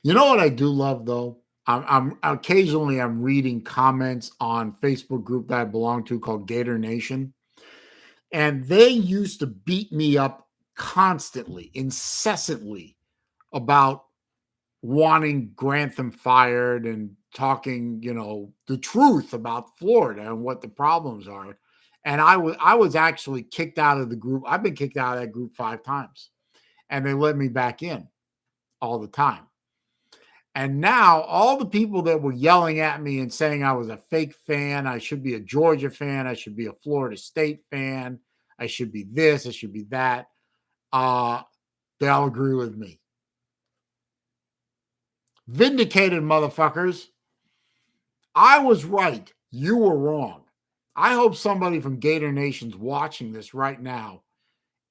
You know what I do love though? I'm occasionally I'm reading comments on Facebook group that I belong to called Gator Nation. And they used to beat me up constantly, incessantly about wanting Grantham fired and talking, the truth about Florida and what the problems are. And I was actually kicked out of the group. I've been kicked out of that group 5 times. And they let me back in all the time. And now all the people that were yelling at me and saying I was a fake fan, I should be a Georgia fan, I should be a Florida State fan, I should be this, I should be that, they all agree with me. Vindicated, motherfuckers. I was right. You were wrong. I hope somebody from Gator Nation's watching this right now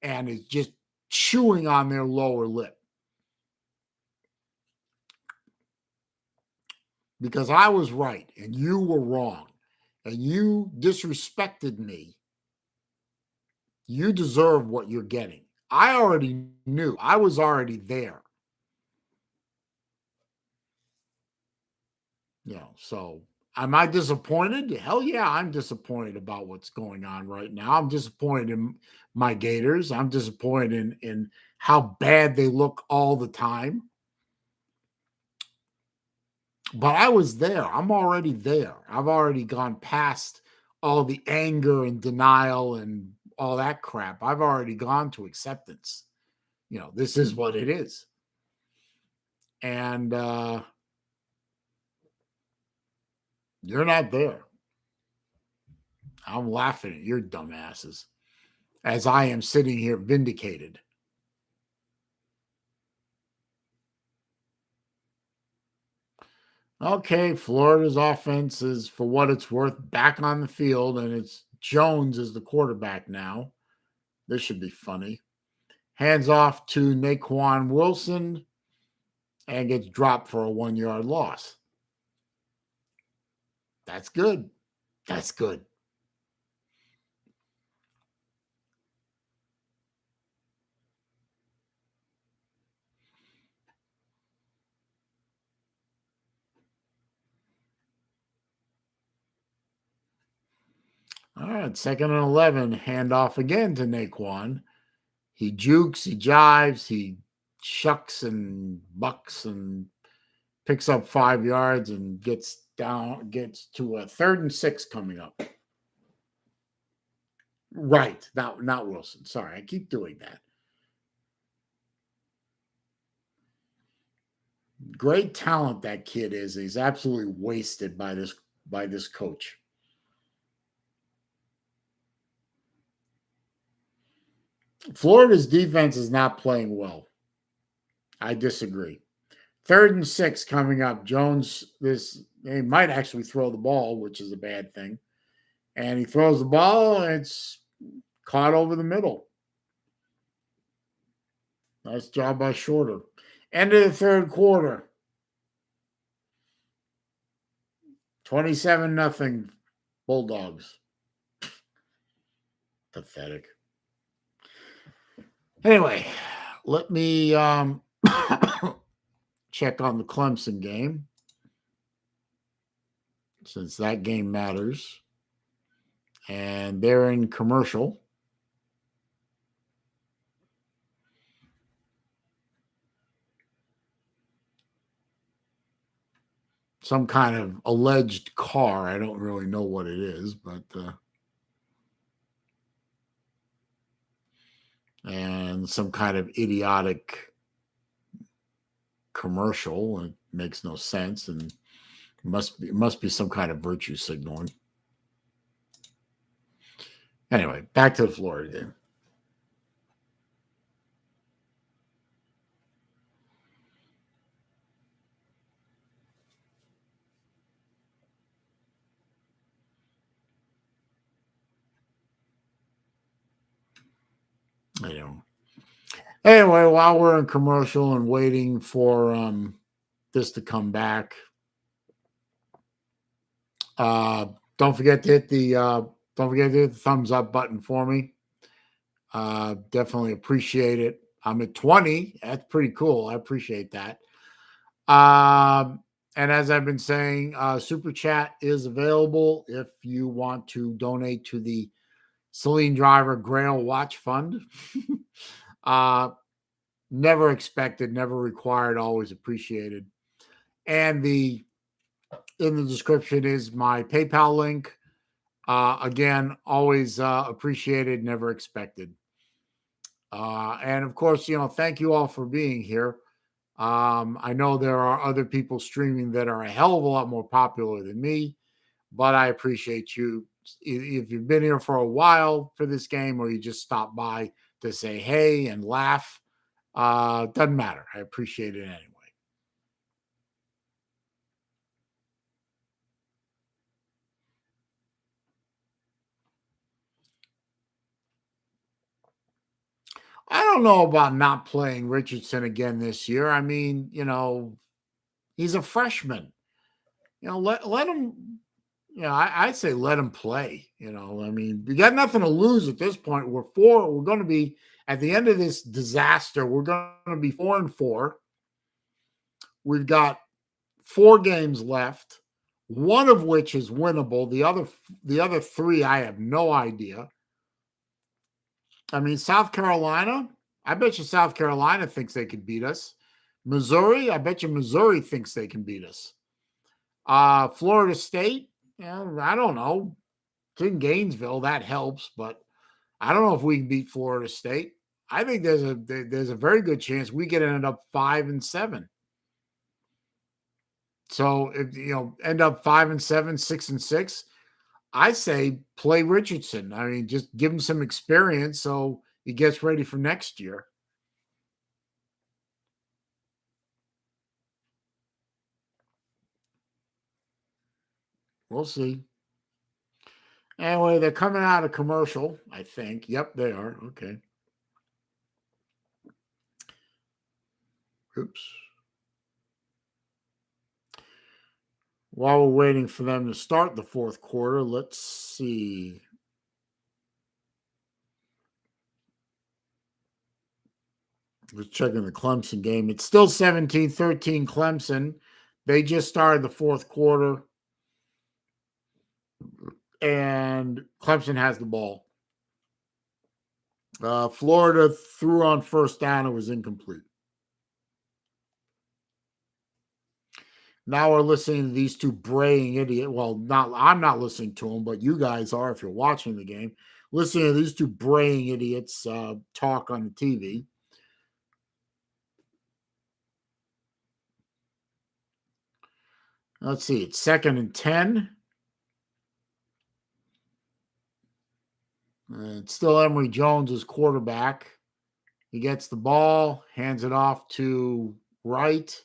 and is just chewing on their lower lip. Because I was right and you were wrong and you disrespected me. You deserve what you're getting. I already knew. I was already there. So Am I disappointed? Hell yeah, I'm disappointed about what's going on right now. I'm disappointed in my Gators. I'm disappointed in how bad they look all the time. But I was there. I'm already there. I've already gone past all the anger and denial and all that crap. I've already gone to acceptance. This is what it is. And you're not there. I'm laughing at your dumbasses as I am sitting here vindicated. Okay, Florida's offense is, for what it's worth, back on the field, and it's Jones is the quarterback now. This should be funny. Hands off to Naquan Wilson and gets dropped for a 1-yard loss. That's good. That's good. All right, 2nd and 11, handoff again to Naquan. He jukes, he jives, he shucks and bucks and picks up 5 yards and gets to a 3rd and 6 coming up. Right, not Wilson. Sorry, I keep doing that. Great talent that kid is. He's absolutely wasted by this coach. Florida's defense is not playing well. I disagree. 3rd and 6 coming up. Jones, he might actually throw the ball, which is a bad thing. And he throws the ball, and it's caught over the middle. Nice job by Shorter. End of the 3rd quarter. 27-0 Bulldogs. Pathetic. Anyway, let me check on the Clemson game, since that game matters. And they're in commercial. Some kind of alleged car. I don't really know what it is, but and some kind of idiotic commercial. It makes no sense, and must be some kind of virtue signaling. Anyway, back to the Florida game. Anyway, while we're in commercial and waiting for this to come back, don't forget to hit the thumbs up button for me. Definitely appreciate it. I'm at 20. That's pretty cool. I appreciate that. And as I've been saying, Super Chat is available if you want to donate to the Celine Driver Grail Watch Fund. Never expected, never required, always appreciated. And in the description is my PayPal link. Again, always appreciated, never expected. And of course, thank you all for being here. I know there are other people streaming that are a hell of a lot more popular than me, but I appreciate you. If you've been here for a while for this game, or you just stop by to say hey and laugh, doesn't matter. I appreciate it anyway. I don't know about not playing Richardson again this year. I mean, he's a freshman. Let him. I'd say let him play. I mean, we got nothing to lose at this point. We're going to be at the end of this disaster. We're going to be 4-4. We've got 4 games left. one of which is winnable. The other three, I have no idea. I mean, South Carolina, I bet you South Carolina thinks they could beat us. Missouri, I bet you Missouri thinks they can beat us. Florida State, I don't know. It's in Gainesville, that helps, but I don't know if we can beat Florida State. I think there's a very good chance we could end up 5-7. So if end up 5-7, 6-6, I say play Richardson. I mean, just give him some experience so he gets ready for next year. We'll see. Anyway, they're coming out of commercial, I think. Yep, they are. Okay. Oops. While we're waiting for them to start the fourth quarter, let's see. Let's check in the Clemson game. It's still 17-13 Clemson. They just started the fourth quarter, and Clemson has the ball. Florida threw on first down. It was incomplete. Now we're listening to these two braying idiots. Well, I'm not listening to them, but you guys are if you're watching the game. Listening to these two braying idiots talk on the TV. Let's see. It's 2nd and 10. It's still Emory Jones as quarterback. He gets the ball, hands it off to Wright,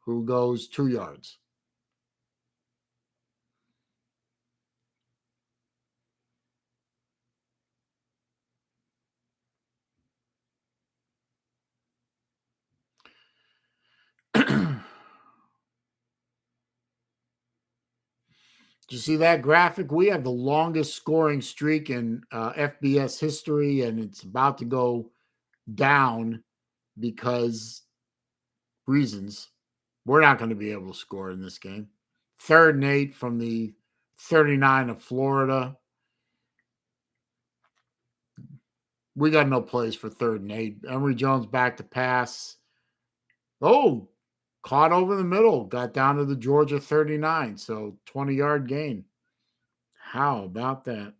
who goes 2 yards. Did you see that graphic? We have the longest scoring streak in FBS history, and it's about to go down because reasons. We're not going to be able to score in this game. 3rd and 8 from the 39 of Florida. We got no plays for 3rd and 8. Emory Jones back to pass. Oh, caught over the middle. Got down to the Georgia 39. So 20-yard gain. How about that?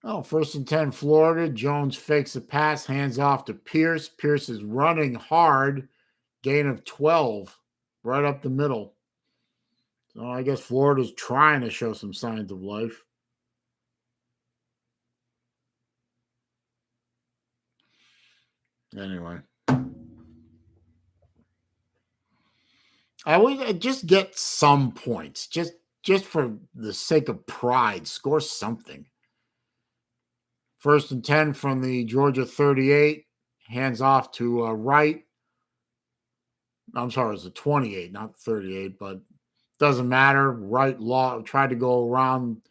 Oh, 1st and 10, Florida. Jones fakes a pass, hands off to Pierce. Pierce is running hard. Gain of 12, right up the middle. So I guess Florida's trying to show some signs of life. Anyway. I would just get some points. Just for the sake of pride, score something. 1st and 10 from the Georgia 38. Hands off to Wright. I'm sorry, it's a 28, not 38, but doesn't matter. Wright tried to go around,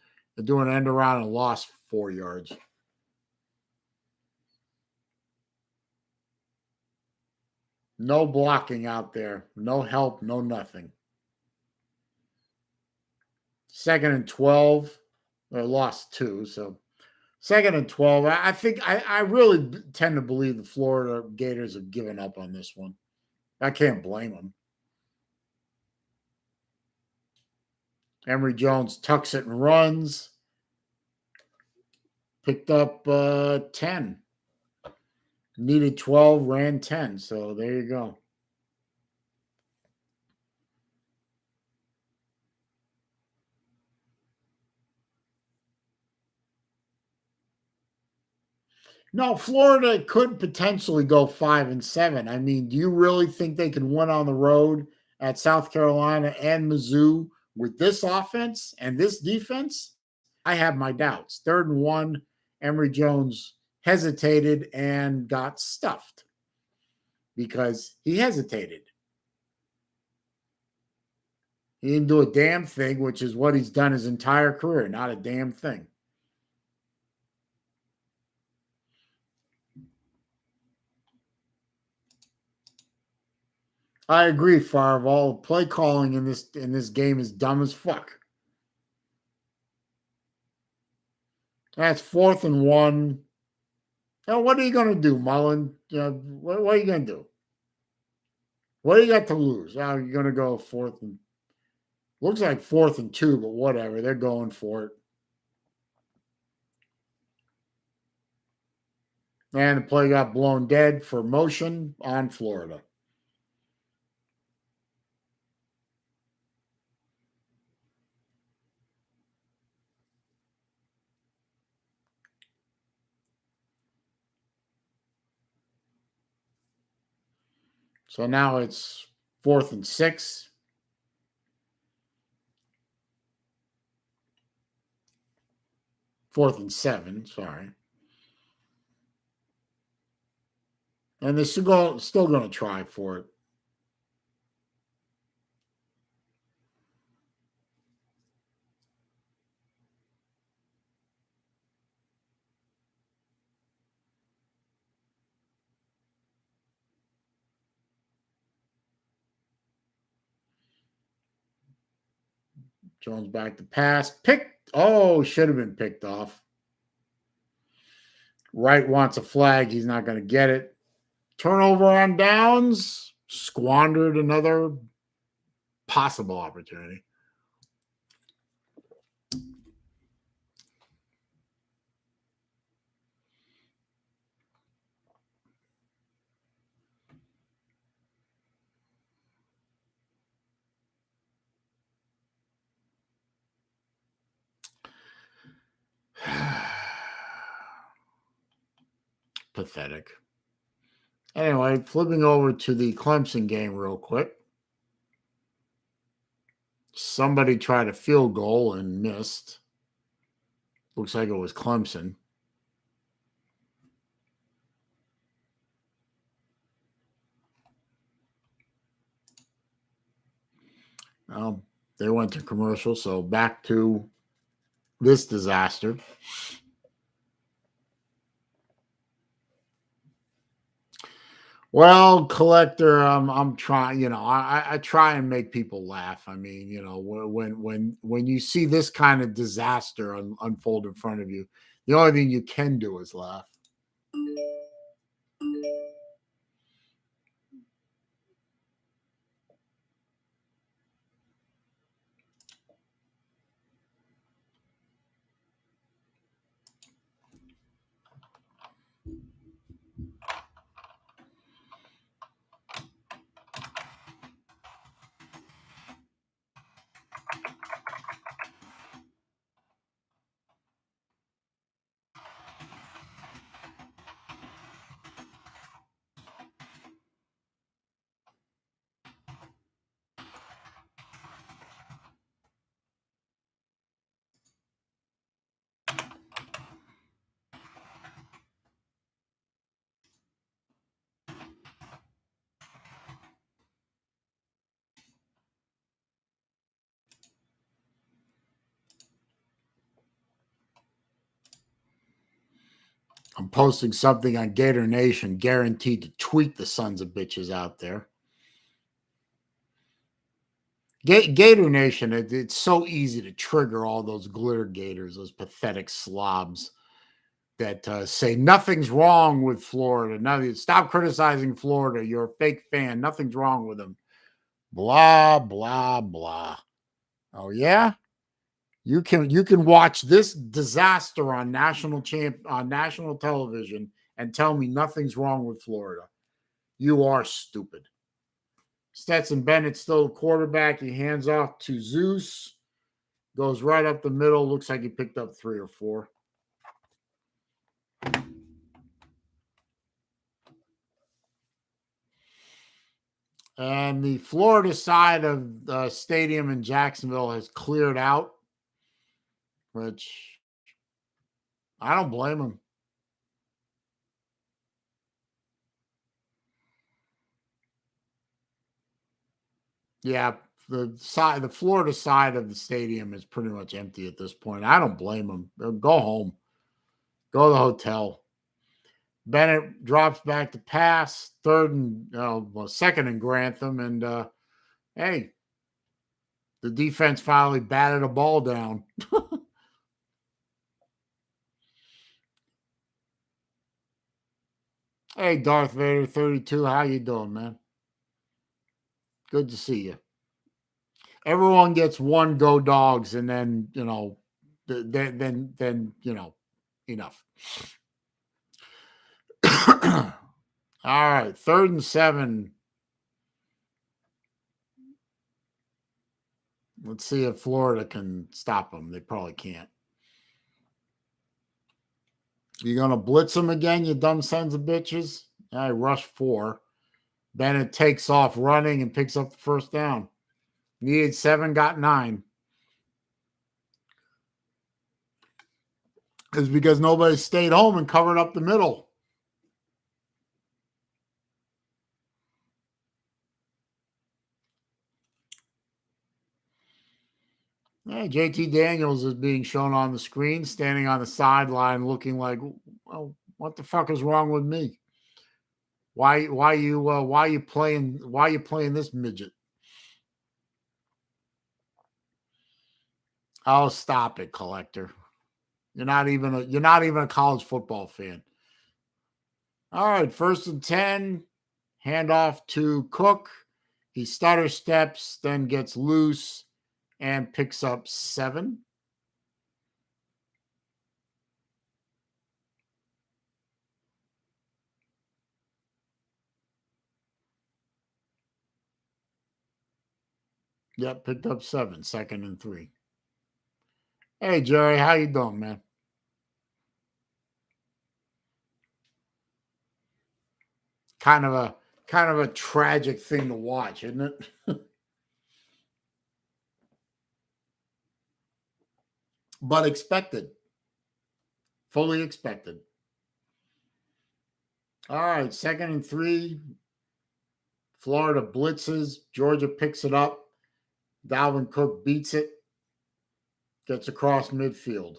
do an end around and lost 4 yards. No blocking out there. No help, no nothing. 2nd and 12. They lost 2, so 2nd and 12. I think I really tend to believe the Florida Gators have given up on this one. I can't blame them. Emory Jones tucks it and runs. Picked up 10. Needed 12, ran 10. So there you go. No, Florida could potentially go 5-7. I mean, do you really think they can win on the road at South Carolina and Mizzou with this offense and this defense? I have my doubts. 3rd and 1, Emory Jones hesitated and got stuffed. because he hesitated. He didn't do a damn thing, which is what he's done his entire career, not a damn thing. I agree, Favre. All play calling in this game is dumb as fuck. That's 4th and 1. Now, what are you going to do, Mullen? What are you going to do? What do you got to lose? Oh, you're going to go 4th and looks like 4th and 2, but whatever. They're going for it. And the play got blown dead for motion on Florida. So now it's 4th and 6. Fourth and 7, sorry. And they're still going to try for it. Jones back to pass. Picked. Oh, should have been picked off. Wright wants a flag. He's not going to get it. Turnover on downs. Squandered another possible opportunity. Pathetic. Anyway, flipping over to the Clemson game real quick. Somebody tried a field goal and missed. Looks like it was Clemson. Well, they went to commercial, so back to this disaster. Well, collector, I'm trying. I try and make people laugh. I mean, when you see this kind of disaster unfold in front of you, the only thing you can do is laugh. I'm posting something on Gator Nation, guaranteed to tweet the sons of bitches out there. Gator Nation, it's so easy to trigger all those glitter gators, those pathetic slobs that say nothing's wrong with Florida. Nothing. Stop criticizing Florida. You're a fake fan. Nothing's wrong with them. Blah blah blah. Oh yeah, you can watch this disaster on national television and tell me nothing's wrong with Florida. You are stupid. Stetson Bennett's still a quarterback. He hands off to Zeus. Goes right up the middle. Looks like he picked up 3 or 4. And the Florida side of the stadium in Jacksonville has cleared out, which I don't blame them. Yeah, the Florida side of the stadium is pretty much empty at this point. I don't blame them. Go home. Go to the hotel. Bennett drops back to pass, second and Grantham, and hey, the defense finally batted a ball down. Hey, Darth Vader 32, how you doing, man? Good to see you. Everyone gets one go dogs, and then then enough. All right, 3rd and 7. Let's see if Florida can stop them. They probably can't. You gonna blitz them again, you dumb sons of bitches? I rush 4. Bennett takes off running and picks up the first down. Needed 7, got 9. It's because nobody stayed home and covered up the middle. Hey, JT Daniels is being shown on the screen, standing on the sideline, looking like, well, what the fuck is wrong with me? Why you playing this midget? Oh, stop it, collector. You're not even a college football fan. All right, 1st and 10. Handoff to Cook. He stutter steps, then gets loose and picks up 7. Yep, picked up 7, 2nd and 3. Hey, Jerry, how you doing, man? Kind of a tragic thing to watch, isn't it? But expected. Fully expected. All right, 2nd and 3. Florida blitzes. Georgia picks it up. Dalvin Cook beats it. Gets across midfield.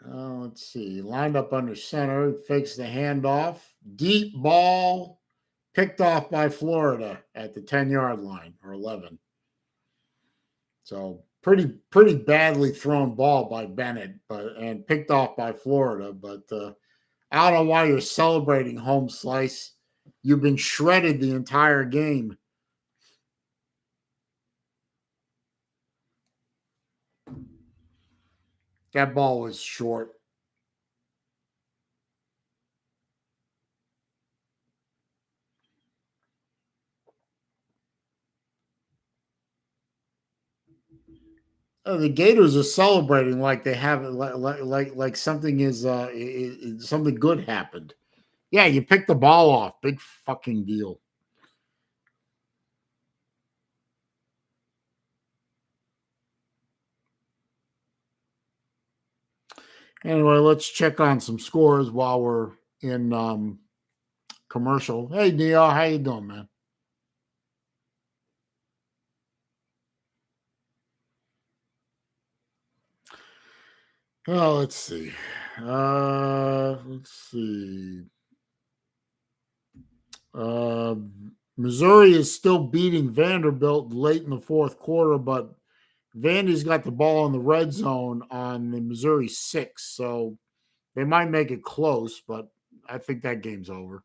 Let's see. Lined up under center. Fakes the handoff. Deep ball. Picked off by Florida at the 10-yard line, or 11. So pretty badly thrown ball by Bennett, and picked off by Florida. But I don't know why you're celebrating, home slice. You've been shredded the entire game. That ball was short. The Gators are celebrating like they have like something something good happened. Yeah, you picked the ball off. Big fucking deal. Anyway, let's check on some scores while we're in commercial. Hey, Neil, how you doing, man? Oh, let's see. Missouri is still beating Vanderbilt late in the 4th quarter, but Vandy's got the ball in the red zone on the Missouri 6, so they might make it close, but I think that game's over.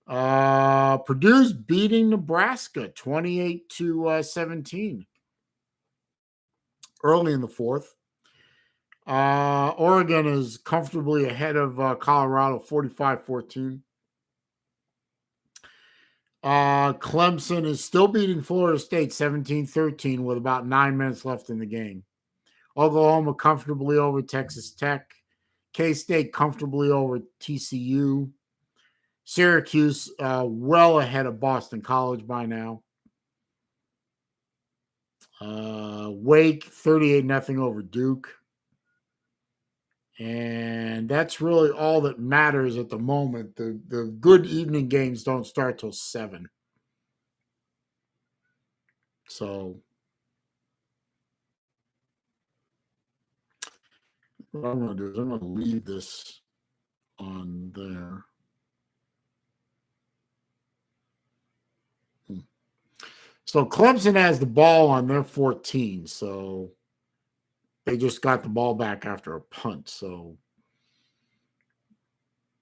Purdue's beating Nebraska 28-17 early in the 4th. Oregon is comfortably ahead of Colorado 45-14. Clemson is still beating Florida State 17-13 with about 9 minutes left in the game. Oklahoma comfortably over Texas Tech. K-State comfortably over TCU. Syracuse well ahead of Boston College by now. Wake 38-0 over Duke. And that's really all that matters at the moment. The good evening games don't start till 7. So what I'm going to do is I'm going to leave this on there. So Clemson has the ball on their 14. So they just got the ball back after a punt. So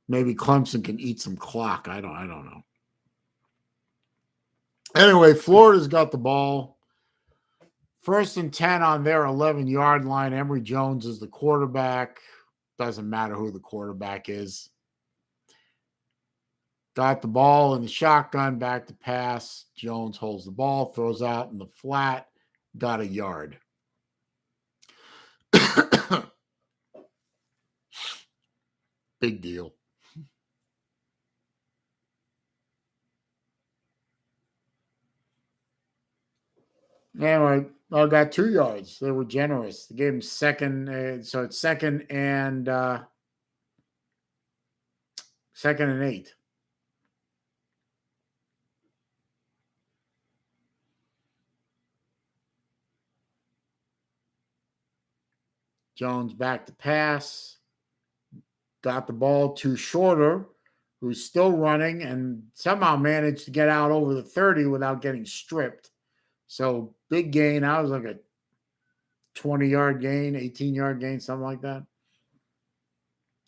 maybe Clemson can eat some clock. I don't know. Anyway, Florida's got the ball. 1st and 10 on their 11-yard line. Emory Jones is the quarterback. Doesn't matter who the quarterback is. Got the ball in the shotgun, back to pass. Jones holds the ball, throws out in the flat. Got a yard. Big deal. Anyway, I got 2 yards. They were generous. They gave him second. So it's second and 8. Jones back to pass. Got the ball to Shorter, who's still running and somehow managed to get out over the 30 without getting stripped. So big gain. I was like a 20-yard gain, 18-yard gain, something like that.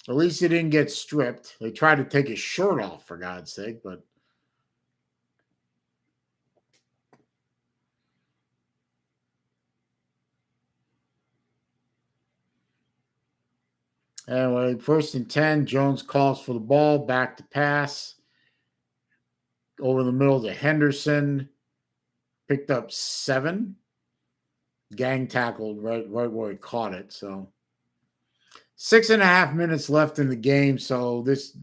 At least he didn't get stripped. They tried to take his shirt off, for God's sake, but anyway, 1st and 10, Jones calls for the ball, back to pass. Over the middle to Henderson. Picked up 7. Gang tackled right where he caught it. So 6.5 minutes left in the game. So this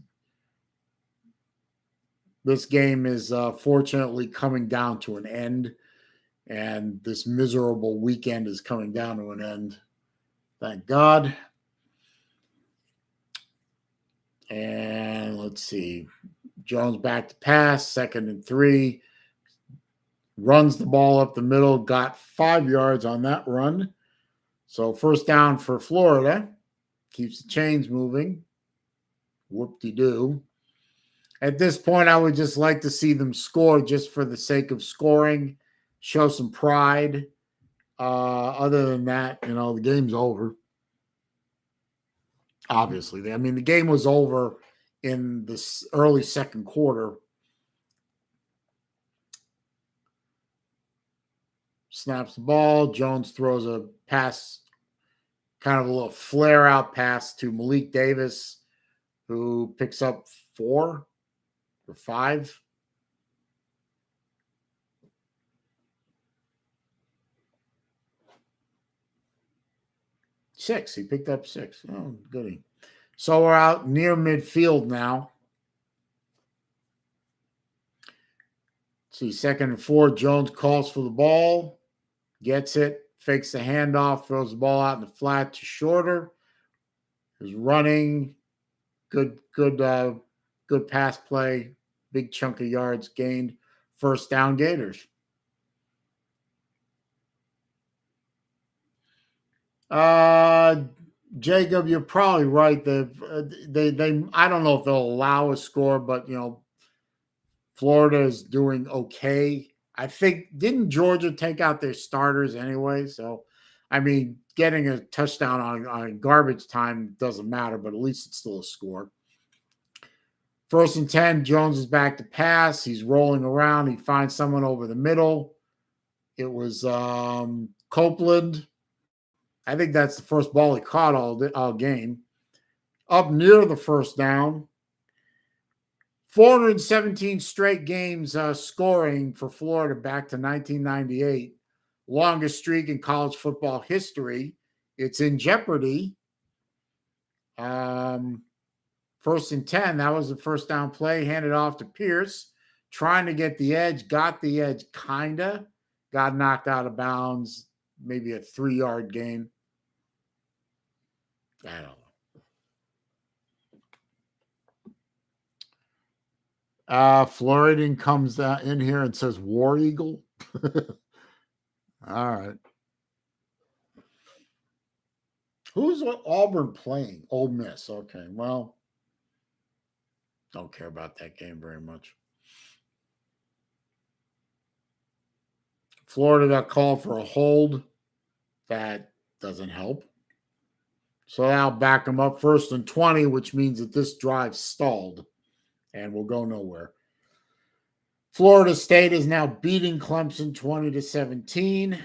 game is fortunately coming down to an end. And this miserable weekend is coming down to an end. Thank God. And let's see. Jones back to pass, 2nd and 3. Runs the ball up the middle, got 5 yards on that run. So 1st down for Florida. Keeps the chains moving. Whoop-de-doo. At this point, I would just like to see them score just for the sake of scoring. Show some pride. Other than that, the game's over. Obviously. I mean, the game was over in the early 2nd quarter. Snaps the ball. Jones throws a pass, kind of a little flare-out pass to Malik Davis, who picks up 4 or 5. Six. He picked up 6. Oh, goody. So we're out near midfield now. See, 2nd and 4. Jones calls for the ball. Gets it. Fakes the handoff. Throws the ball out in the flat to Shorter. Is running. Good pass play. Big chunk of yards gained. 1st down Gators. Jacob, you're probably right. They I don't know if they'll allow a score, but Florida is doing okay. I think, didn't Georgia take out their starters anyway? So, I mean, getting a touchdown on garbage time doesn't matter, but at least it's still a score. 1st and 10, Jones is back to pass. He's rolling around. He finds someone over the middle. It was Copeland. I think that's the first ball he caught all game. Up near the 1st down. 417 straight games scoring for Florida back to 1998. Longest streak in college football history. It's in jeopardy. First and 10. That was the first down play. Handed off to Pierce. Trying to get the edge. Got the edge, kinda. Got knocked out of bounds. Maybe a 3-yard gain. I don't know. Floridian comes in here and says War Eagle. All right. Who's Auburn playing? Ole Miss. Okay. Well, don't care about that game very much. Florida got called for a hold. That doesn't help. So I'll back them up 1st and 20, which means that this drive stalled and will go nowhere. Florida State is now beating Clemson 20-17.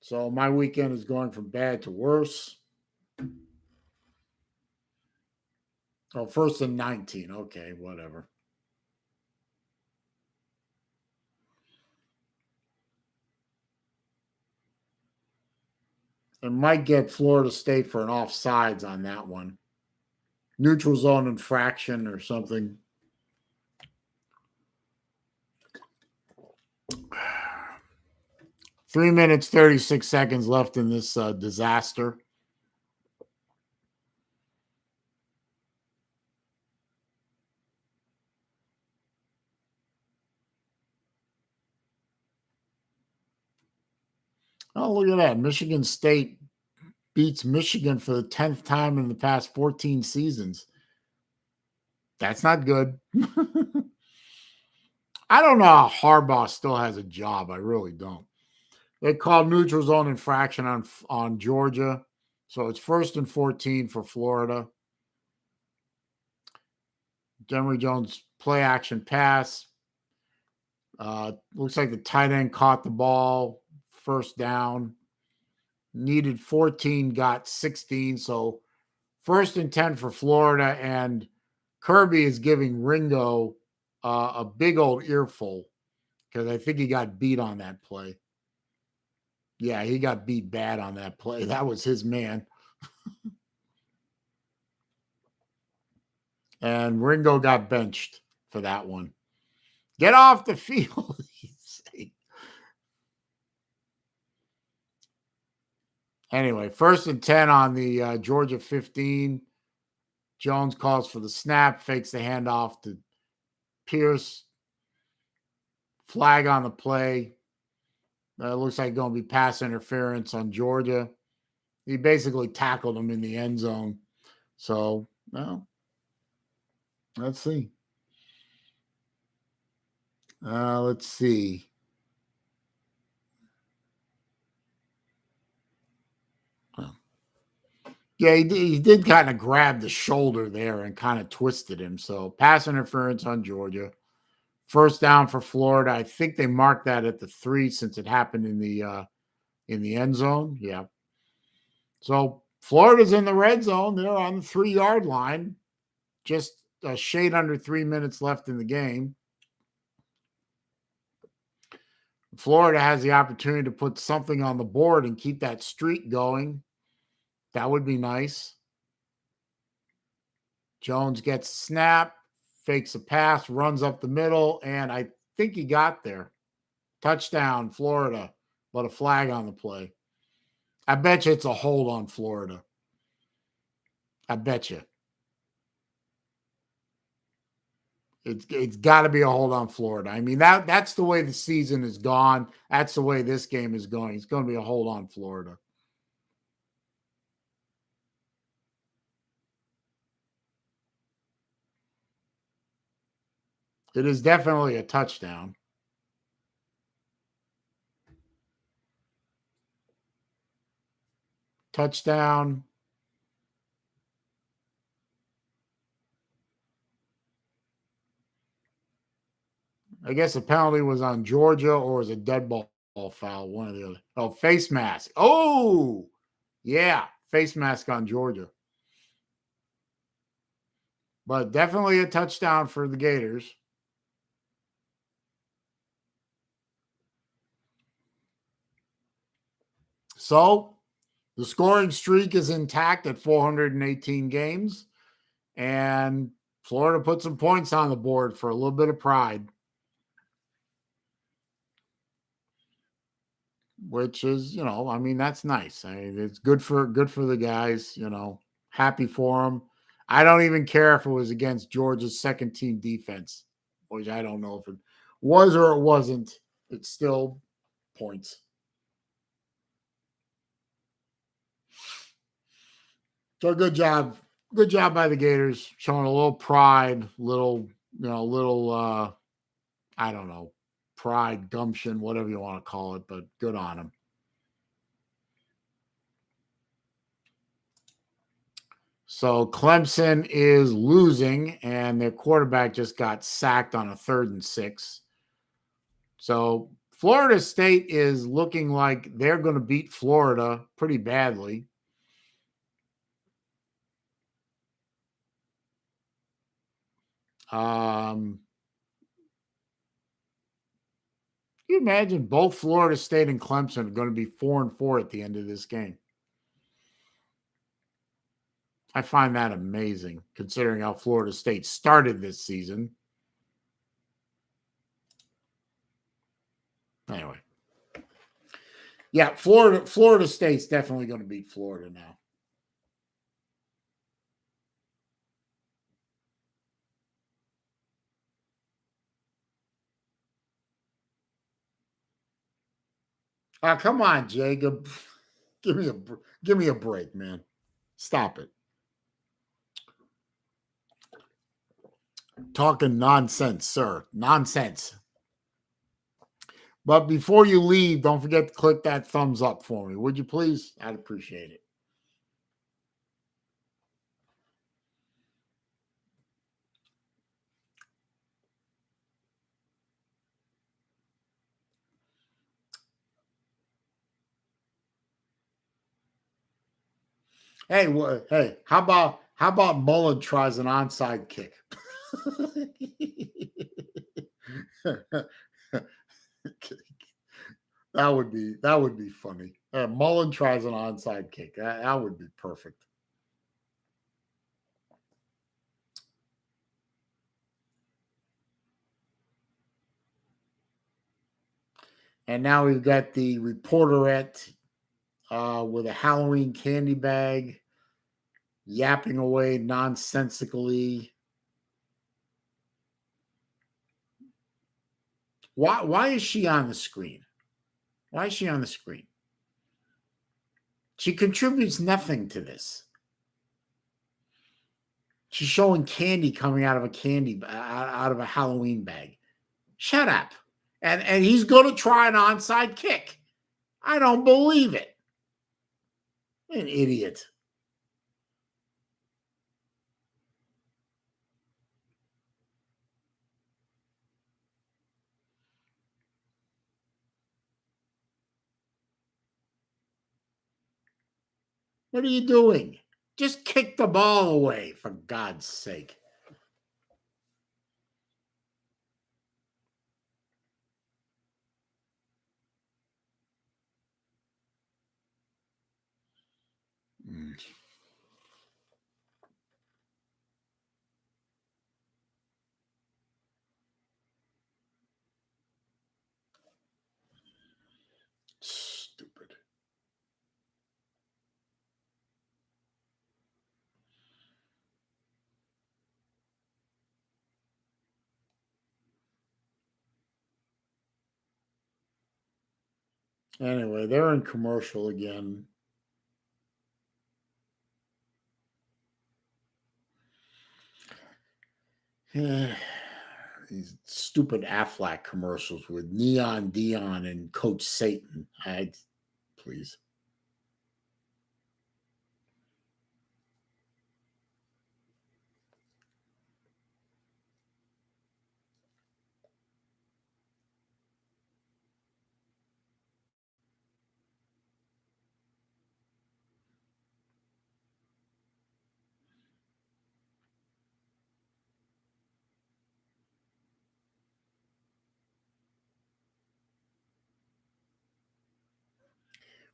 So my weekend is going from bad to worse. Oh, 1st and 19. Okay, whatever. I might get Florida State for an offsides on that one. Neutral zone infraction or something. Three minutes, 36 seconds left in this disaster. Oh, look at that. Michigan State beats Michigan for the 10th time in the past 14 seasons. That's not good. I don't know how Harbaugh still has a job. I really don't. They called neutral zone infraction on Georgia. So it's 1st and 14 for Florida. Emory Jones play action pass. Looks like the tight end caught the ball. 1st down. Needed 14, got 16. So 1st and 10 for Florida. And Kirby is giving Ringo a big old earful because I think he got beat on that play. Yeah, he got beat bad on that play. That was his man. And Ringo got benched for that one. Get off the field. Anyway, 1st and 10 on the Georgia 15. Jones calls for the snap, fakes the handoff to Pierce. Flag on the play. Looks like going to be pass interference on Georgia. He basically tackled him in the end zone. So, well, let's see. Let's see. Yeah, he did kind of grab the shoulder there and kind of twisted him. So pass interference on Georgia. 1st down for Florida. I think they marked that at the 3 since it happened in the end zone. Yeah. So Florida's in the red zone. They're on the 3-yard line. Just a shade under 3 minutes left in the game. Florida has the opportunity to put something on the board and keep that streak going. That would be nice. Jones gets a snap, fakes a pass, runs up the middle, and I think he got there. Touchdown, Florida, but a flag on the play. I bet you it's a hold on Florida. I bet you. It's got to be a hold on Florida. I mean, that's the way the season is gone. That's the way this game is going. It's going to be a hold on Florida. It is definitely a touchdown. Touchdown. I guess the penalty was on Georgia or was a dead ball foul, one or the other. Oh, face mask. Oh, yeah, face mask on Georgia. But definitely a touchdown for the Gators. So the scoring streak is intact at 418 games. And Florida put some points on the board for a little bit of pride, which is, I mean, that's nice. I mean, it's good for the guys, happy for them. I don't even care if it was against Georgia's second team defense, which I don't know if it was or it wasn't. It's still points. So good job by the Gators, showing a little pride, I don't know, pride, gumption, whatever you want to call it, but good on them. So Clemson is losing, and their quarterback just got sacked on a 3rd and 6. So Florida State is looking like they're going to beat Florida pretty badly. Can you imagine both Florida State and Clemson are going to be 4-4 at the end of this game? I find that amazing, considering how Florida State started this season. Anyway. Yeah, Florida State's definitely going to beat Florida now. Come on, Jacob. Give me a break, man. Stop it. Talking nonsense, sir. Nonsense. But before you leave, don't forget to click that thumbs up for me. Would you please? I'd appreciate it. Hey, how about Mullen tries an onside kick? That would be funny. Mullen tries an onside kick. That would be perfect. And now we've got the reporterette with a Halloween candy bag, yapping away nonsensically. Why is she on the screen? Why is she on the screen? She contributes nothing to this. She's showing candy coming out of a Halloween bag. Shut up. And he's going to try an onside kick. I don't believe it. An idiot. What are you doing? Just kick the ball away, for God's sake. Stupid. Anyway, they're in commercial again. These stupid Aflac commercials with Neon Dion and Coach Satan. Please.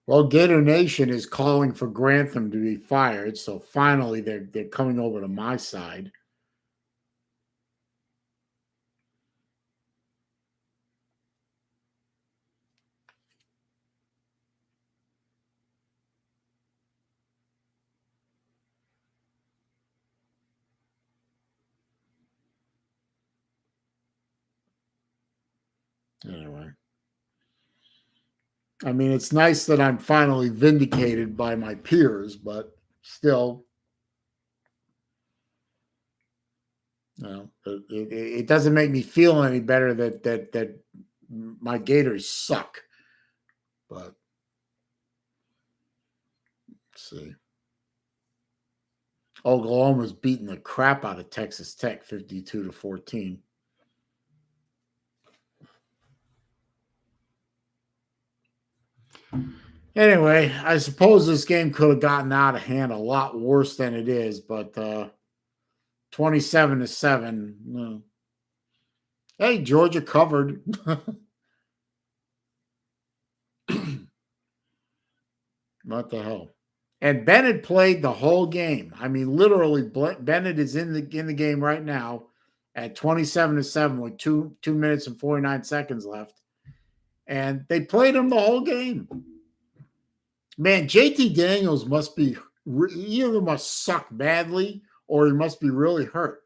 Well, Gator Nation is calling for Grantham to be fired, so finally they're coming over to my side. Anyway, I mean, it's nice that I'm finally vindicated by my peers, but still, it doesn't make me feel any better that my Gators suck. But let's see. Oklahoma's beating the crap out of Texas Tech, 52-14. Anyway, I suppose this game could have gotten out of hand a lot worse than it is, but 27-7. No. Hey, Georgia covered. What the hell? And Bennett played the whole game. I mean, literally, Bennett is in the game right now at 27-7 with 2 minutes and 49 seconds left, and they played him the whole game. Man, JT Daniels must be either must suck badly or he must be really hurt.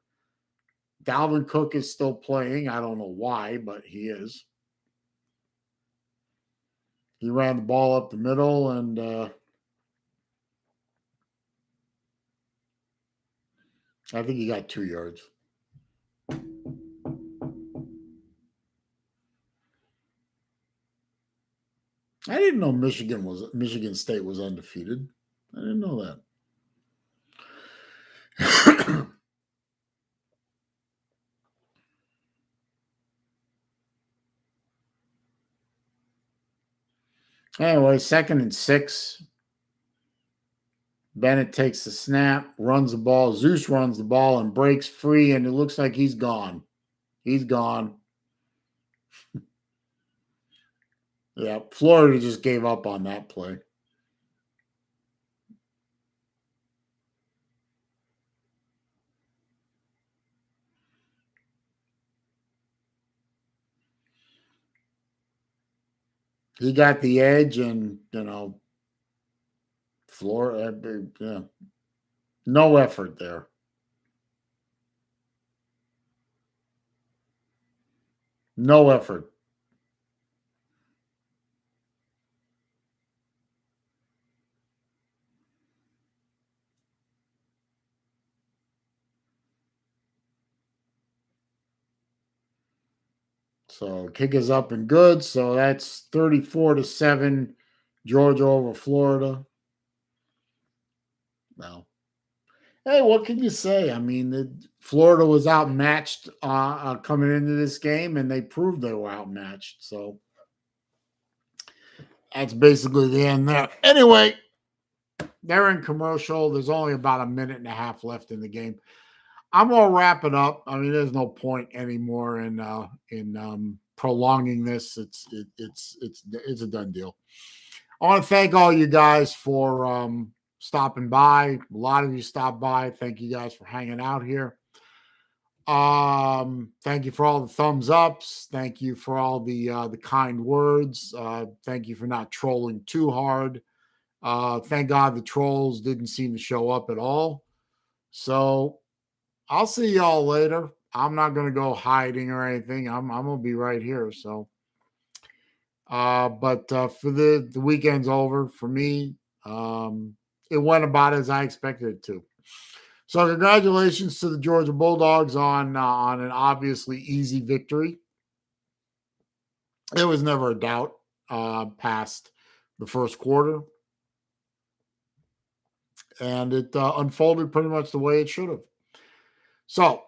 Dalvin Cook is still playing. I don't know why, but he is. He ran the ball up the middle, and I think he got 2 yards. I didn't know Michigan State was undefeated. I didn't know that. Anyway, 2nd and 6. Bennett takes the snap, runs the ball. Zeus runs the ball and breaks free, and it looks like he's gone. He's gone. Yeah, Florida just gave up on that play. He got the edge, and Florida, no effort there. No effort. So kick is up and good. So that's 34-7, Georgia over Florida. Well, hey, what can you say? I mean, Florida was outmatched coming into this game, and they proved they were outmatched. So that's basically the end there. Anyway, they're in commercial. There's only about a minute and a half left in the game. I'm gonna wrap it up. I mean, there's no point anymore in prolonging this. It's a done deal. I want to thank all you guys for stopping by. A lot of you stopped by. Thank you guys for hanging out here. Thank you for all the thumbs ups. Thank you for all the kind words. Thank you for not trolling too hard. Thank God the trolls didn't seem to show up at all. So I'll see y'all later. I'm not going to go hiding or anything. I'm going to be right here. So, but for the weekend's over for me. It went about as I expected it to. So congratulations to the Georgia Bulldogs on an obviously easy victory. There was never a doubt past the first quarter. And it unfolded pretty much the way it should have. So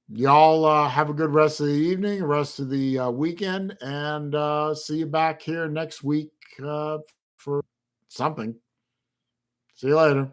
y'all have a good rest of the evening, rest of the weekend, and see you back here next week for something. See you later.